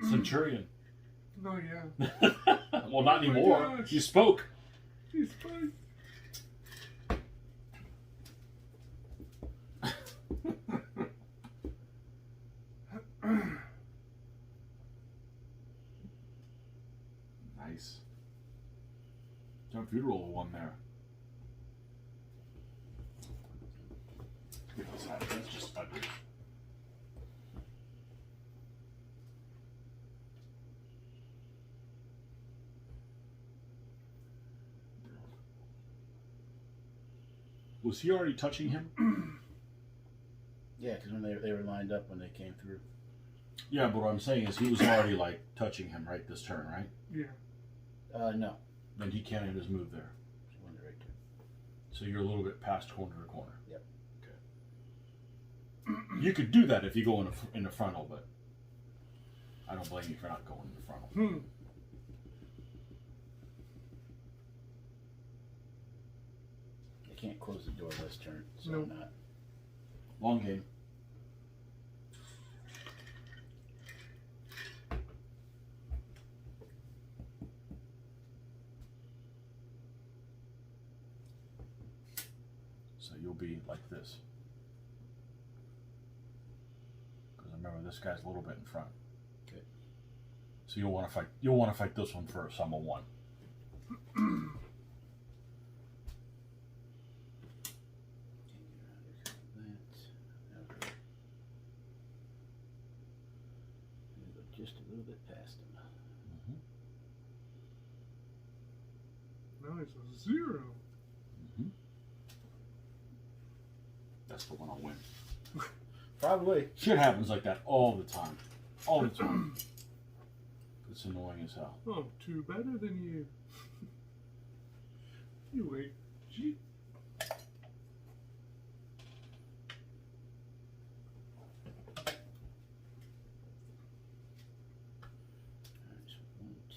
Centurion.
No, yeah.
Well, not
Oh my
anymore.
gosh.
You spoke.
He's fine.
Nice. Don't you roll a 1 there. Get this out. That's just ugly. Was he already touching him?
Yeah, because when they were lined up when they came through.
Yeah, but what I'm saying is he was already like touching him right this turn, right?
Yeah.
No.
Then he can't have his move there.
She went right there.
So you're a little bit past corner to corner.
Yep.
Okay. You could do that if you go in the frontal, but I don't blame you for not going in the frontal.
I can't close the door this turn, so
Nope.
I'm not.
Long game. So you'll be like this. Because remember, this guy's a little bit in front.
Okay.
So you'll want to fight. You'll want to fight this one first. I'm a 1.
just a little bit past him.
Now he's a 0.
That's the one I'll win.
Probably.
Shit happens like that all the time. All the time. It's annoying as hell.
Oh, two better than you. You wait. Gee.
Alright, so 1, 2,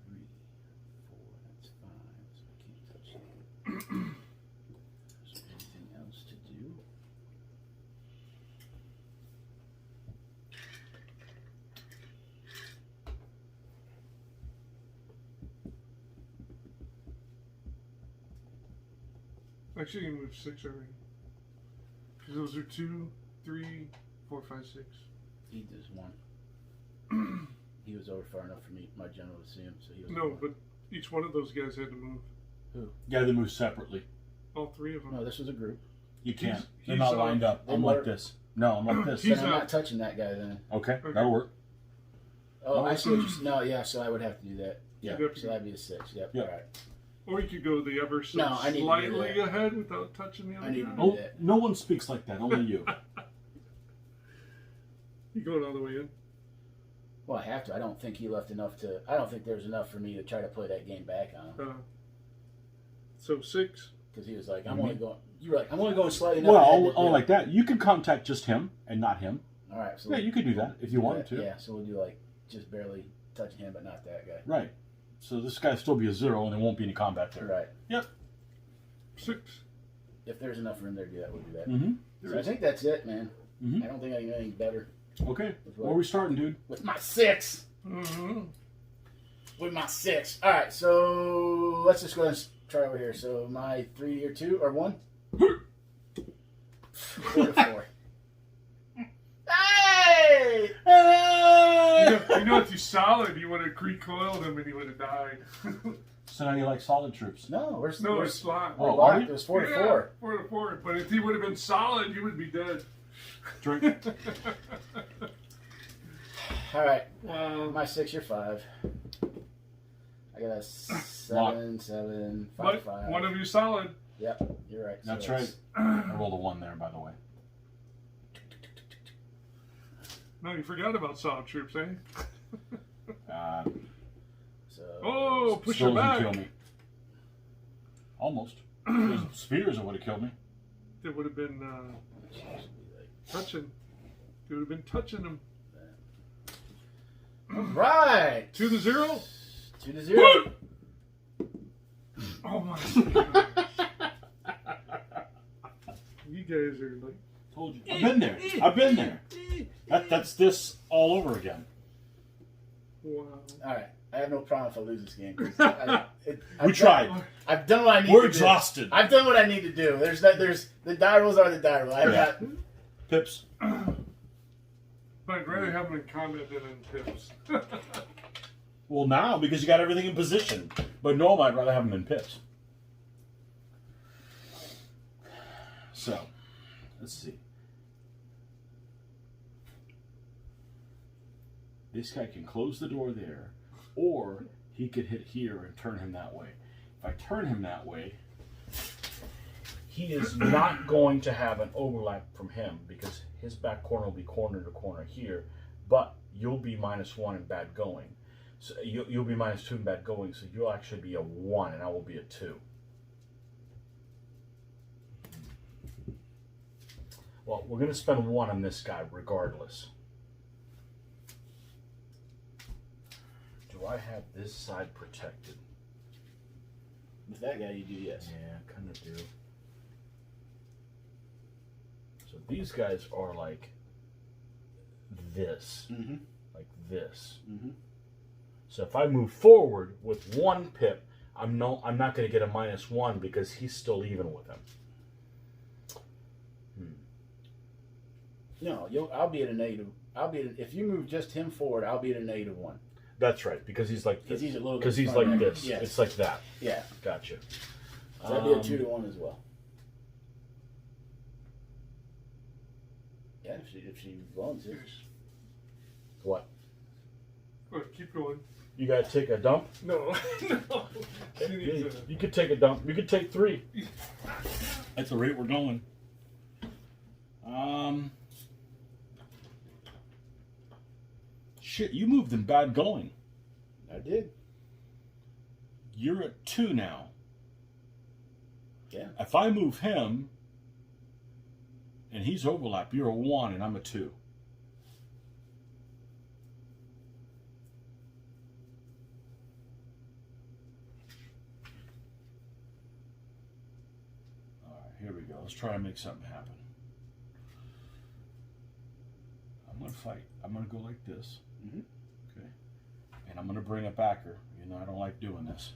3, 4, that's 5, so I can't touch that. Is there anything else to do?
Actually, you moved 6 already. Because those are 2, 3, 4, 5, 6.
He does 1. He was over far enough for me, my general to see him, so he was.
No, but each one of those guys had to move.
Who?
Yeah, they move separately.
All 3 of them.
No, this was a group.
You can't. They're
He's
not lined up.
they
I'm
were-
like this. No, I'm like this.
He's
Then I'm
not-
not touching that guy then.
Okay,
Okay.
that'll work.
Oh, I see what you're. No, yeah, so I would have to do that. Yeah,
Yep.
so that'd be a 6. Yep.
Yep.
All right.
Or you could go the ever so
No, I need to do
slightly
that.
ahead without touching the
I
other
need
guy.
to do
Oh,
that.
no one speaks like that. Only you.
You going all the way in?
Well, I have to. I don't think he left enough to. I don't think there's enough for me to try to play that game back on him
So 6.
because he was like,
Mm-hmm.
"I'm only going." You're like, "I'm only going slightly enough."
Well,
ahead to
only
do
like that. You can contact just him and not him.
All right, so
Yeah, you could do that if you
do
wanted
that.
to.
Yeah, so we'll do like just barely touching him, but not that guy.
Right. So this guy will still be a 0, and there won't be any combat there.
Right.
6.
If there's enough room there to do that, we'll do that.
Mm-hmm.
So I think that's it, man.
Mhm.
I don't think I can do anything better
Okay.
With
Where
what?
are we starting, dude?
with my 6.
Mm-hmm.
With my 6. All right, so let's just go ahead and try over here. So my 3 or 2 or 1. 4 to 4. Hey!
You know, if he's solid, you would have recoiled him and he would have died.
So now you like solid troops.
No, we're
No,
we're,
it's slot.
we're
Oh,
locked.
are you?
It was 4 to
Yeah,
4.
4 to 4. But if he would have been solid, you would be dead.
Drink.
All right,
Wow.
my 6, you're 5. I got a 7,
Lock.
7, 5,
But
5.
one of you solid.
Yep, you're right.
That's
So
right.
it's-
I rolled a 1 there, by the way.
No, you forgot about solid troops, eh?
So
Oh, push
Still
him
doesn't
back.
kill me. Almost. Those spears would have killed me.
It would have been touching. It would have been touching him.
all right,
2 to 0.
2 to 0.
Oh my god. You guys are like.
Told you. I've been there. I've been there. That's this all over again.
Wow.
All right, I have no problem if I lose this game. 'Cause
We tried.
I've done what I need
We're
to
exhausted.
do. I've done what I need to do. There's the die rolls are the die roll. I've
Yeah.
got
Pips.
But I'd rather have them in combat than in pips.
Well, now, because you got everything in position. But normally, I'd rather have them in pips. So, let's see. This guy can close the door there, or he could hit here and turn him that way. If I turn him that way, he is not going to have an overlap from him because his back corner will be corner to corner here, but you'll be -1 in bad going. So you'll be -2 in bad going, so you'll actually be a 1 and I will be a 2. Well, we're going to spend 1 on this guy regardless. Do I have this side protected?
with that guy. You do yes.
Yeah, kind of do. So these guys are like this.
Mm-hmm.
Like this.
Mm-hmm.
So if I move forward with 1 pip, I'm not going to get a -1 because he's still even with him.
No, I'll be at a negative. If you move just him forward, I'll be at a -1.
That's right, because he's like
Because
this.
he's a little bit.
Because he's
farther.
like this.
Yes.
It's like that.
Yeah.
Gotcha.
So that'd be a 2 to 1 as well. Yeah, if she volunteers.
What?
But keep going.
You gotta take a dump.
No, no. She needs
You could take a dump. You could take 3. That's the rate we're going. Shit, you moved in bad going.
I did.
You're at 2 now.
Yeah.
If I move him, and he's overlap, you're a 1 and I'm a 2. All right, here we go. Let's try to make something happen. I'm going to fight. I'm going to go like this.
Mm-hmm.
Okay. And I'm going to bring a backer. You know, I don't like doing this.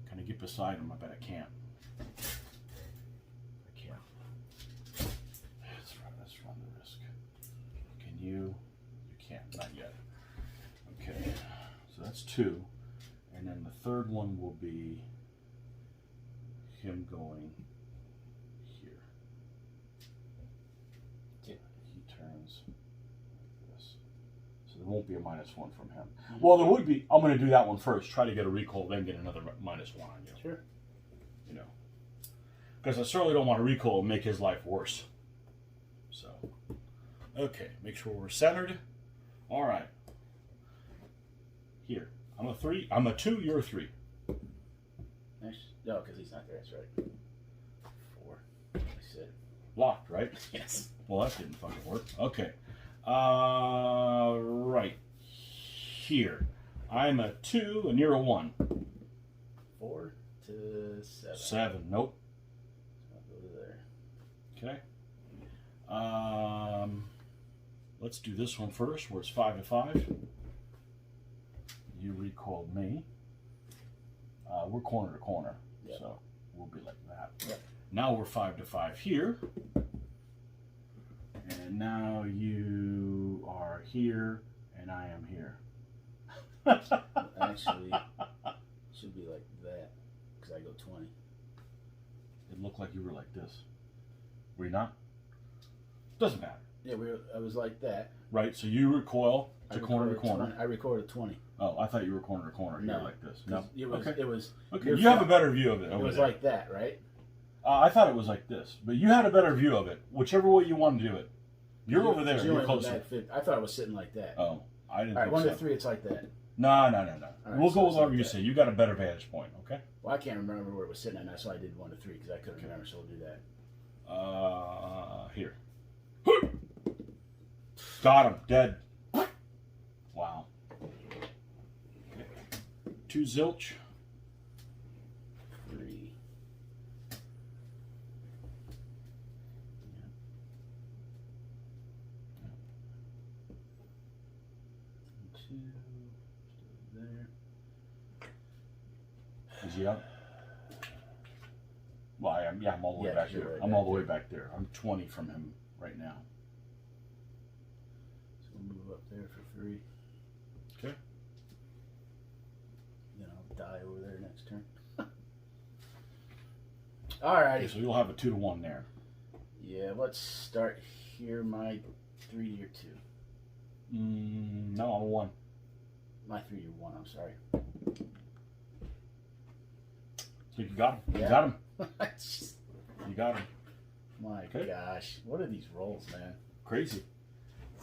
Can I get beside him? I bet I can't. I can't. Let's run the risk. Can you? You can't. Not yet. Okay. So that's 2. And then the third one will be him going here.
Yeah.
He turns like this. So there won't be a -1 from him. Well, there would be. I'm going to do that one first. Try to get a recall, then get another -1 on you.
Sure.
You know. Because I certainly don't want to recall and make his life worse. So, okay. Make sure we're centered. All right. Here. I'm a 3. I'm a 2. You're a 3.
Nice. No, because he's not there. That's right. 4. I said.
Locked, right?
Yes.
Well, that didn't fucking work. Okay. Right. Here. I'm a 2 and you're a 1.
4 to 7.
7. Nope.
I'll go to there.
Okay. Let's do this one first, where it's 5 to 5. You recalled me. We're corner to corner,
Yep.
so we'll be like that.
Yep.
Now we're 5 to 5 here. And now you are here, and I am here.
Actually, it should be like that, because I go 20.
It looked like you were like this. Were you not? Doesn't matter.
Yeah, I was like that.
Right, so you recoil to corner to corner.
20. I recorded 20.
Oh, I thought you were corner to corner here
No.
like this. No.
It was.
Okay.
It was.
Okay. You have a better view of it.
It
Over
was
there.
like that, right?
I thought it was like this, but you had a better view of it. Whichever way you want to do it. You're over there.
You
You're
only went
closer.
back I thought I was sitting like that.
Oh, I didn't
All right,
think
1
so.
to 3, it's like that.
No.
All right,
We'll
so
go with
it's
whatever
like
you
that.
say. You got a better vantage point, okay?
Well, I can't remember where it was sitting, and that's why I did 1 to 3 because I couldn't remember. So we'll do that.
Here. Got him. Dead. Wow. Okay. 2 zilch.
3. Two. Still there.
Is he up? Well, I'm all the way
Yeah,
back
you're
there.
right
I'm
back
all the way
there.
back there. I'm 20 from him right now.
So we'll move up there for 3.
Okay.
Then I'll die over there next turn. Alrighty.
Okay, so you'll have a 2 to 1 there.
Yeah, let's start here. My 3 to your 2.
No, I'm a 1.
My 3 to your 1, I'm sorry.
So you got him.
Yeah.
You got him.
Just-
You got him.
my
Okay.
gosh. What are these rolls, man?
Crazy.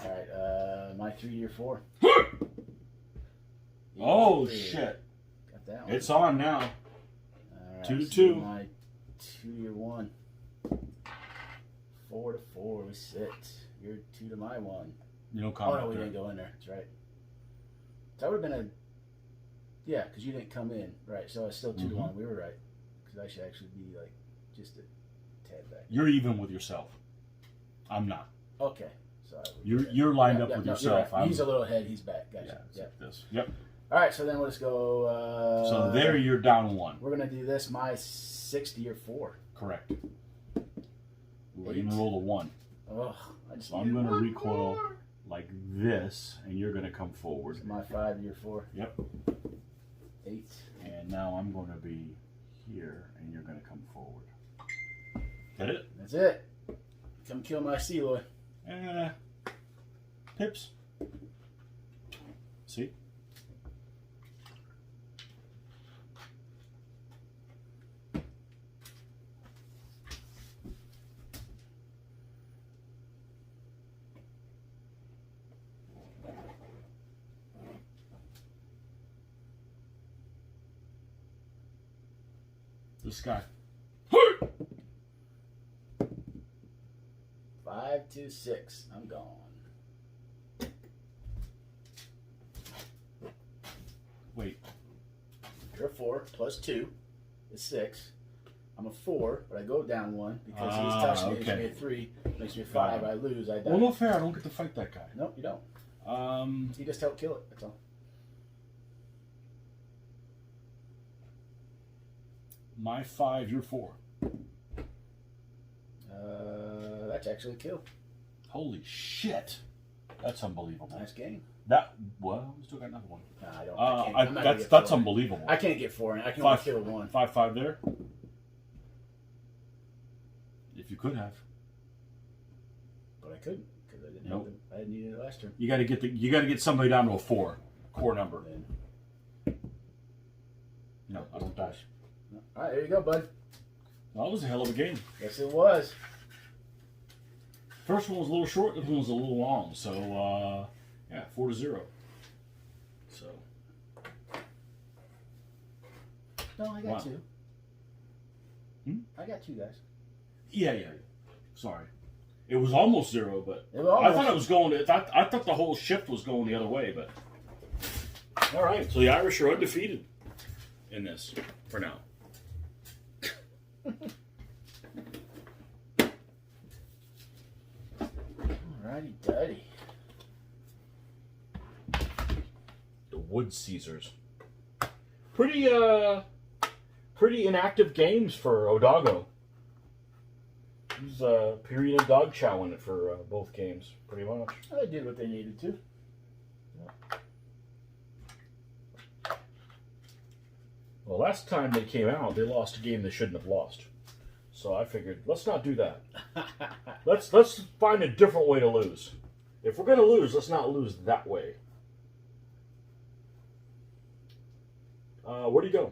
Alright, my 3 to your 4.
Oh,
Yeah.
shit.
Got that one.
It's on now.
Alright,
2 to
so
2.
My 2 to your 1. 4 to 4, we sit. You're 2 to my 1.
You don't
Oh,
comment
no, we
there.
didn't go in there. That's right. So that would have been a. Yeah, because you didn't come in. Right, so it's still 2 to 1. We were right. Because I should actually be like just a tad back.
You're even with yourself. I'm not.
Okay. So
You're lined up with
no,
yourself.
you're right. He's a little ahead. He's back. Gotcha.
Yeah, it's
Yeah.
like this. Yep.
All right, so then let's go.
So there you're down 1.
We're gonna do this. My 6 to your 4.
Correct. We'll even roll a 1.
Oh, I just
So I'm
need
going to
one
recoil
more.
like this, and you're going to come forward.
So my 5 to your 4.
Yep.
8.
And now I'm going to be here, and you're going to come forward. That it?
That's it. Come kill my Seloy.
Pips. See? This guy.
5 to 6. I'm gone.
Wait.
You're a 4 plus 2 is 6. I'm a 4, but I go down 1 because he's touching me. It makes me a 3. Makes me a 5. I lose. I die.
Well, no fair. I don't get to fight that guy.
Nope, you don't. You just help kill it. That's all.
My 5, your 4.
That's actually a kill.
Holy shit. That's unbelievable.
Nice game.
Well, we still got another one.
No, I don't. I can't,
That's unbelievable.
I can't get 4. I can only kill 1.
5-5 there. If you could have.
But I couldn't because I didn't.
Nope.
I didn't need it last turn.
You got to get somebody down to a 4 core number.
Then,
No, I don't die.
no. All right, there you go, bud.
Well, that was a hell of a game.
Yes, it was.
First one was a little short. This one was a little long. So, yeah, 4-0. So.
No, I got
Wow.
2. I got 2 guys.
Yeah. Sorry. It was almost 0, but
It was almost.
I thought it was going. I thought the whole shift was going the other way, but. All right, so the Irish are undefeated in this for now.
Alrighty, daddy.
The Wood Caesars. Pretty inactive games for Odago. He's a period of dog chow in it for both games, pretty much.
They did what they needed to.
Well, last time they came out, they lost a game they shouldn't have lost. So I figured, let's not do that. Let's find a different way to lose. If we're gonna lose, let's not lose that way. Where do you go?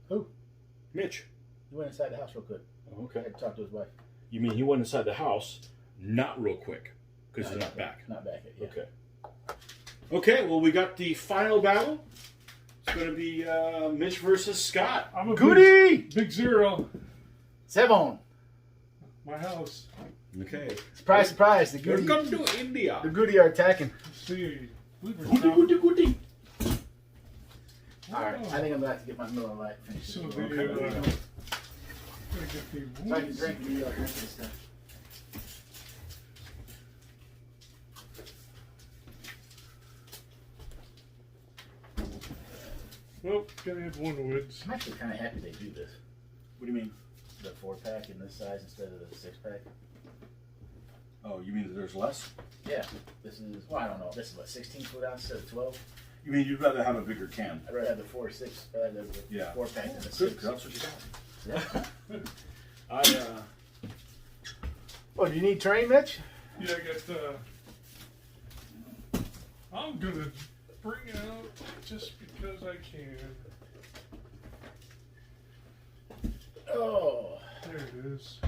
Who?
Mitch.
He went inside the house real quick.
Okay.
I talked to his wife.
You mean he went inside the house, not real quick, because he's not back.
Not back yet. Yeah.
Okay. Okay, well, we got the final battle. It's going to be Mitch versus Scott.
I'm a
Guti!
big 0.
7.
My house.
Okay.
Surprise, surprise. The
Welcome
Guti.
to India.
The Guti are attacking.
Let's see.
Goody.
Alright, I think I'm going to have to get my Miller Lite finished.
So
So
the,
I can drink the drink this stuff.
well, gotta have 1 woods.
I'm actually kind of happy they do this.
What do you mean?
The 4-pack in this size instead of the 6-pack.
Oh, you mean that there's less?
Yeah, this is, well, I don't know. This is what, 16 foot ounce instead of 12?
You mean you'd rather have a bigger can?
I'd rather have the 4 or 6, the
Yeah.
4-pack than the
Good,
6.
that's what you got.
Yeah. Oh, do you need train, Mitch?
Yeah, I got, I'm gonna bring out just because I can.
Oh.
There it is.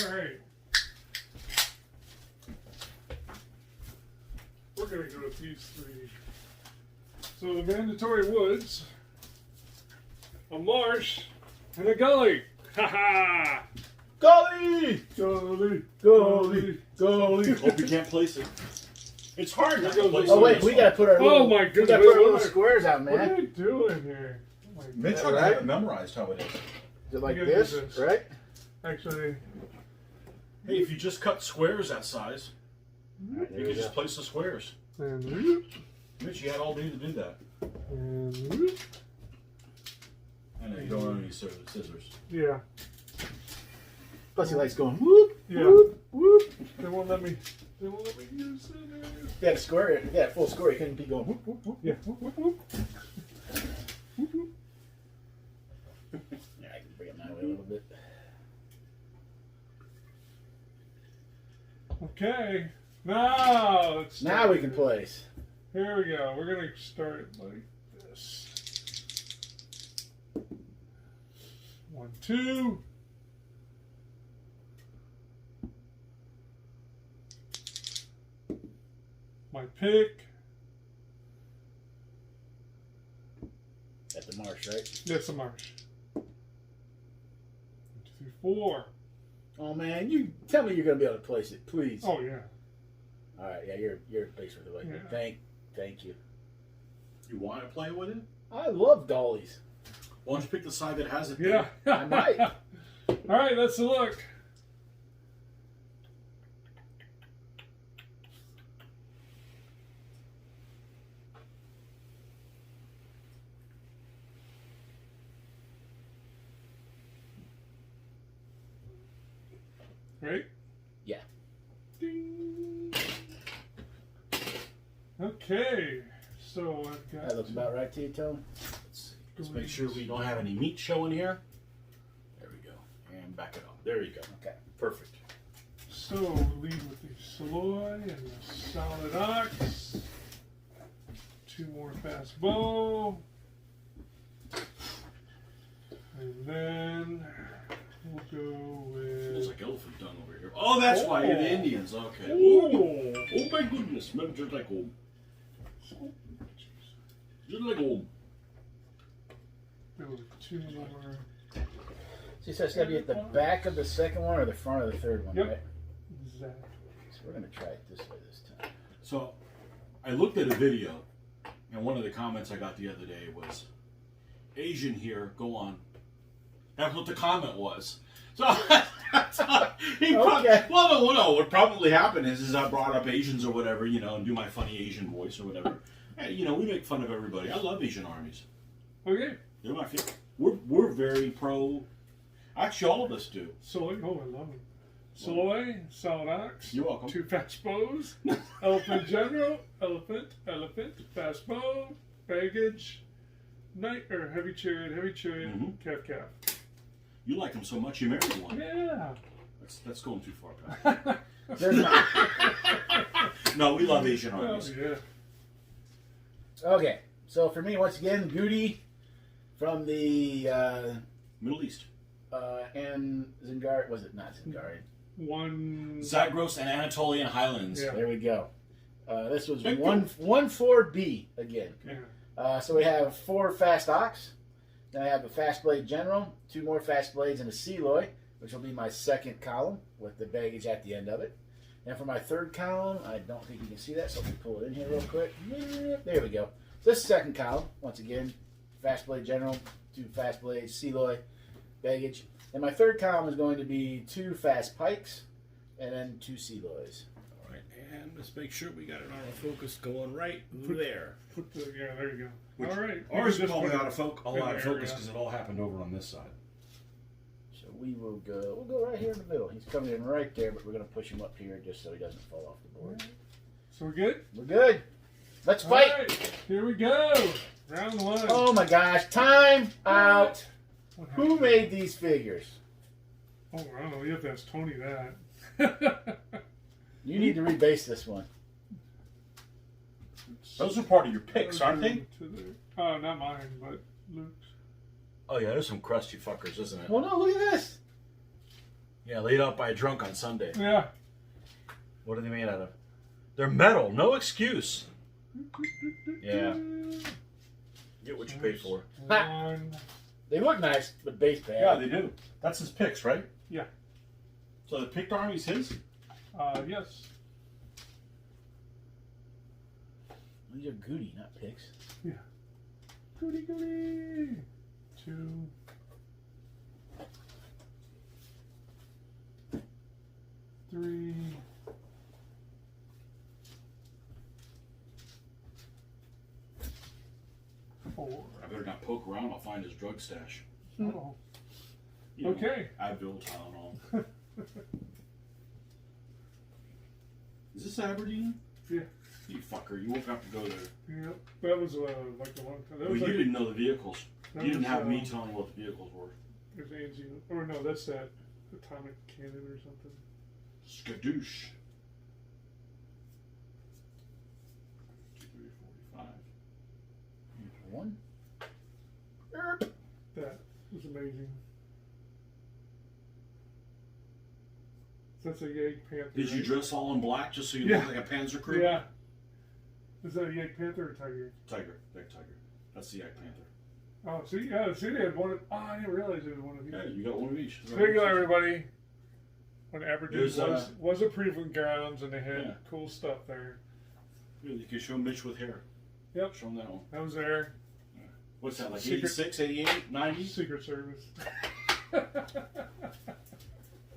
All right. We're going to go with these 3. So the mandatory woods, a marsh, and a gully. Ha ha!
Golly!
Gully,
Golly! Golly!
Hope you can't place it. It's hard not to place
Oh,
it.
wait, we gotta put our little,
my
we
goodness.
gotta put our little
What
squares out,
What are
man.
you doing here? Oh my
Mitch
God.
doesn't have it memorized how it is.
Is it like
We gotta do
this,
this.
right?
Actually,
Hey, if you just cut squares that size,
There
you
we
can just
go.
place the squares.
and whoop,
Mitch, you had all day to do that.
and whoop.
I know you don't have any scissors.
Yeah,
Plus he likes going whoop,
yeah.
whoop, whoop.
They won't let me. They won't let me use it.
If you had a square, if you had a full square, you couldn't be going whoop, whoop, whoop.
Yeah. Whoop, whoop, whoop.
Yeah, I can bring it my way a little bit.
Okay. Now let's.
Now we can place.
Here we go. We're gonna start it like this. 1, 2. My pick.
At the marsh, right?
That's a marsh. 1, 2, 3, 4.
Oh man, you tell me you're gonna be able to place it, please.
Oh yeah.
All right, yeah, you're a place for the way.
Yeah.
Thank you.
You want to play with it?
I love dollies.
Why don't you pick the side that has it?
Yeah.
I might.
All right, let's look. Right?
Yeah.
Ding. Okay, so I've got.
That looks about right to you, Tony.
Let's make sure we don't have any meat showing here. There we go. And back it up. There you go.
Okay.
Perfect.
So we'll lead with the Saloy and the Solid Ox. 2 more fast bow. And then we'll go with.
Looks like elephant dung over here. Oh, that's why you're the Indians. Okay.
Oh.
Oh my goodness. Smells just like home. Just like home.
There were 2 more.
So it's gotta be at the back of the second one or the front of the third one,
Yep.
right?
Exactly.
So we're gonna try it this way this time.
So, I looked at a video, and one of the comments I got the other day was, Asian here, go on. That's what the comment was. So,
Okay.
Well, no, what probably happened is I brought up Asians or whatever, you know, and do my funny Asian voice or whatever. Hey, you know, we make fun of everybody. I love Asian armies.
Okay.
They're my favorite. We're very pro. Actually, all of us do.
Soy. Oh, I love them. Soy, Solid Ox.
You're welcome.
2 fast bows. Elephant General. Elephant. Fast bow. Baggage. Knight or heavy chariot.
Mhm.
Calf.
You like them so much, you married one.
Yeah.
That's going too far back.
There's my,
No, we love Asian
Oh,
armies.
yeah.
okay, so for me, once again, Guti from the
Middle East.
and Zingar. Was it not Zingarian?
1.
Zagros and Anatolian Highlands.
Yeah.
There we go. This was
Big
1-4B again.
Yeah.
So we have 4 fast ox. Then I have a fast blade general, 2 more fast blades, and a Seloy, which will be my second column with the baggage at the end of it. And for my third column, I don't think you can see that, so let me pull it in here real quick. There we go. So this second column, once again, fast blade general, 2 fast blades, Seloy, baggage. And my third column is going to be 2 fast pikes, and then 2 Seloys.
All right, and let's make sure we got it on our focus going right there.
Yeah, there you go. All right.
Ours is
Just
probably
put it
out of focus
in there,
because
yeah.
it all happened over on this side.
So we'll go right here in the middle. He's coming in right there, but we're going to push him up here just so he doesn't fall off the board.
So we're good?
We're good. Let's
All
fight.
right, here we go. Round 1.
Oh my gosh, time out.
What
Who
happened?
made these figures?
Oh, I don't know. You have to ask Tony that.
You need to rebase this one.
Those are part of your picks, aren't they?
Oh, not mine, but Luke's.
Oh yeah, there's some crusty fuckers, isn't it?
Well, no, look at this.
Yeah, laid out by a drunk on Sunday.
Yeah.
What are they made out of? They're metal. No excuse. Yeah. Get what you pay for.
One.
They look nice, but base bad.
Yeah, they do. That's his picks, right?
Yeah.
So the picked army's his?
Yes.
These are Guti, not picks.
Yeah. Goody. 2. 3. 4.
I better not poke around. I'll find his drug stash.
Oh.
You know,
Okay.
Advil, Tylenol. Is this Aberdeen?
Yeah.
You fucker. You won't have to go there.
Yep. That was like a long time. That
Well,
was
you
like,
didn't know the vehicles.
that
You didn't
was,
have me telling you what the vehicles were.
There's Angie. Or no, that's that atomic cannon or something.
Skadoosh. 345.
1.
That was amazing. That's a Yag Panther.
Did you
right?
dress all in black just so you
Yeah.
look like a Panzer crew?
Yeah. Is that a Yag Panther or Tiger?
Tiger, big tiger. That's the Yak Panther.
Oh, see, yeah, see, they had one. I didn't realize there was one of these.
Yeah, you got one of each.
So there you go, everybody. When Aberdeen
There's,
was a proving grounds, and they had
Yeah.
cool stuff there.
You can show Mitch with hair.
Yep.
Show him that one.
I was there.
What's that, like
Secret-
86, 88, 90?
Secret Service.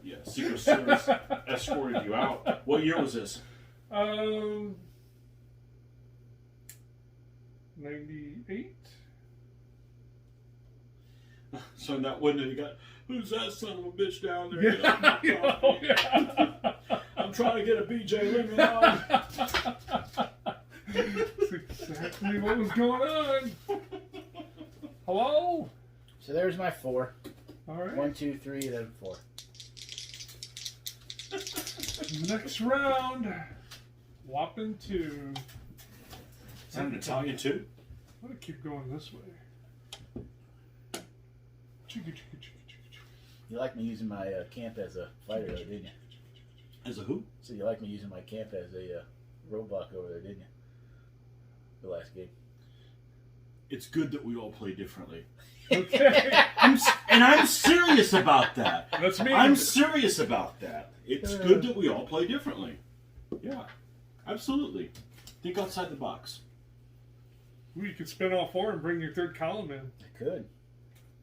Yeah, Secret Service escorted you out. What year was this?
98.
So in that window you got, who's that son of a bitch down there?
Yeah. Yeah.
I'm trying to get a BJ Lemon on.
That's exactly what was going on. Hello?
So there's my 4.
All right.
1, 2, 3, then 4.
Next round. Whopping 2.
Is that an Italian too?
I'm going to keep going this way. Chicka, chicka, chicka, chicka, chicka.
You like me using my camp as a fighter, though, didn't you?
As a who?
So you like me using my camp as a roadblock over there, didn't you? The last game.
It's good that we all play differently.
Okay.
I'm serious about that.
That's me.
I'm serious about that. It's good that we all play differently. Yeah, absolutely. Think outside the box.
Ooh, you could spin all 4 and bring your 3rd column in.
I could.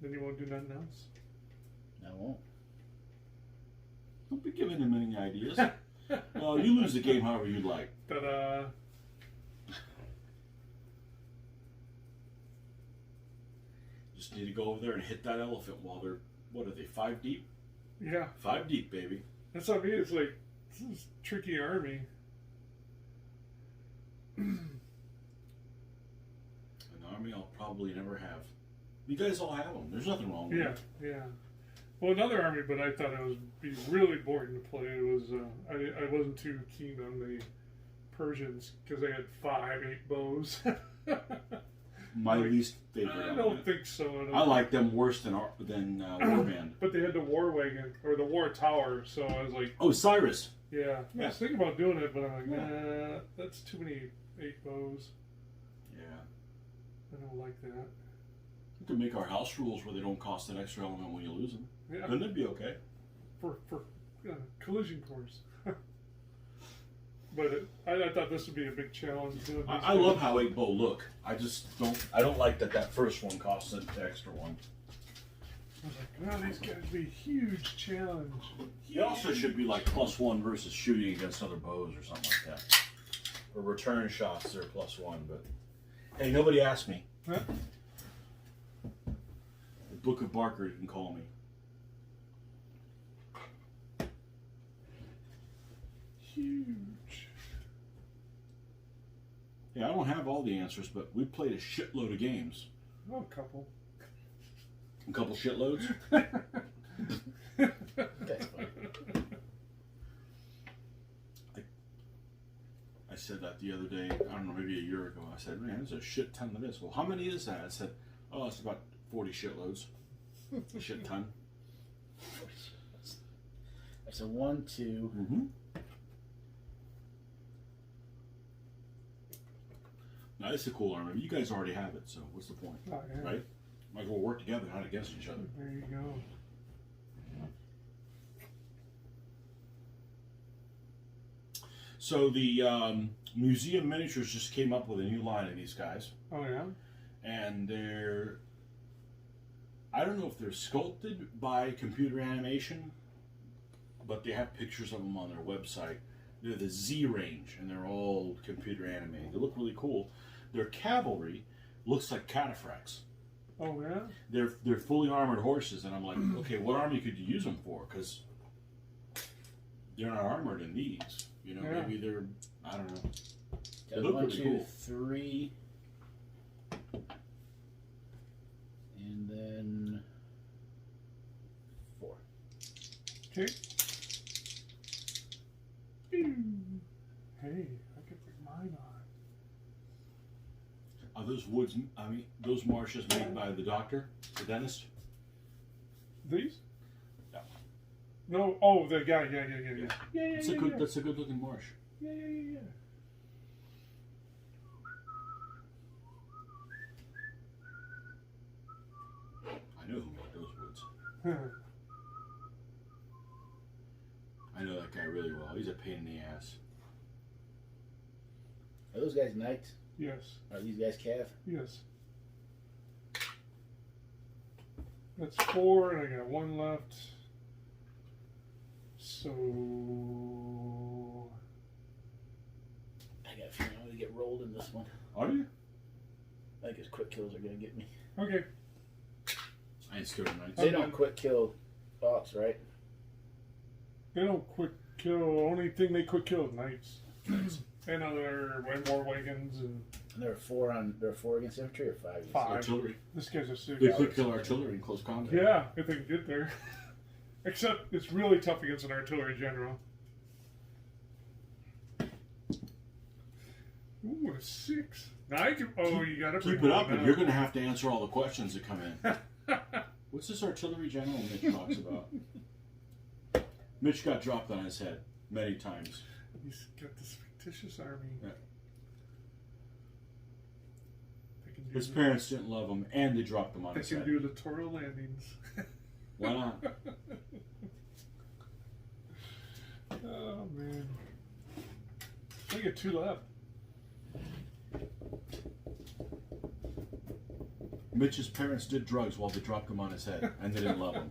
Then you won't do nothing else.
I won't.
Don't be giving him any ideas. Well, you lose the game however you like.
Ta-da.
Just need to go over there and hit that elephant while they're, what are they, 5 deep?
Yeah.
5 deep, baby.
That's what I mean. It's like, this is a tricky army.
An army I'll probably never have. You guys all have them. There's nothing wrong with
Yeah,
them.
yeah. Well, another army, but I thought it was be really boring to play. It was I wasn't too keen on the Persians because they had 5, 8 bows.
My
Like,
least favorite.
I
element.
don't think so.
I like them worse than Warband.
But they had the war wagon or the war tower, so I was like,
Oh, Cyrus.
yeah. I
Yeah.
was thinking about doing it, but I'm like,
Yeah.
nah, that's too many 8 bows.
Yeah.
I don't like that.
We could make our house rules where they don't cost an extra element when you lose them.
Yeah,
Wouldn't it be okay?
for collision course. But I thought this would be a big challenge. Doing these
I love
things.
how 8 bow look. I just don't. I don't like that first one costs an extra one.
I was like, wow, these guys would be a huge challenge.
It also should be like +1 versus shooting against other bows or something like that. Or return shots, they're +1. But hey, nobody asked me.
Huh?
The Book of Barker didn't call me.
Huge.
Yeah, I don't have all the answers, but we played a shitload of games.
Oh, a couple.
A couple shitloads.
That's fine.
I said that the other day, I don't know, maybe a year ago. I said, man, there's a shit ton of this. Well, how many is that? I said, oh, it's about 40 shitloads. A shit ton.
That's a 1, 2.
Mm-hmm. Now, it's a cool armor. You guys already have it, so what's the point?
Oh, yeah.
Right? Might as well work together, not against each other.
There you go.
So the Museum Miniatures just came up with a new line of these guys.
Oh, yeah?
And they're, I don't know if they're sculpted by computer animation, but they have pictures of them on their website. They're the Z range, and they're all computer animated. They look really cool. Their cavalry looks like cataphracts.
Oh, yeah?
They're fully armored horses, and I'm like, okay, what army could you use them for? Because they're not armored in these. You know,
Yeah.
maybe they're, I don't know. They
Got
look
1,
really
2,
cool.
3. And then 4.
Okay. Hey, I could put mine on.
Are those woods, I mean, those marshes made by the doctor, the dentist?
These?
Yeah.
No. Oh, the guy. Yeah.
That's a good looking marsh.
Yeah.
I know who made those woods. I know that guy really well. He's a pain in the ass.
Are those guys knights?
Yes.
Are these guys calf?
Yes. That's 4, and I got 1 left. So
I got a feeling I'm gonna get rolled in this one.
Are you?
I think his quick kills are gonna get me.
okay.
I ain't scared of knights.
They don't quick kill ox, right?
They don't quick kill. Only thing they quick kill is knights. And other war wagons and
And there are 4 against infantry or 5 against
5.
Artillery.
This guy's a super.
They quick kill artillery in close combat.
Yeah, if they can get there. Except it's really tough against an artillery general. Ooh, a 6. Now I can. Oh, you got to
Keep it up, and you're going to have to answer all the questions that come in. What's this artillery general Mitch talks about? Mitch got dropped on his head many times.
He's got this fictitious army.
Yeah.
They can do
His parents didn't love him, and they dropped him on
They
his
can
head.
do littoral landings.
Why not?
Oh man. I get 2 left.
Mitch's parents did drugs while they dropped him on his head, and they didn't love him.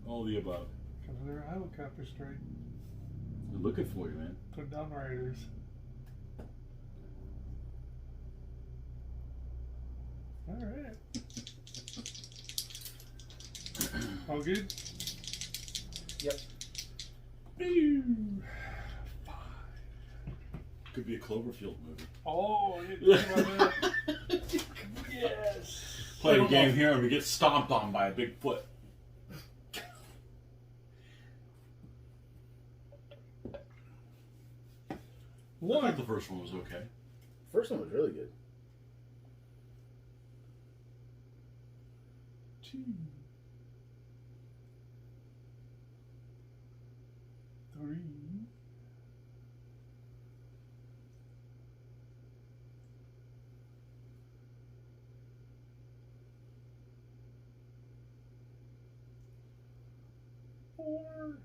All the above.
Comes their helicopter strike.
They're looking for you, man.
Put down riders. Alright. All good?
Yep.
Ew.
Could be a Cloverfield movie.
Oh, I didn't think about that. Yes.
Play a game here and we get stomped on by a big foot. I thought the first one was okay.
First one was really good.
2, 3. 4.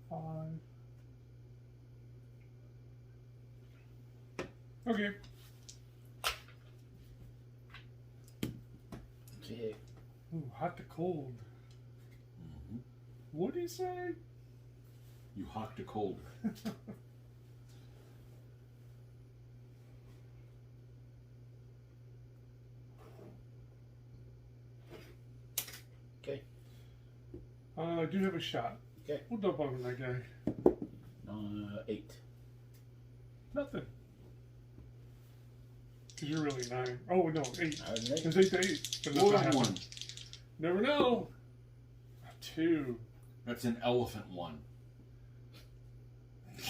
5. Okay.
Yeah.
Ooh, hot to cold.
Mm-hmm.
What did he say?
You hot to cold.
Okay.
I do have a shot.
Okay.
We'll dump on that guy.
8.
Nothing. Because you're really 9. Oh, no, 8.
I was an 8.
It's 8 to 8. But
More
nothing
than
happened.
one.
Never know. A 2.
That's an elephant one. Here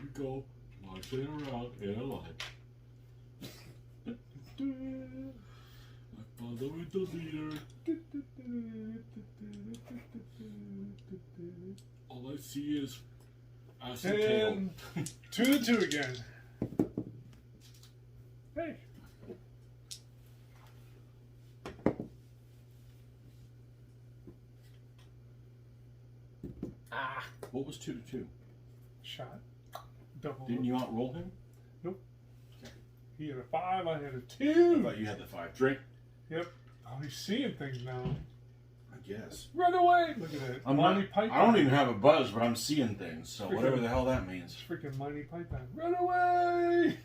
we go. Marching around in a line. I follow with the leader. All I see is ass and tail.
And 2 to 2 again. Hey.
Ah.
What was 2 to 2?
Shot. Double.
Didn't you outroll him?
Nope.
Okay.
He had a 5, I had a
I
2.
thought you had the 5. Drink.
Yep. Oh, he's seeing things now.
I guess.
Run away! Look at that.
I'm
Monty
not,
Python.
I don't even have a buzz, but I'm seeing things. So whatever the hell that means.
It's freaking Monty Python. Run away!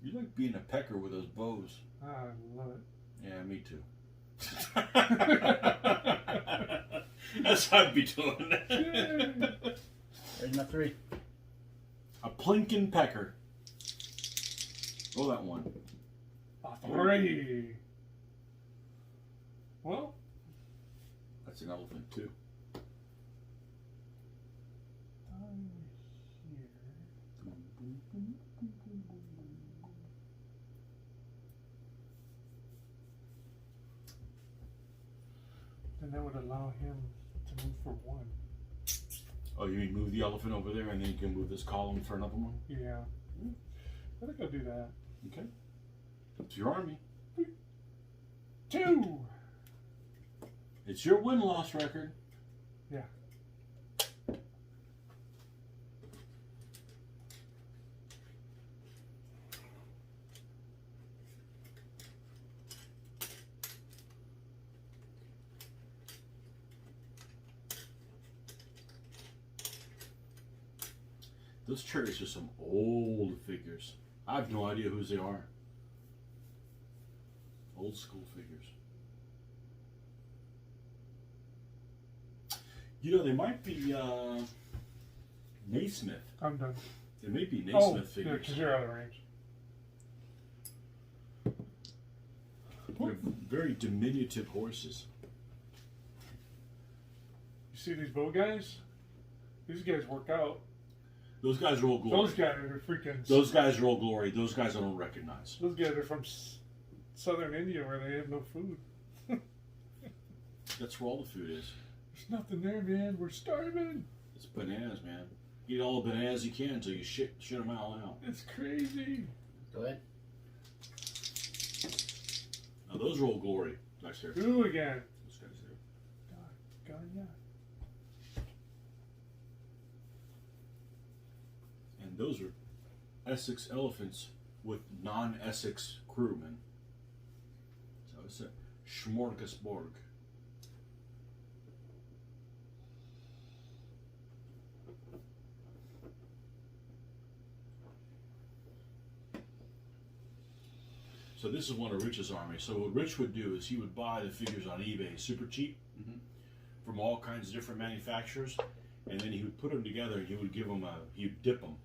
You like being a pecker with those bows.
I love it.
Yeah, me too. That's what I'd be doing.
There's my 3.
A plinkin' pecker. Oh, that one.
A 3. Well,
That's an elephant too.
down here. Then that would allow him to move for 1.
Oh, you mean move the elephant over there and then you can move this column for another one?
Yeah. I think I'll do that.
Okay. It's your army.
2.
It's your win-loss record.
Yeah.
Those cherries are some old figures. I have no idea whose they are. Old school figures. You know, they might be Naismith.
I'm done.
They may be
Oh,
Naismith
yeah,
figures.
because you're out of range.
They're very diminutive horses.
You see these bow guys? These guys work out.
Those guys are Old Glory.
Those guys are freaking.
Those guys are Old Glory. Those guys I don't recognize.
Those guys are from southern India where they have no food.
That's where all the food is.
There's nothing there, man. We're starving.
It's bananas, man. Eat all the bananas you can until you shit them all out.
It's crazy.
Go ahead.
Now those are Old Glory. Nice there.
Who again?
Those guys there.
God, yeah.
And those are Essex elephants with non-Essex crewmen. So it's a smorgasbord. So this is one of Rich's armies. So what Rich would do is he would buy the figures on eBay super cheap from all kinds of different manufacturers, and then he would put them together and he would give them he'd dip them.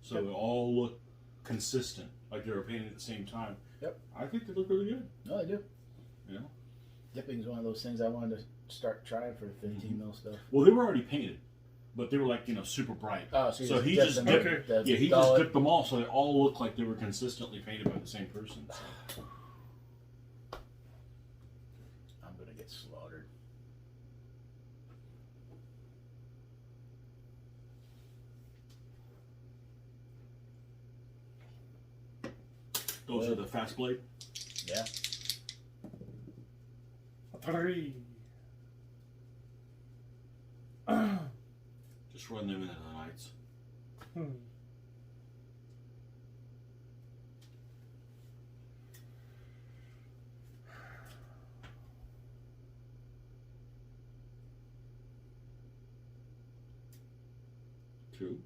So they all look consistent, like they were painted at the same time.
Yep.
I think they look really good.
No, they do.
You know?
Dipping's one of those things I wanted to start trying for 15 mil stuff.
Well, they were already painted, but they were like, super bright.
Oh,
So he
dip
just
them
dipped,
in the
he just
solid.
dipped them all, so they all look like they were consistently painted by the same person. So.
I'm gonna get slaughtered.
Those are the fast blade.
Yeah.
3.
Just run them into the knights. Two.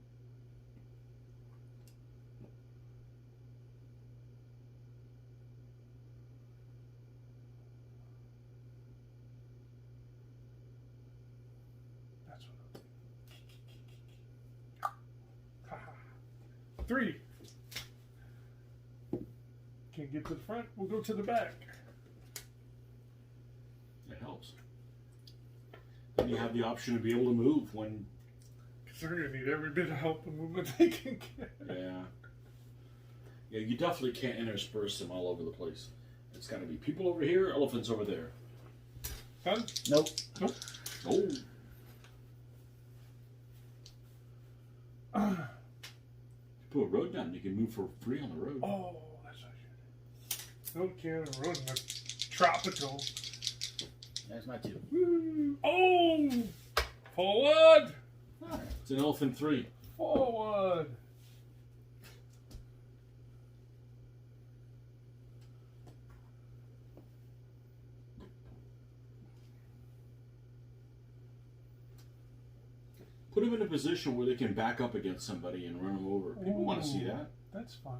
That's what. 3. Can't get to the front. We'll go to the back.
It helps. Then you have the option to be able to move when.
Because they're going to need every bit of help and movement they can get.
Yeah. Yeah, you definitely can't intersperse them all over the place. It's got to be people over here, elephants over there.
Done?
Nope.
Nope.
Oh. Put a road down, you can move for free on the road.
Oh, that's what I should. No can road in the tropical.
That's my 2.
Woo. Oh! Forward!
It's an elephant 3.
Forward!
Put them in a position where they can back up against somebody and run them over. People want to see that.
That's fun.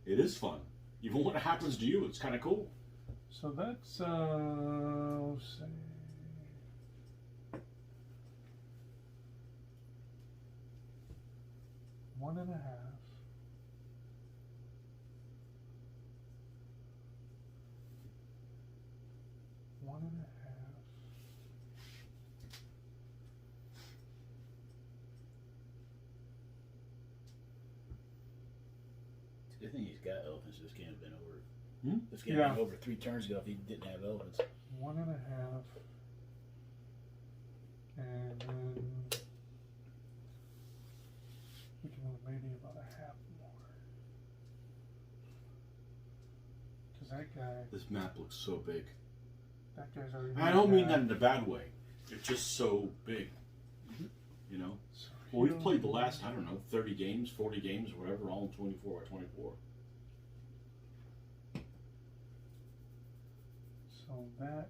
It is fun. Even when it happens to you, it's kind of cool.
So that's, let's see. One and a half.
Good thing he's got elephants. This can't have been over. This can't
Yeah.
have been over 3 turns ago if he didn't have elephants.
1.5. And then we can move maybe about a half more. Because that guy,
This map looks so big.
that guy's already.
I don't mean that in a bad way. It's just so big. You know?
So
Well, we've played the last, I don't know, 30 games, 40 games, whatever, all in 24 by 24.
So that.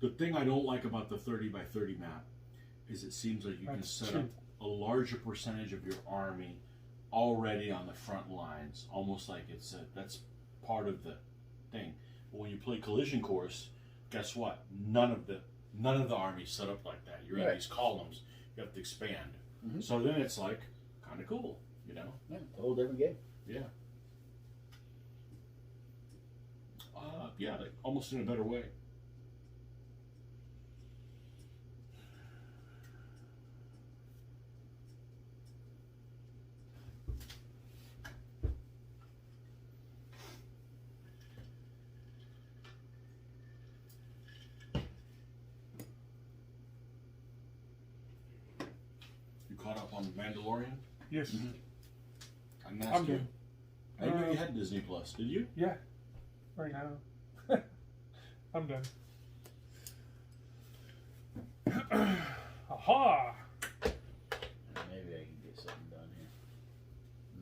The thing I don't like about the 30 by 30 map is it seems like you can
That's
set
true.
up a larger percentage of your army already on the front lines, almost like that's part of the thing. But when you play collision course, guess what? None of the armies set up like that. You're in
Right.
these columns. You have to expand.
Mhm.
So then it's like kind of cool, you know?
Yeah, it's a whole different game.
Yeah. Yeah, like almost in a better way. You caught up on Mandalorian?
Yes.
I didn't
I'm
ask you.
done.
I knew you had Disney Plus. Did you?
Yeah. Right now. I'm done. Aha!
Maybe I can get something done here.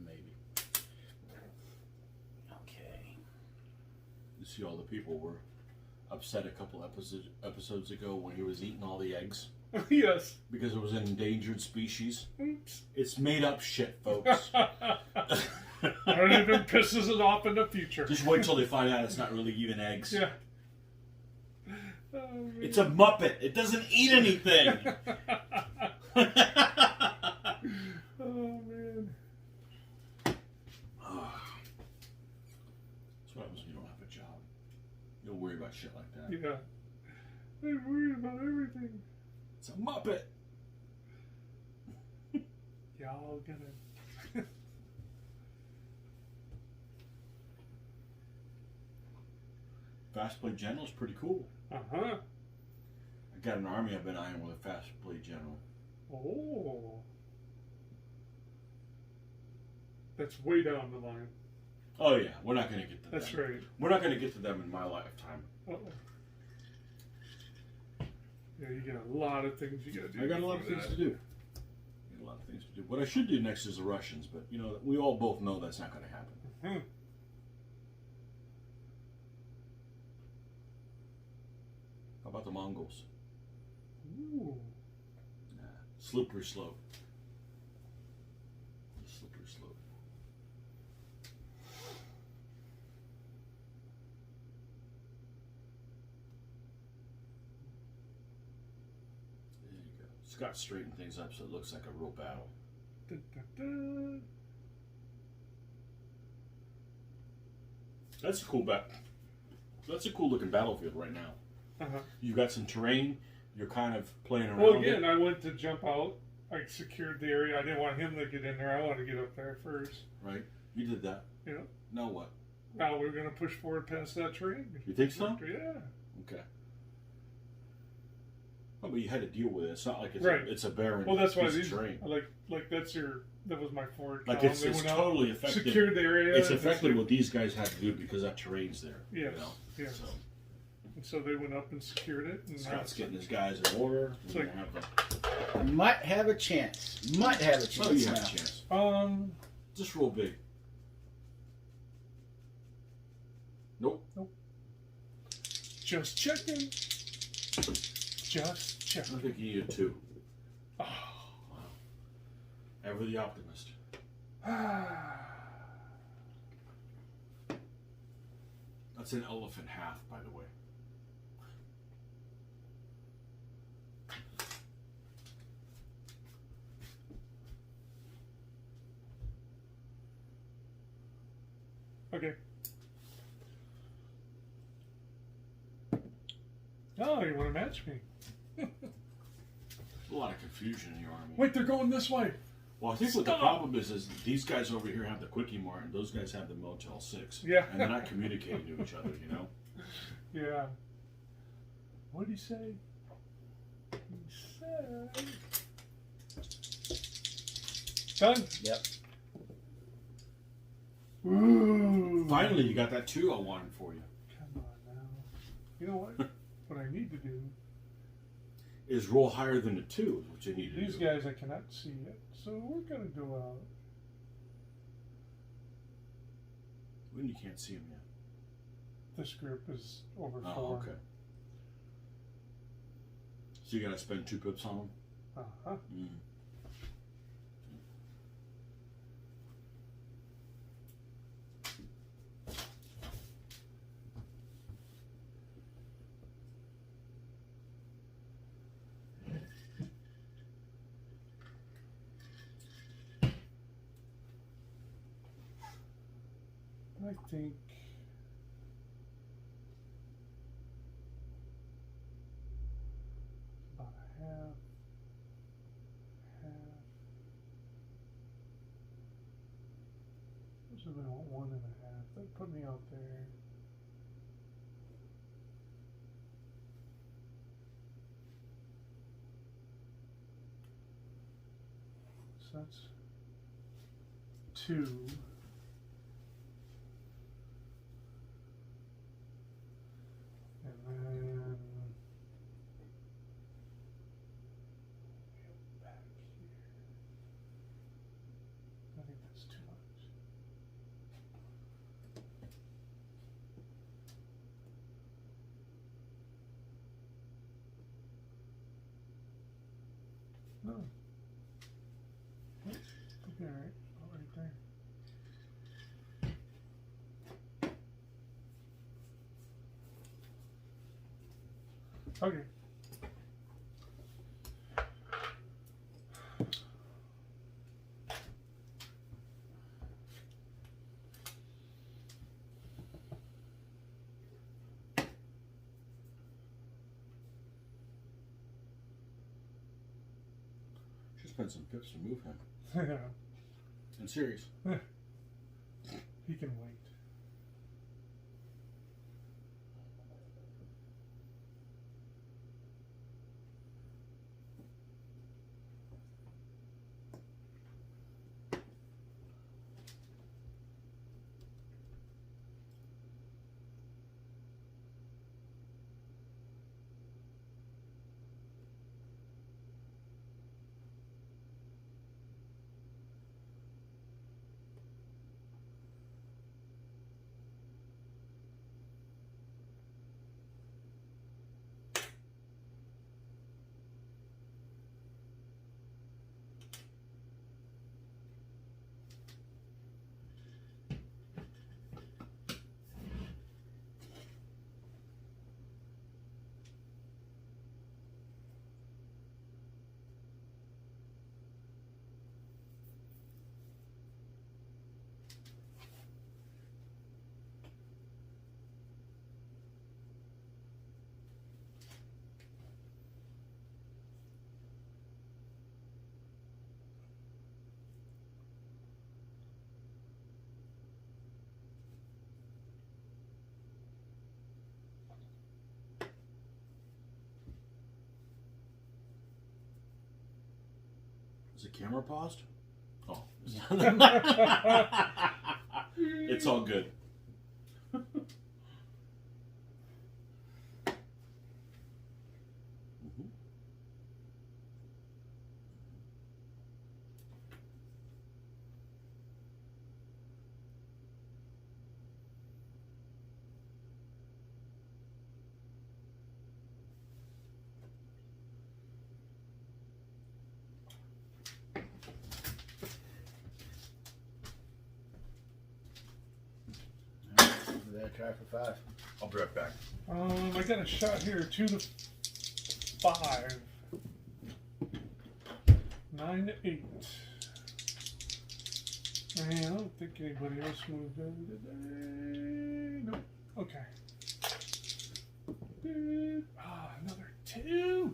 Maybe. Okay.
You see, all the people were upset a couple episodes ago when he was eating all the eggs
Yes.
because it was an endangered species.
Oops.
It's made up shit, folks.
Or it even pisses it off in the future.
Just wait till they find out it's not really even eggs.
Yeah. Oh, man.
It's a Muppet. It doesn't eat anything.
Oh, man.
That's what happens when you don't have a job. You don't worry about shit like that.
Yeah. They worry about everything.
It's a Muppet.
Y'all gonna.
Fast play general is pretty cool.
Uh-huh.
I got an army I've been eyeing with a fast play general.
Oh. That's way down the line.
Oh yeah, we're not gonna get to
That's
them.
right.
We're not gonna get to them in my lifetime.
Uh-oh. Yeah, you got a lot of things you gotta do.
I got a lot of things to do. What I should do next is the Russians, but you know, we all both know that's not gonna happen.
Hmm.
How about the Mongols?
Ooh.
Nah, slippery slope. Slippery slope. There you go. Scott straightened things up so it looks like a real battle.
Dun, dun, dun.
That's a cool That's a cool looking battlefield right now.
Uh-huh.
You've got some terrain. You're kind of playing around.
Well, again, I went to jump out. I secured the area. I didn't want him to get in there. I wanted to get up there first.
Right? You did that.
Yeah.
Now what?
Now we're going to push forward past that train.
You think so?
Yeah.
Okay. Oh, but you had to deal with it. It's not like it's
Right.
it's a barren
Well, that's why
piece of
these
terrain.
like that was my forward
Like
column.
it's
They went out,
totally affected.
secured the area.
It's
and
affected what these guys had to do because that terrain's there.
Yes.
You know?
Yes.
So
And so they went up and secured it. And
Scott's getting his guys in order.
It's
We're
like-
gonna have the,
Might have a chance. Might have a chance.
oh, you
now.
have a chance. Just roll big. Nope.
Just checking. Just
I
checking.
think you needed 2.
Oh.
Wow. Ever the optimist. That's an elephant half, by the way.
Okay. Oh, you want to match me?
A lot of confusion in your army.
Wait, they're going this way.
Well, I think what the problem is these guys over here have the Quickie Mart, and those guys have the Motel 6.
Yeah.
And they're not communicating to each other, you know?
Yeah. What did he say? He said... Done?
Yep.
Ooh.
Finally, you got that 2 I wanted for you.
Come on now. You know what? What I need to do...
Is roll higher than a 2, is what you need to
These
do.
guys I cannot see yet. So we're going to go out.
When you can't see them yet.
This group is over 4.
Oh, okay. So you got to spend 2 pips on them?
Uh-huh.
Mm.
I think about a half. This is about 1.5. That put me out there. So that's 2. And then back here. I think that's too much. No. Nope. Okay, all right. All right there. Okay.
Should spend some pips to move him.
Yeah.
In serious.
He can wait.
Is the camera paused? Oh. It's all good.
Try for 5.
I'll be right back.
I got a shot here, 2 to 5. 9 to 8. And I don't think anybody else moved in today. Nope. Okay. Another 2.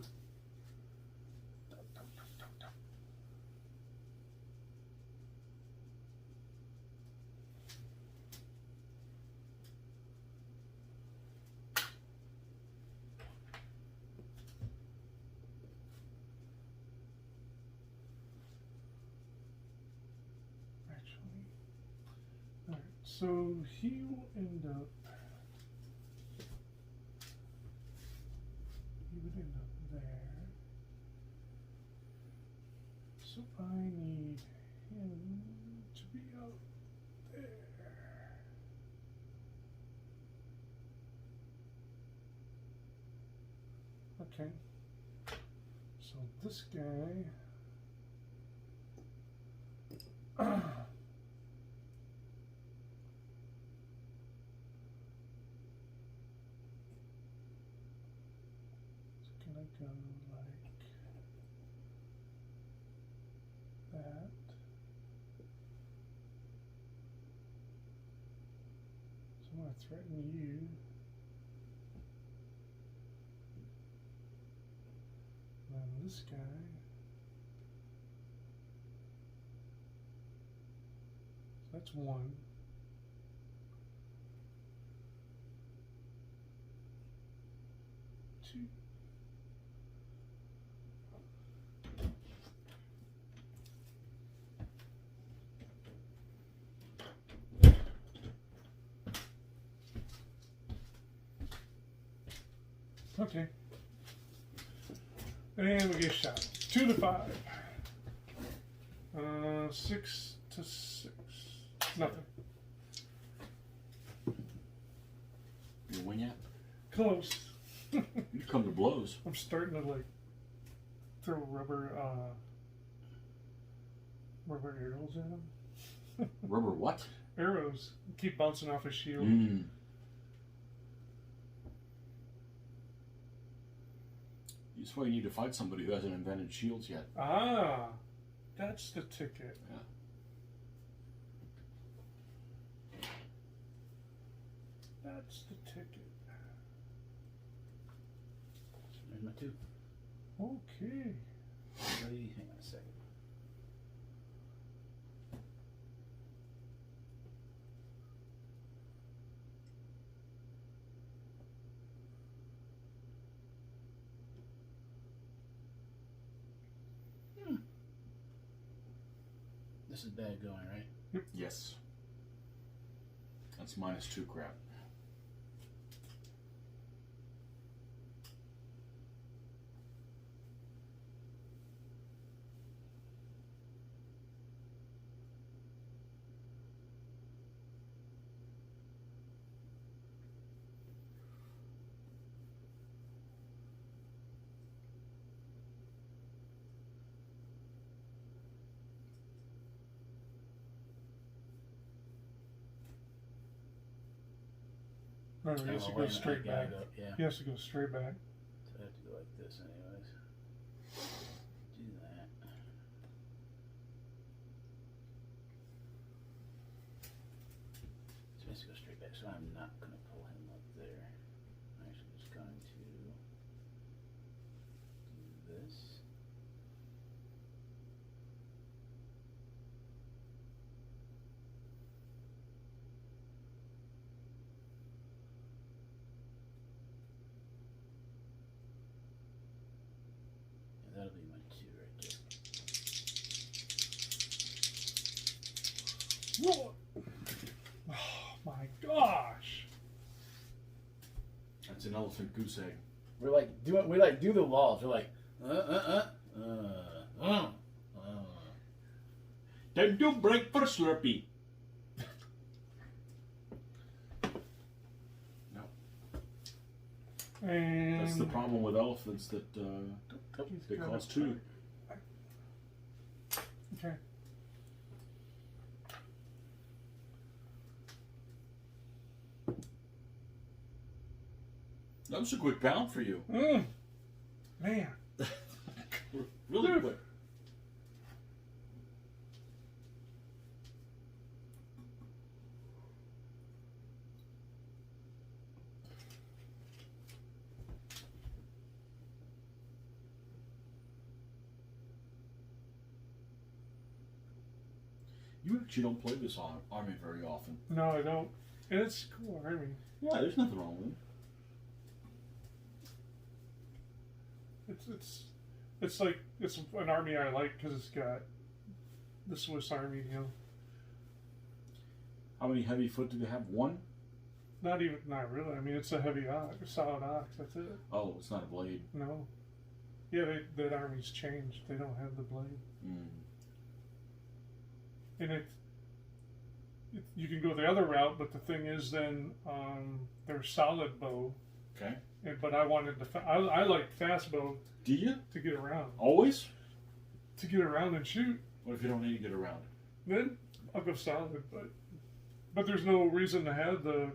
So he will end up. He would end up there. So I need him to be out there. Okay. So this guy. It's gonna go like that. So I'm gonna threaten you. And then this guy. So that's one. Two. Okay. And we get shot. 2 to 5. 6 to 6. Nothing.
You win yet?
Close.
You come to blows.
I'm starting to like throw rubber arrows at him.
Rubber what?
Arrows keep bouncing off his shield.
Mm. That's why you need to fight somebody who hasn't invented shields yet.
Ah, that's the ticket.
Yeah.
That's the ticket.
There's my 2.
Okay.
Hang on a second. This is bad going, right?
Yep.
Yes. That's -2 crap.
Remember, he has to
Oh,
go
wait,
straight
I gotta
back.
go, yeah.
He has to go straight back.
So I have to go like this anyways. Do that. So he has to go straight back, so I'm not going to pull him up there. I'm actually just going to do this. That'll be my 2 right there.
Whoa! Oh my gosh!
That's an elephant goose egg.
We do the walls. We're like,
Then do break for Slurpee. No.
And
That's the problem with elephants, that
he's
they
got
cause
it.
2.
Okay.
That was a quick pound for you.
Man.
Really quick. You actually don't play this army very often.
No, I don't. And it's cool. I mean,
Yeah, there's nothing wrong with it.
it's like it's an army I like because it's got the Swiss Army, you know.
How many heavy foot do they have? One?
Not really. I mean, it's a heavy ox, solid ox. That's it.
Oh, it's not a blade.
No. Yeah, that army's changed. They don't have the blade. And you can go the other route, but the thing is, then they're solid bow.
Okay.
But I wanted I like fast bow.
Do you?
To get around.
Always?
To get around and shoot.
What if you don't need to get around?
Then I'll go solid, but there's no reason to have the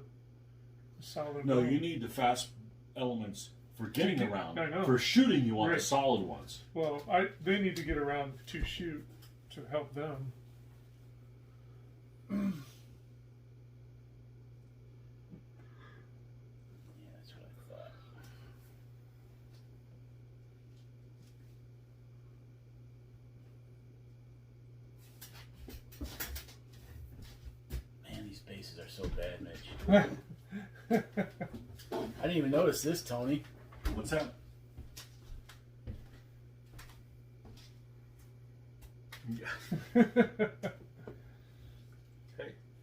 solid.
No,
bow.
you need the fast elements for getting around.
I know.
For shooting, you want
Right.
the solid ones.
Well, they need to get around to shoot to help them.
Yeah, that's what I thought. Man, these bases are so bad, Mitch. I didn't even notice this, Tony.
What's that? Hey.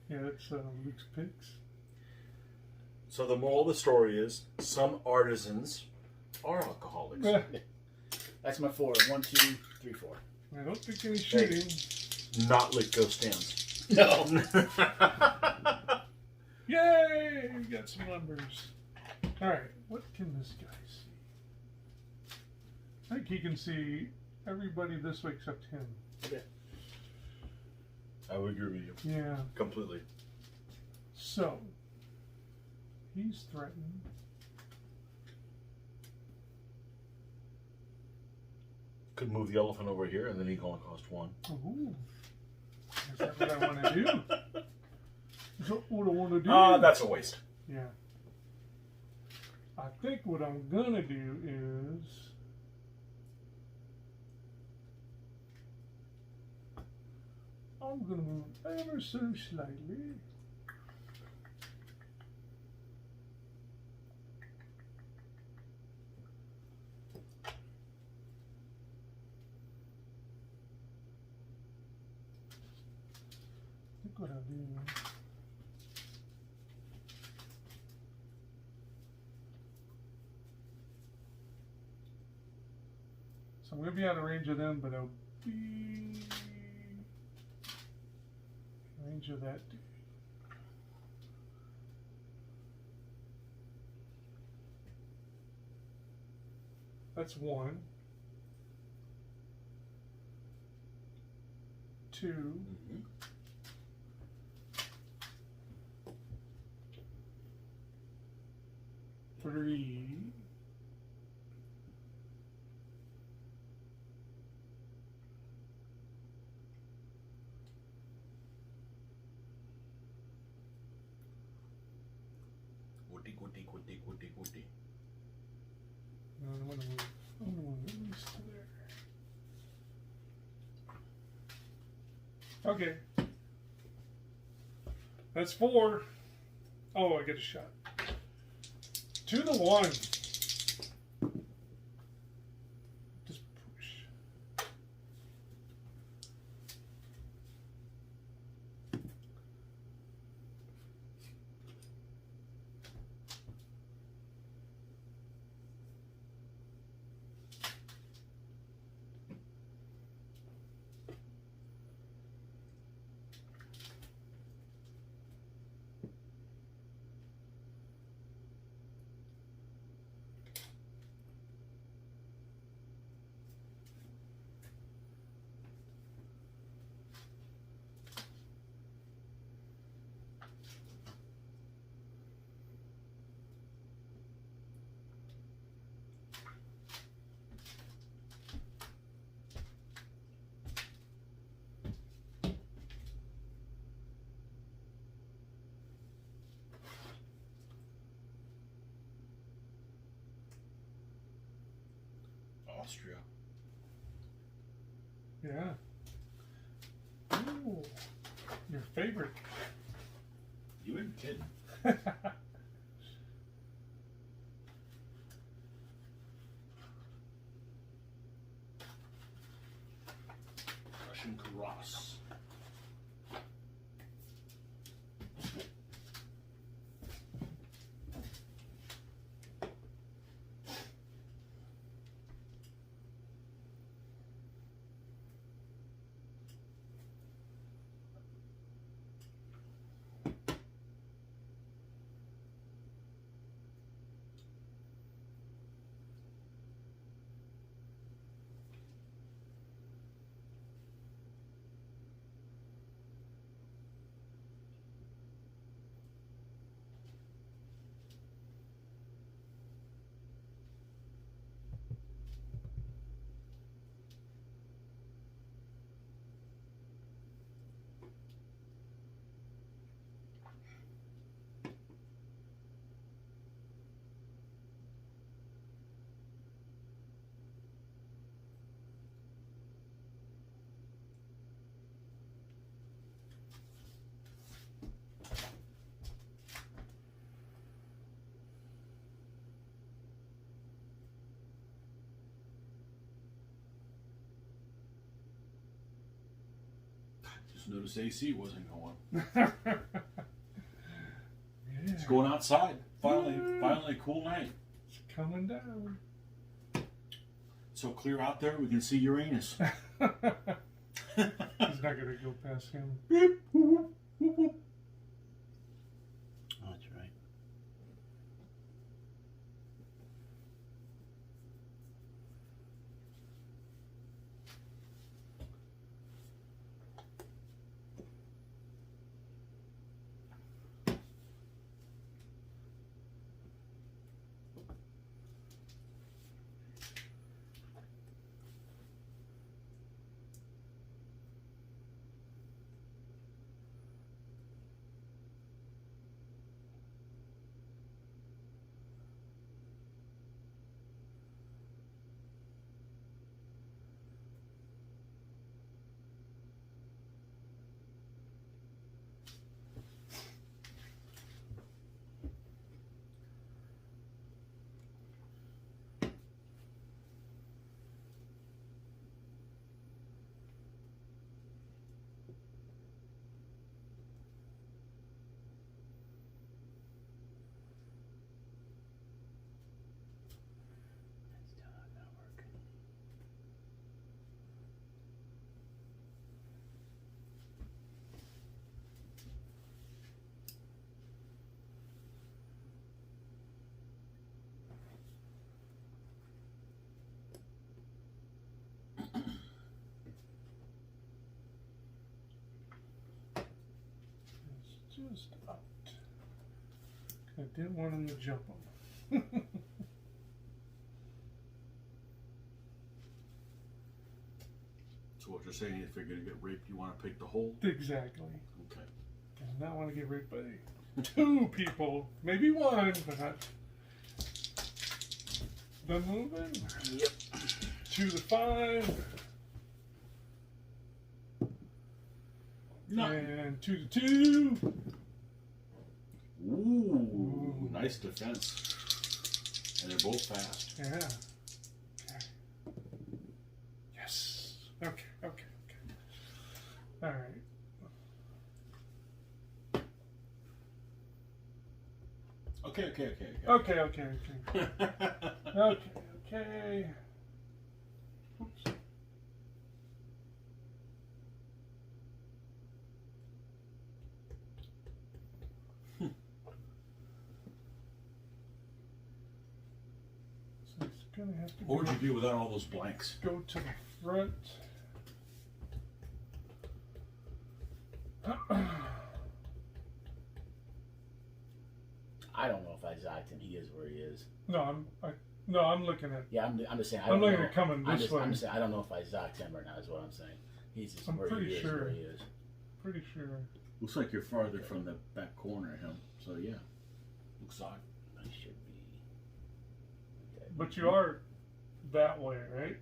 Yeah, it's Luke's picks.
So the moral of the story is some artisans are alcoholics.
That's my 4. 1, 2, 3, 4.
I don't think any shooting.
Not Litco stands.
No.
Yay! We got some numbers. Alright, what can this guy see? I think he can see everybody this way except him.
Okay. I would agree with you.
Yeah.
Completely.
So, he's threatened.
Could move the elephant over here and then he only cost 1.
Ooh. Is that what I want to do? Is that what I want to do?
That's a waste.
Yeah. I think what I'm going to do is... I'm going to move ever so slightly. I think what I'll do... So I'm going to be out of range of them, but I'll be in range of that dude. That's 1. 2.
Mm-hmm.
3.
Guti.
I'm gonna move at least to there. Okay. That's 4. Oh, I get a shot. 2 to 1. Just push.
Austria.
Yeah. Ooh, your favorite.
You ain't kidding. Russian cross. Just noticed AC wasn't going.
Yeah.
It's going outside. Finally a cool night.
It's coming down.
So clear out there, we can see Uranus.
He's not gonna go past him.
That's right.
Just out. I didn't want him to jump him.
So what you're saying, if you're going to get raped, you want to pick the hole?
Exactly.
Okay.
Does not want to get raped by two people, maybe one, but not. Done moving.
Yep.
2 to 5.
No.
And 2 to 2.
Ooh, nice defense. And they're both fast.
Yeah. Okay. Yes. Okay. All right.
Okay.
Okay. Oops. So it's gonna have to
What would you do without all those blanks?
go to the front.
I don't know if I zocked him. He is where he is.
I'm looking at.
Yeah, I'm just saying. I
I'm
don't
looking
know.
at coming this way.
I'm just saying. I don't know if I zocked him or not. Is what I'm saying. He's just
I'm
where
pretty
he is.
sure.
Where he is.
Pretty sure.
Looks like you're farther from the back corner of him. So yeah, looks odd.
I should be. Okay.
But you are that way, right?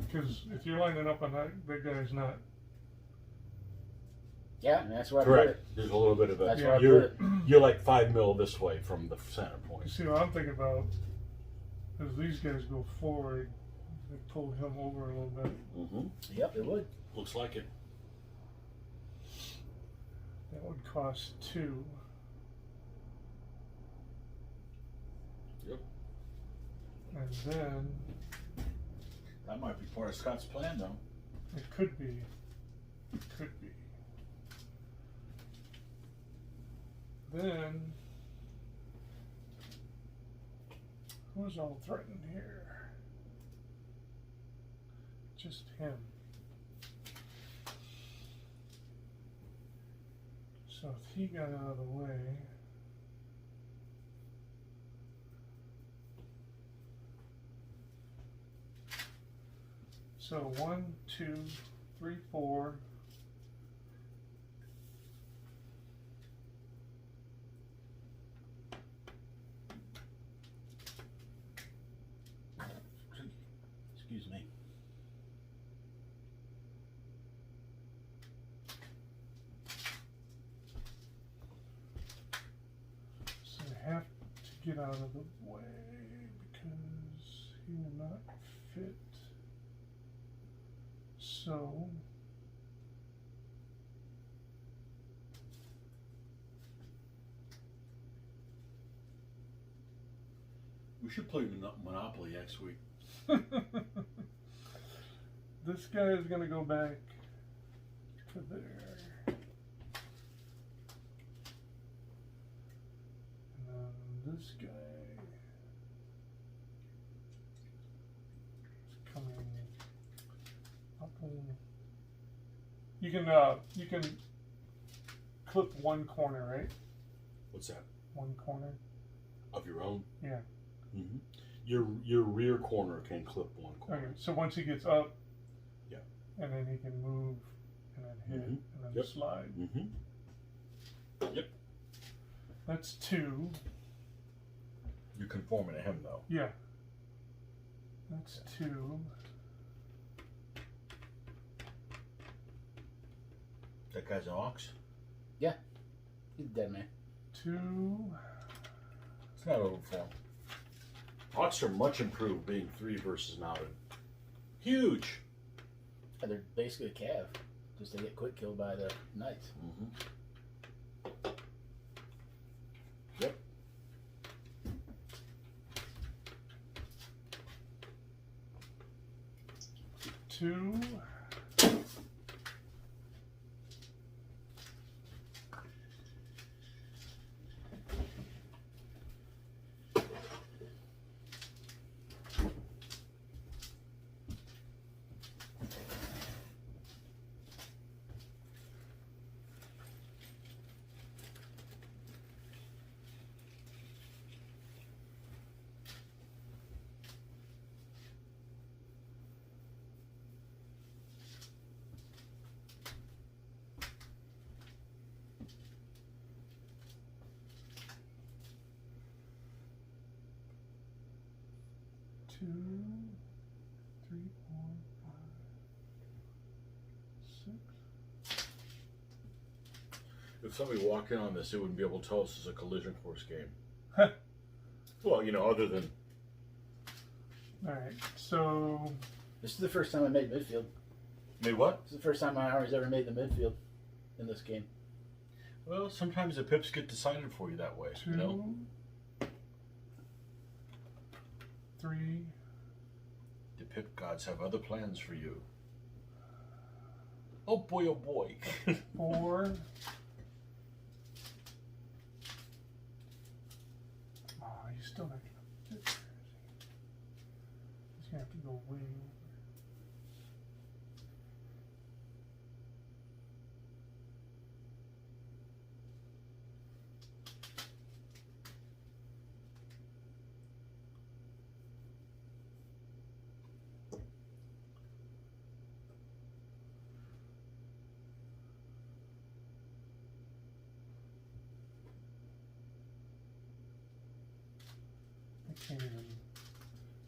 Because if you're lining up on that guy's not.
Yeah, and that's where I
Correct.
put it.
There's a little bit of a.
That's where I put
You're
it.
you're like 5 mil this way from the center
You
point.
see what I'm thinking about? As these guys go forward, they pull him over a little bit.
Mm-hmm.
Yep, it would.
Looks like it.
That would cost 2.
Yep.
And then
That might be part of Scott's plan, though.
it could be. It could be. Then who's all threatened here? Just him. So if he got out of the way, so 1, 2, 3, 4.
Excuse me.
So I have to get out of the way because he will not fit. So
We should play Monopoly next week.
This guy is going to go back to there. And then this guy is coming up. You can clip one corner, right?
What's that?
One corner.
Of your own?
Yeah.
Mm-hmm. Your rear corner can clip one corner.
Okay, so once he gets up,
yeah,
and then he can move, and then hit, and then slide.
Mm-hmm. Yep.
That's 2.
You're conforming to him, though.
Yeah. That's 2.
That guy's an ox?
Yeah. He's a dead man.
2.
It's not overform. Ox are much improved being 3 versus mounted. Huge!
Yeah, they're basically a cav. Just they get quick killed by the knights.
Mm-hmm. Yep.
2. Two, 3, 4, 5, 6.
If somebody walked in on this, they wouldn't be able to tell us it's a collision course game. Well, other than...
Alright, so...
This is the first time I made midfield.
Made what?
This is the first time my army's ever made the midfield in this game.
Well, sometimes the pips get decided for you that way.
2, 3.
The pip gods have other plans for you. Oh boy, oh boy.
4. Oh, he's still not gonna fit there, is he? He's gonna have to go way over.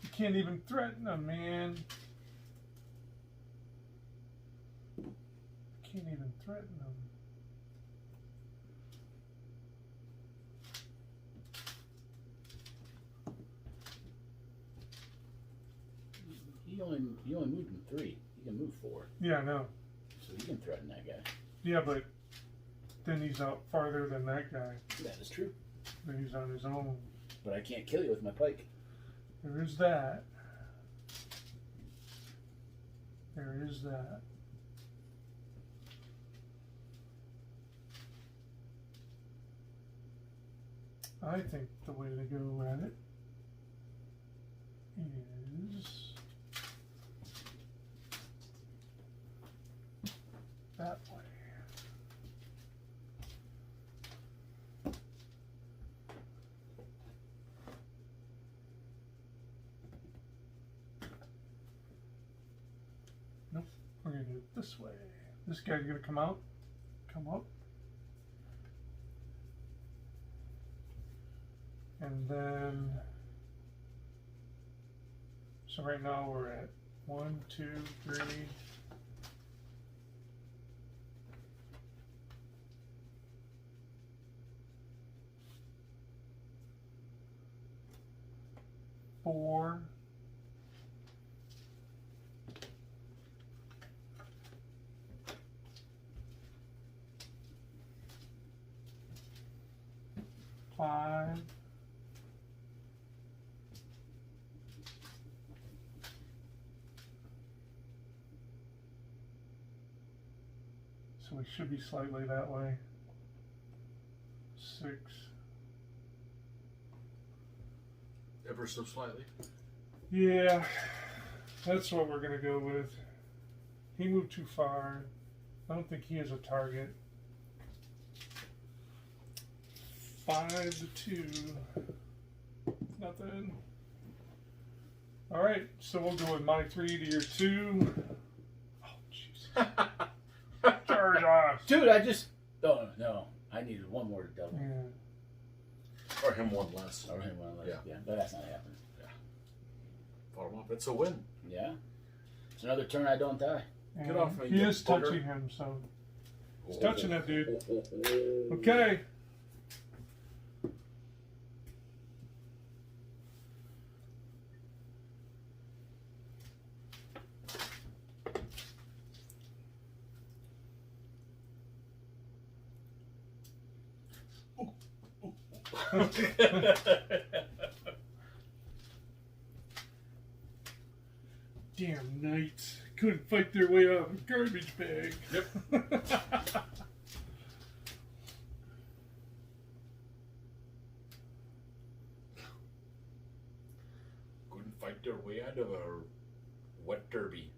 You can't even threaten him, man. You can't even threaten him.
You only moved him 3. You can move 4.
Yeah, I know.
So you can threaten that guy.
Yeah, but then he's out farther than that guy.
That is true.
Then he's on his own.
But I can't kill you with my pike.
There is that. There is that. I think the way to go at it is that way. Nope, we're gonna do it this way. This guy's gonna come out, come up. And then, so right now we're at 1, 2, 3. Four. Five. So we should be slightly that way. 6.
Ever so slightly.
Yeah, that's what we're gonna go with. He moved too far. I don't think he has a target. 5 to 2. Nothing. Alright, so we'll go with my 3 to your 2. Oh, jeez. Charge off.
Dude, I just. Oh, no. I needed one more to double.
Yeah.
Or him one less.
Or him one less.
Yeah.
Yeah, but that's not happening.
Fought him off. It's a win.
Yeah. It's another turn I don't die.
Get off me,
He
you
is
bugger.
touching him, so. He's
Oh,
touching that dude.
oh, oh, oh.
Okay. Damn knights. Couldn't fight their way out of a garbage bag.
Yep. Couldn't fight their way out of a wet derby.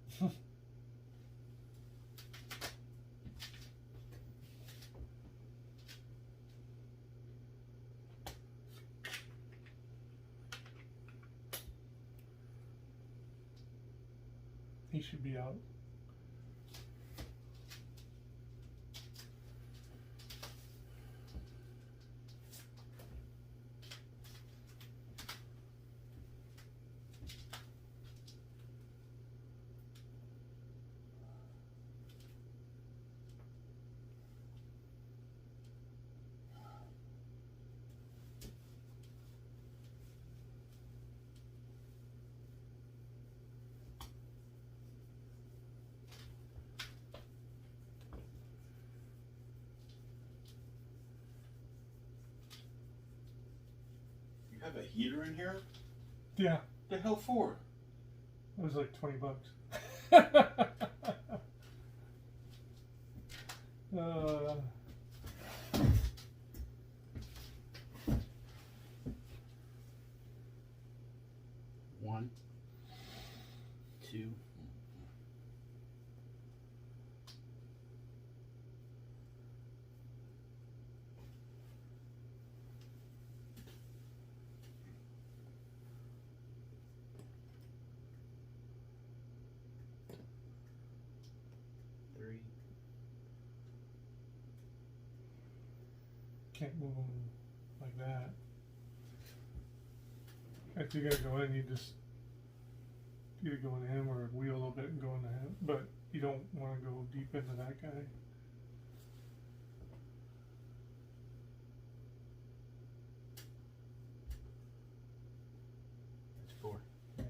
He should be out.
You have a heater in here?
Yeah,
The hell for?
it was like $20.
One, 2.
Can't move him like that. If you gotta go in, you just either go into him or wheel a little bit and go into him. But you don't want to go deep into that guy.
It's 4.
Yeah.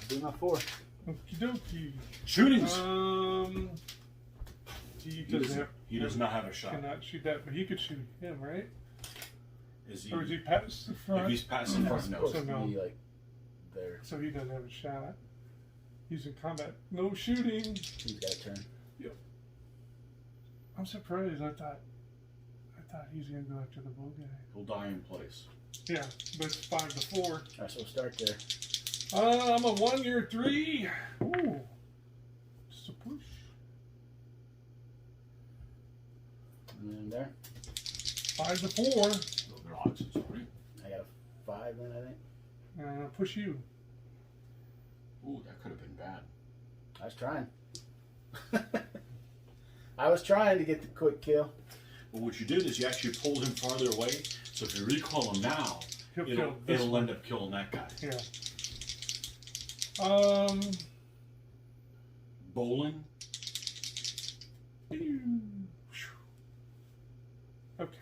I'll do my 4.
Okie dokie.
Shootings!
He
He does not have a shot.
cannot shoot that, but he could shoot him, right?
Is he?
Or is he past the front?
If he's past the front, no.
So no.
Be like there.
So he doesn't have a shot. He's in combat. No shooting.
He's got a turn.
I'm surprised. I thought he was gonna go after the bull guy.
He'll die in place.
Yeah, but it's 5 to 4.
Alright, so we'll start there.
I'm a 1, you're 3. Ooh. Just a push.
Mm-hmm.
And then there.
5 to 4.
They're odds, sorry.
I got a 5 then, I think.
And I'm gonna push you.
Ooh, that could have been bad.
I was trying. I was trying to get the quick kill.
But what you did is you actually pulled him farther away. So if you recoil him now,
He'll kill this
it'll
one.
end up killing that guy.
Yeah.
Bowling.
Okay.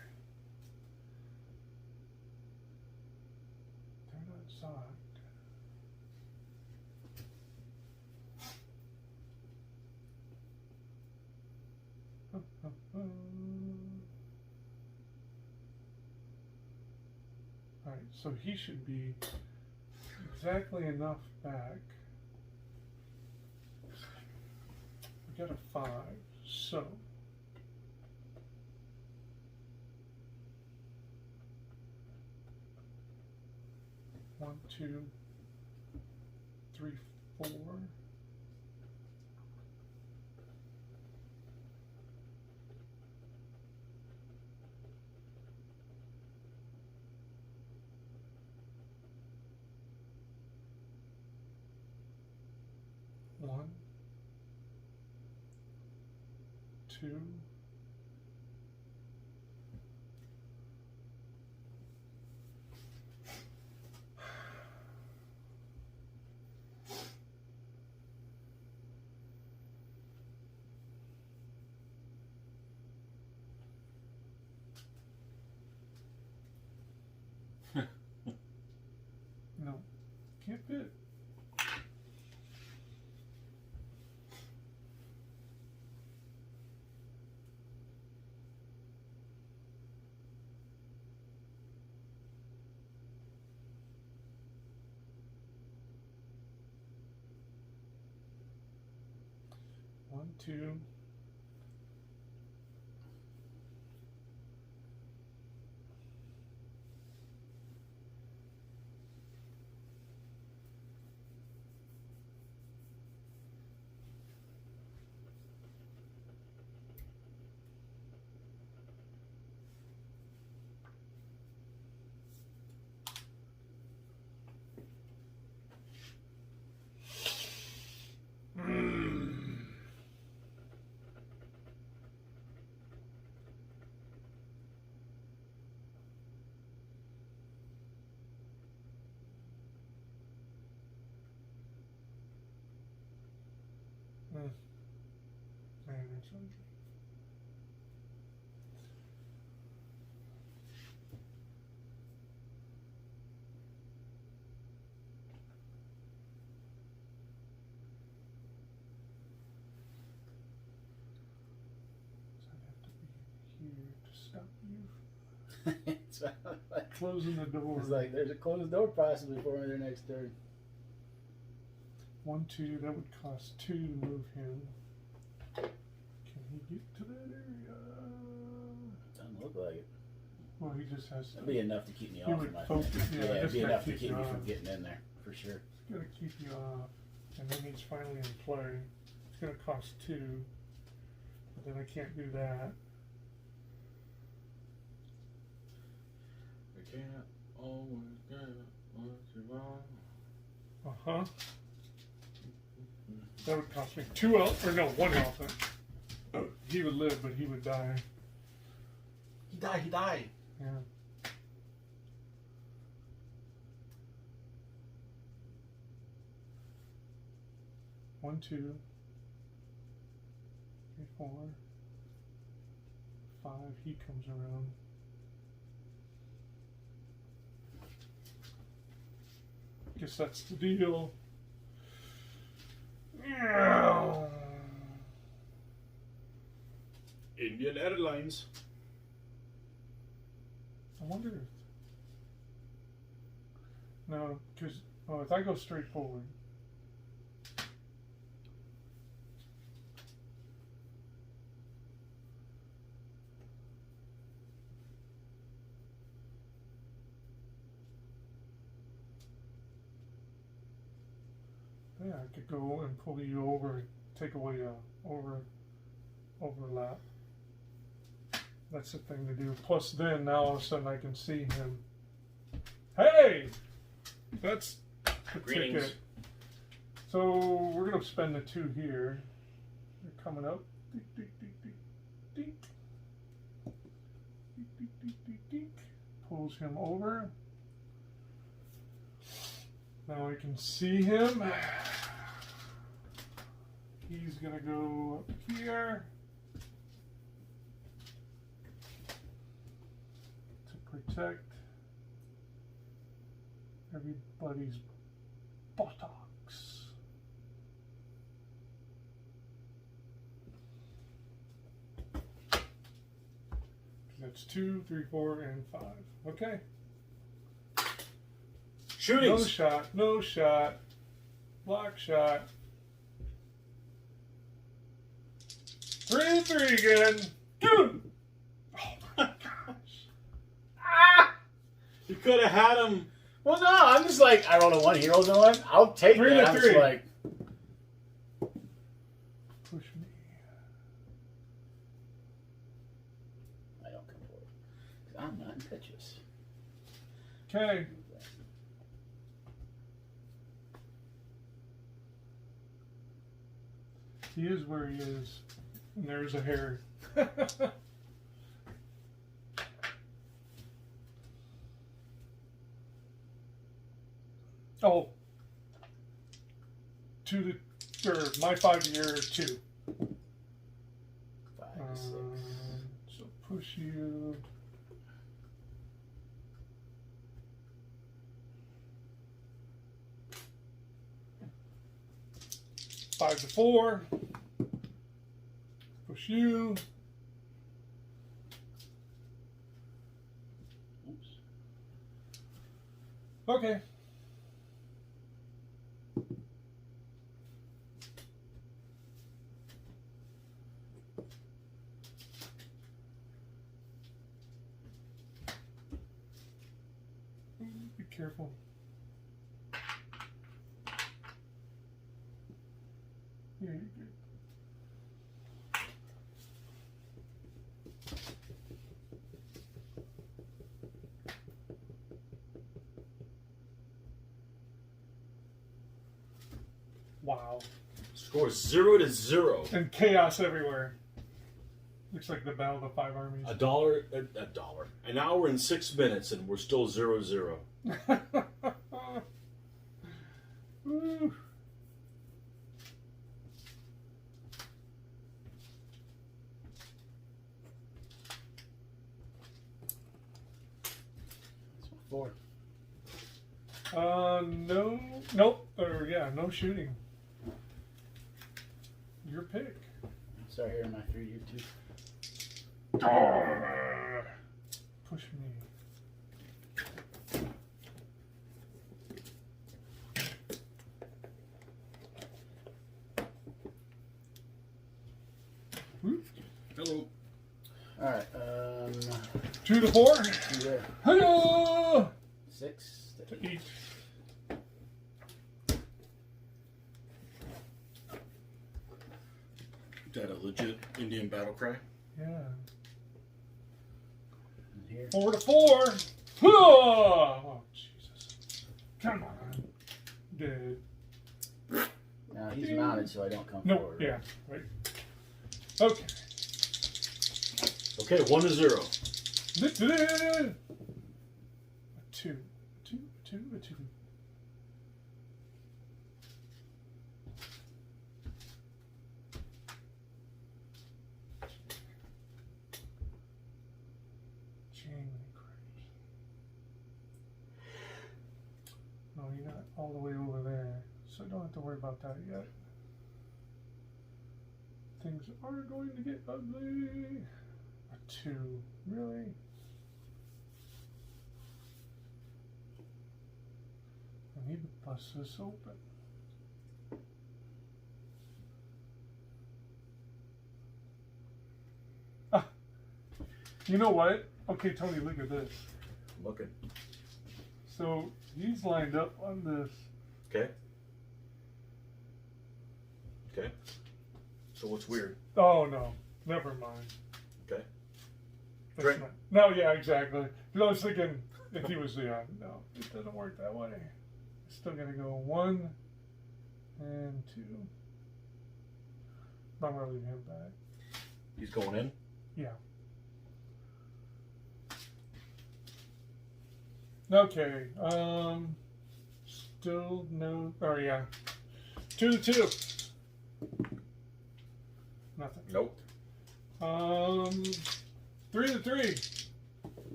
Turn on sock. Alright, so he should be exactly enough back got a 5. So 1, 2, 3, 4. One, 2, no, can't fit. One, 2. Minor surgery. So I have to be here to stop you.
It's like,
Closing the door.
it's like there's a closed door possibly for me their next turn.
1, 2. That would cost 2 to move him. Can he get to that area?
Doesn't look like it.
Well, he just has to.
That'd be enough to keep me
He
off
would
of my
focus,
thing.
yeah,
It'd
just
be
gotta
enough to
keep
keep
you
me from
off.
getting in there, for sure.
It's gonna keep you off, and then he's finally in play. It's gonna cost 2, but then I can't do that.
We can't always get what you want.
Uh-huh. That would cost me 2 or no, 1 elephant. He would live, but he would die.
He died.
Yeah. One, 2, 3, 4, 5. He comes around. Guess that's the deal.
Indian Airlines.
I wonder if. No, because if I go straight forward. Yeah, I could go and pull you over and take away overlap. That's the thing to do. Plus then, now all of a sudden I can see him. Hey! That's the
Greetings.
ticket. So we're going to spend the 2 here. They're coming up. Dink, dink, dink, dink, dink. Dink, dink, dink, dink, dink. Pulls him over. Now I can see him. He's going to go up here to protect everybody's buttocks. That's 2, 3, 4, and 5. Okay.
Shootings.
No shot, no shot. Block shot. 3 to 3 again. Dude! Oh my gosh.
Ah!
You could have had him.
Well, no, I'm just like, I rolled a 1, he rolls a 1. I'll take
3
that.
to
I'm
3.
just like,
Push me.
I don't come forward. 'Cause I'm not impetuous.
Okay. He is where he is. And there's a hair. Oh. 2 to, or my 5 to your 2.
5 to 6.
So push you. Five to 4. Push you.
Oops.
Okay. Be careful. Yeah, you're good. Wow.
Score 0 to 0.
And chaos everywhere. Looks like the Battle of the Five Armies.
A dollar. An hour and 6 minutes, and we're still 0-0.
Woo.
That's my 4.
No, nope, or yeah, no shooting. Your pick.
Start hearing my 3 to 2.
Push me. Whoop.
Hello.
Alright,
2 to 4.
2 there.
Hello.
6
To each.
Is that a legit Indian battle cry?
Yeah.
And here.
4 to 4. Oh, Jesus. Come on. Dead.
Now he's mounted, so I don't come
No,
forward.
yeah, right. Okay.
Okay, 1 to 0.
A 2. 2. No, you're not all the way over there, so don't have to worry about that yet. Things are going to get ugly. A 2, really? I need to bust this open. Ah, you know what? Okay, Tony, look at this.
Looking.
So he's lined up on this.
Okay. Okay. So what's weird?
Oh no, never mind.
Okay.
That's
Drink.
not- No, yeah, exactly. Because I was thinking if he was no, it doesn't work that way. Still gotta go 1 and 2. I'm gonna leave him back.
He's going in.
Yeah. Okay. Still no. Oh yeah. 2 to 2. Nothing.
Nope.
3 to 3.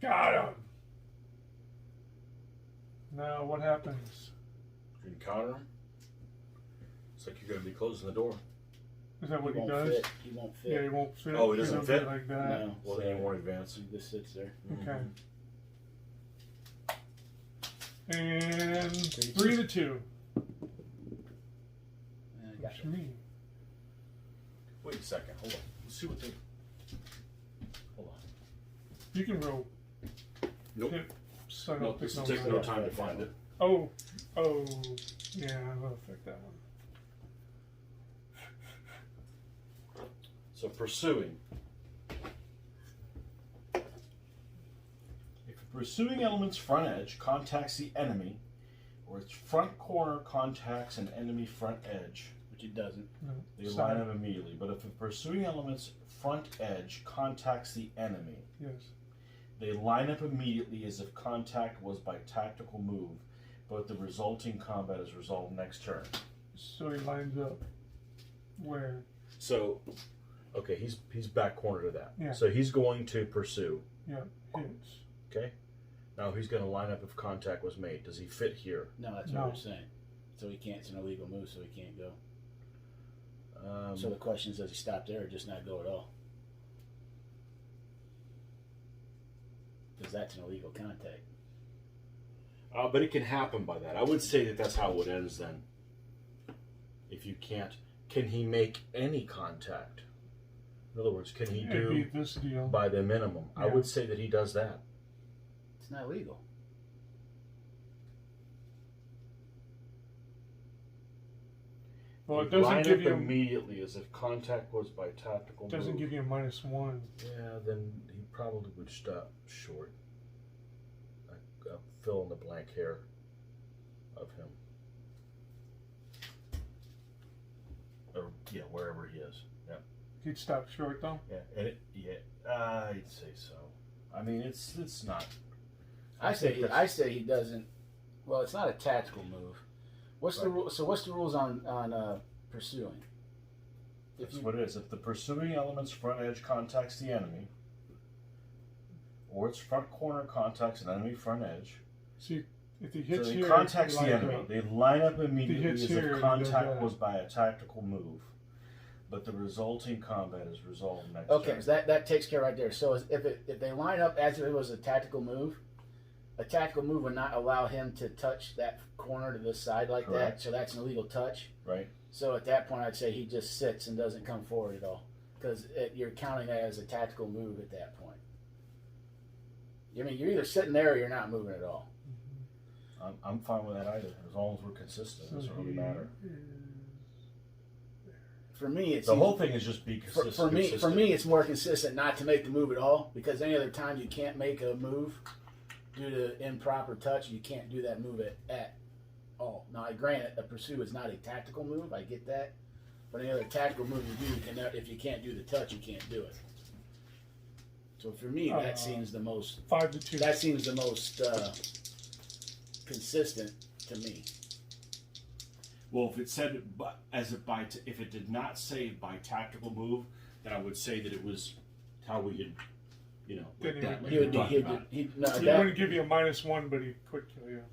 Got him. Now what happens?
You can counter him. It's like you're going to be closing the door.
Is that what he
won't
does?
fit. He won't fit.
Yeah, he won't fit.
Oh, he doesn't
don't
fit?
like that.
No.
Well, then you won't advance.
He just sits there.
Okay. And 3 to 2.
And I got
Push
him.
me.
Wait a second. Hold on. Let's see what they. Hold on.
You can roll.
Nope.
Hit, so I
No,
don't
this will
think
take
no-
no time to find it.
Oh, yeah, that'll affect that one.
So pursuing. If a pursuing element's front edge contacts the enemy, or its front corner contacts an enemy front edge,
Which it doesn't.
No,
they
sorry.
line up immediately. But if a pursuing element's front edge contacts the enemy,
Yes.
they line up immediately as if contact was by tactical move, but the resulting combat is resolved next turn.
So he lines up where?
So, okay, he's back corner to that.
Yeah.
So he's going to pursue.
Yeah, hits.
Okay. Now he's going to line up if contact was made. Does he fit here?
No, that's
No.
what we're saying. So he can't. It's an illegal move, so he can't go.
Um,
So the question is, does he stop there or just not go at all? Because that's an illegal contact.
but it can happen by that. I would say that that's how it ends then. If you can't, can he make any contact? In other words, can he
It'd be
do
this deal.
by the minimum? I
Yeah.
would say that he does that.
It's not legal.
Well, it
Line
doesn't give
up
you
immediately as if contact was by tactical
doesn't
move.
give you a -1.
Yeah, then he probably would stop short. Fill in the blank here of him. Or, yeah, wherever he is. Yeah.
He'd stop short though.
Yeah, and I'd say so. I mean, it's not.
I
think
say
that's-
he doesn't. Well, it's not a tactical move. What's the
Right.
rule? So what's the rules on pursuing?
That's what it is. If the pursuing element's front edge contacts the enemy, or its front corner contacts an enemy front edge,
See, if he hits
so he
here,
contacts
he
the
lines
enemy.
up.
They line up immediately
hits
as
here,
if
he does
contact
that.
was by a tactical move, but the resulting combat is resolved next
Okay,
turn.
so that takes care right there. So if they line up as if it was a tactical move would not allow him to touch that corner to this side like
Correct.
that. So that's an illegal touch.
Right?
So at that point, I'd say he just sits and doesn't come forward at all, because you're counting that as a tactical move at that point. I mean, you're either sitting there or you're not moving at all.
I'm fine with that either, as long as we're consistent. It doesn't really matter.
For me, it's
The whole thing is just be consistent.
for me.
consistent.
For me, it's more consistent not to make the move at all, because any other time you can't make a move due to improper touch, you can't do that move at all. Now, granted, a pursue is not a tactical move. I get that, but any other tactical move you do, if you can't do the touch, you can't do it. So for me, that seems the most.
5-2.
That seems the most consistent to me.
Well, if it said if it did not say by tactical move, then I would say that it was how we had,
Then
like that, like
he
we
would-
were talking about.
He wouldn't give you a -1, but he could kill you.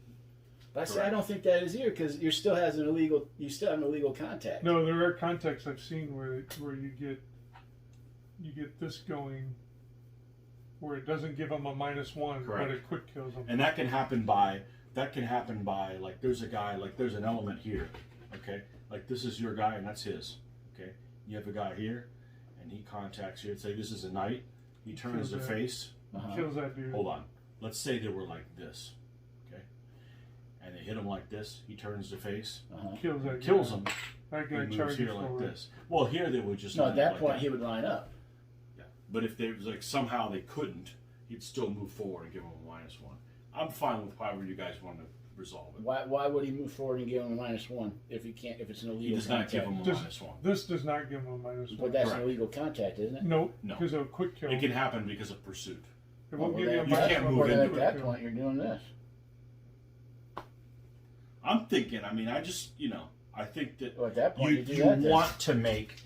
But I say I don't think that is here, because you still have an illegal contact.
No, there are contexts I've seen where you get this going, where it doesn't give him a -1,
Correct.
but it quick kills him.
And that can happen by like there's a guy, like there's an element here, okay? Like this is your guy and that's his, okay? You have a guy here and he contacts here. Say this is a knight. He turns the
Kills that.
face.
Kills that dude.
Hold on. Let's say they were like this, okay? And they hit him like this. He turns the face.
Kills that
Kills
guy.
him.
That guy
He moves
charges
here like
forward.
this. Well, here they would just
No,
line
at that
up
point
like
he would line up.
Yeah. But if they was like somehow they couldn't, he'd still move forward and give him a -1. I'm fine with however you guys want to resolve it.
Why would he move forward and give him a -1 if he can't? If it's an
He
illegal
does not
contact?
give him a
Does-
-1.
This does not give him a -1.
But that's
Correct.
an illegal contact, isn't it?
Nope,
No.
because of a quick kill.
It can happen because of pursuit.
It won't
Well,
give you a
then-
You can't
-1,
move
but
then
a
at
quick
that
kill.
point you're doing this.
I'm thinking. I mean, I just I think that
Well, at that point you do
you
that. then.
want to make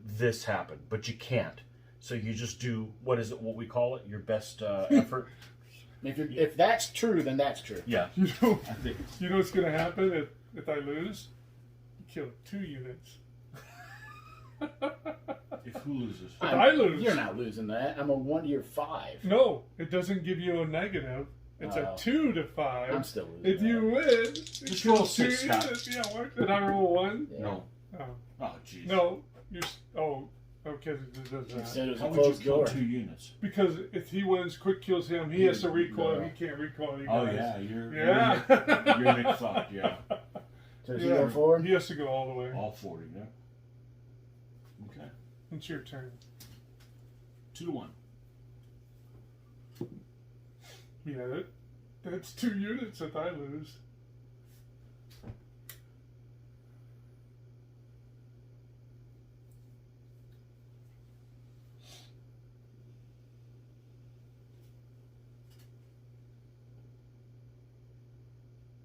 this happen, but you can't. So you just do what we call it, your best effort.
If that's true, then that's true.
Yeah,
You know,
I think.
you know what's going to happen if I lose? You kill 2 units.
If who loses?
I lose.
You're not losing that. I'm a 1 to your 5.
No, it doesn't give you a negative. It's a
Oh.
2 to 5.
I'm still losing.
If you win, it
Just roll
kills 2
6, Scott.
units. Yeah, what? Did I roll 1?
Yeah.
No.
Oh.
Oh, jeez.
No, you're. Oh, Okay, it does that.
Instead it was
How
a
would you
closed
kill
door.
2 units?
Because if he wins, quick kills him, he has to recoil.
No.
He can't recoil you
Oh
guys.
yeah, you're
Yeah.
you're McFucked, yeah.
So does he go forward?
He has to go all the way.
All 40, yeah. Okay.
It's your turn.
2 to 1.
Yeah, that's 2 units that I lose.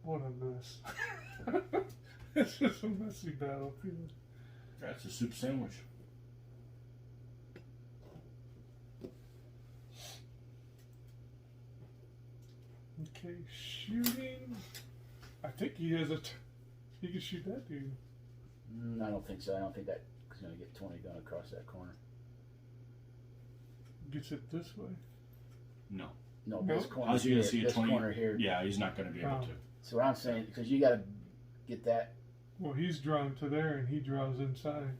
What a mess. It's just a messy battlefield.
That's a soup sandwich.
Okay, shooting. I think he has he can shoot that dude.
I don't think so. I don't think that he's going to get 20 going across that corner.
Gets it this way.
No.
No,
No.
this corner
How's he
here.
gonna see a
This
20?
corner here.
Yeah, he's not going to be able to.
So what I'm saying, because you got to get that.
Well, he's drawn to there, and he draws inside.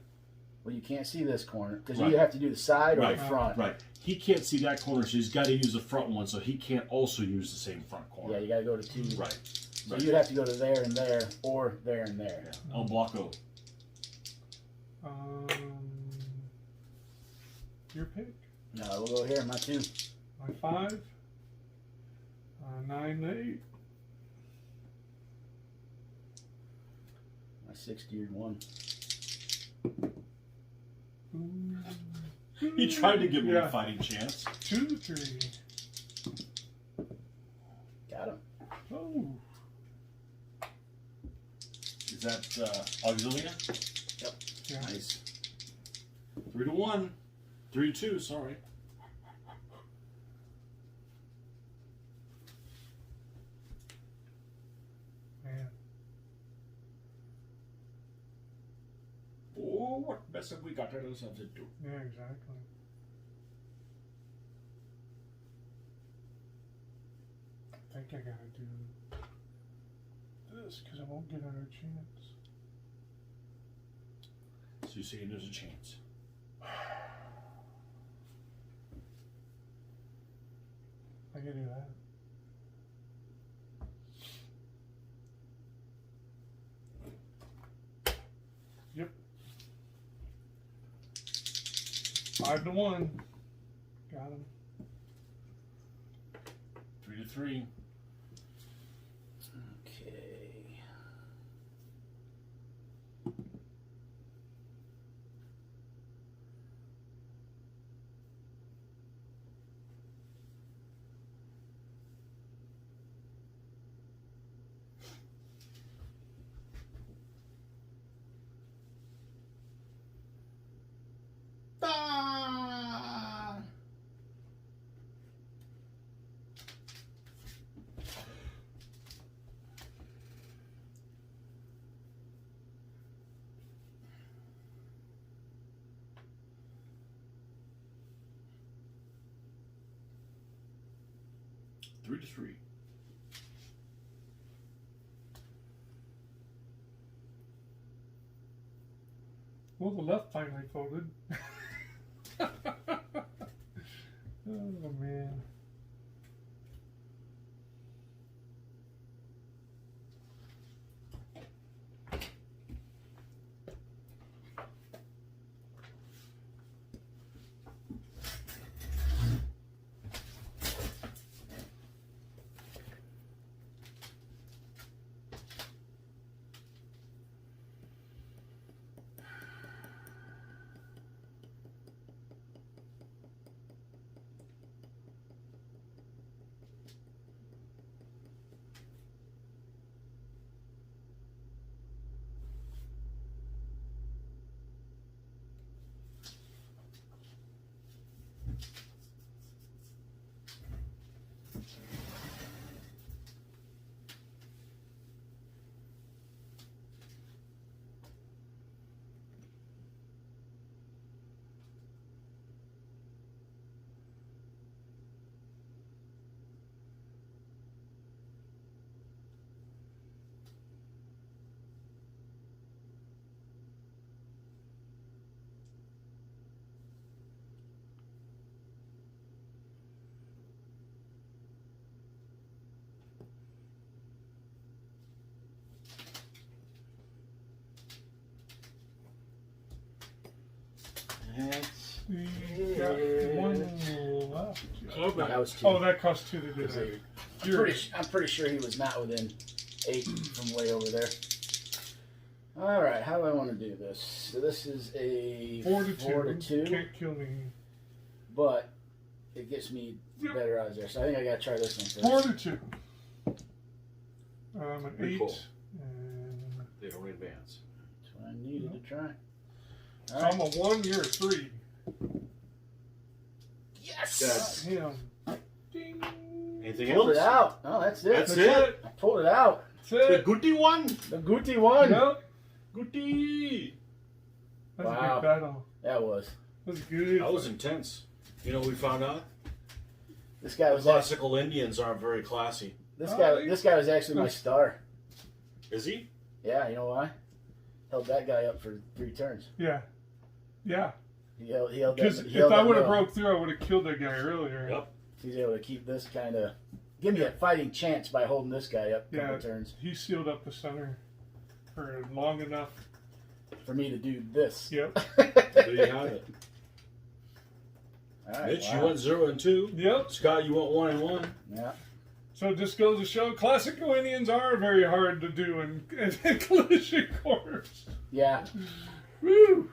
Well, you can't see this corner because
Right.
you have to do the side or
Right,
the front.
Right. He can't see that corner, so he's got to use the front one, so he can't also use the same front corner.
Yeah, you got to go to 2.
Right.
So you'd have to go to there and there, or there and there.
Yeah. On block O.
Your pick.
No, we'll go here. My 2.
My 5. 9, 8.
My 6 geared 1.
He tried to give me
Yeah.
a fighting chance.
2, 3.
Got him.
Oh.
Is that Auxilia?
Yep.
Yeah.
Nice. 3 to 1. 3 to 2, sorry.
Man.
Oh, what mess have we got ourselves into?
Yeah, exactly. I think I gotta do this because I won't get another chance.
So you're saying there's a chance.
I can do that. Yep. 5 to 1. Got him.
3 to 3.
Okay. Ah!
Three to 3.
Well, the left finally folded. Oh, man.
That's,
You got one left.
no, that was 2.
Oh, that cost 2 to do that.
I'm pretty sure he was not within 8 from way over there. All right, how do I want to do this? So this is a
4 to
2.
Can't kill me.
But it gets me better odds there. So I think I got to try this one first.
4 to 2. An
Pretty
8.
cool.
And
They don't advance.
That's what I needed to try.
so I'm a 1, you're a 3.
Yes!
Damn. Ding.
Anything
Pulled it
else?
out. Oh, that's it.
That's it.
I pulled it out.
The
That's it.
Guti one.
The Guti won.
Yep.
Guti.
That's a
Wow.
big battle.
That was.
That's good.
That was intense. You know, we found out
This guy was
classical Indians aren't very classy.
This guy was actually my star.
Is he?
Yeah, you know why? Held that guy up for 3 turns.
Yeah. Yeah.
He held that.
Because
he
if
held
I
that
would have
middle.
broke through, I would have killed that guy earlier.
Yep.
He's able to keep this kind of give me a fighting chance by holding this guy up a couple turns
He sealed up the center for long enough.
for me to do this.
Yep.
There you have it.
All right,
Mitch,
wow.
you went 0 and 2.
Yep.
Scott, you went 1 and 1.
Yeah.
So it just goes to show classical Indians are very hard to do in collision course.
Yeah.
Woo!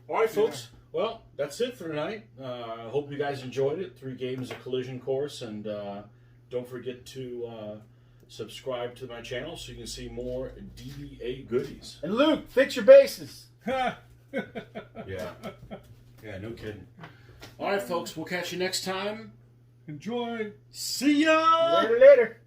All right, folks. Well, that's it for tonight. I hope you guys enjoyed it. 3 games of collision course, and don't forget to subscribe to my channel so you can see more DBA goodies.
And Luke, fix your bases.
Yeah. Yeah, no kidding. All right, folks. We'll catch you next time.
Enjoy.
See ya!
Later.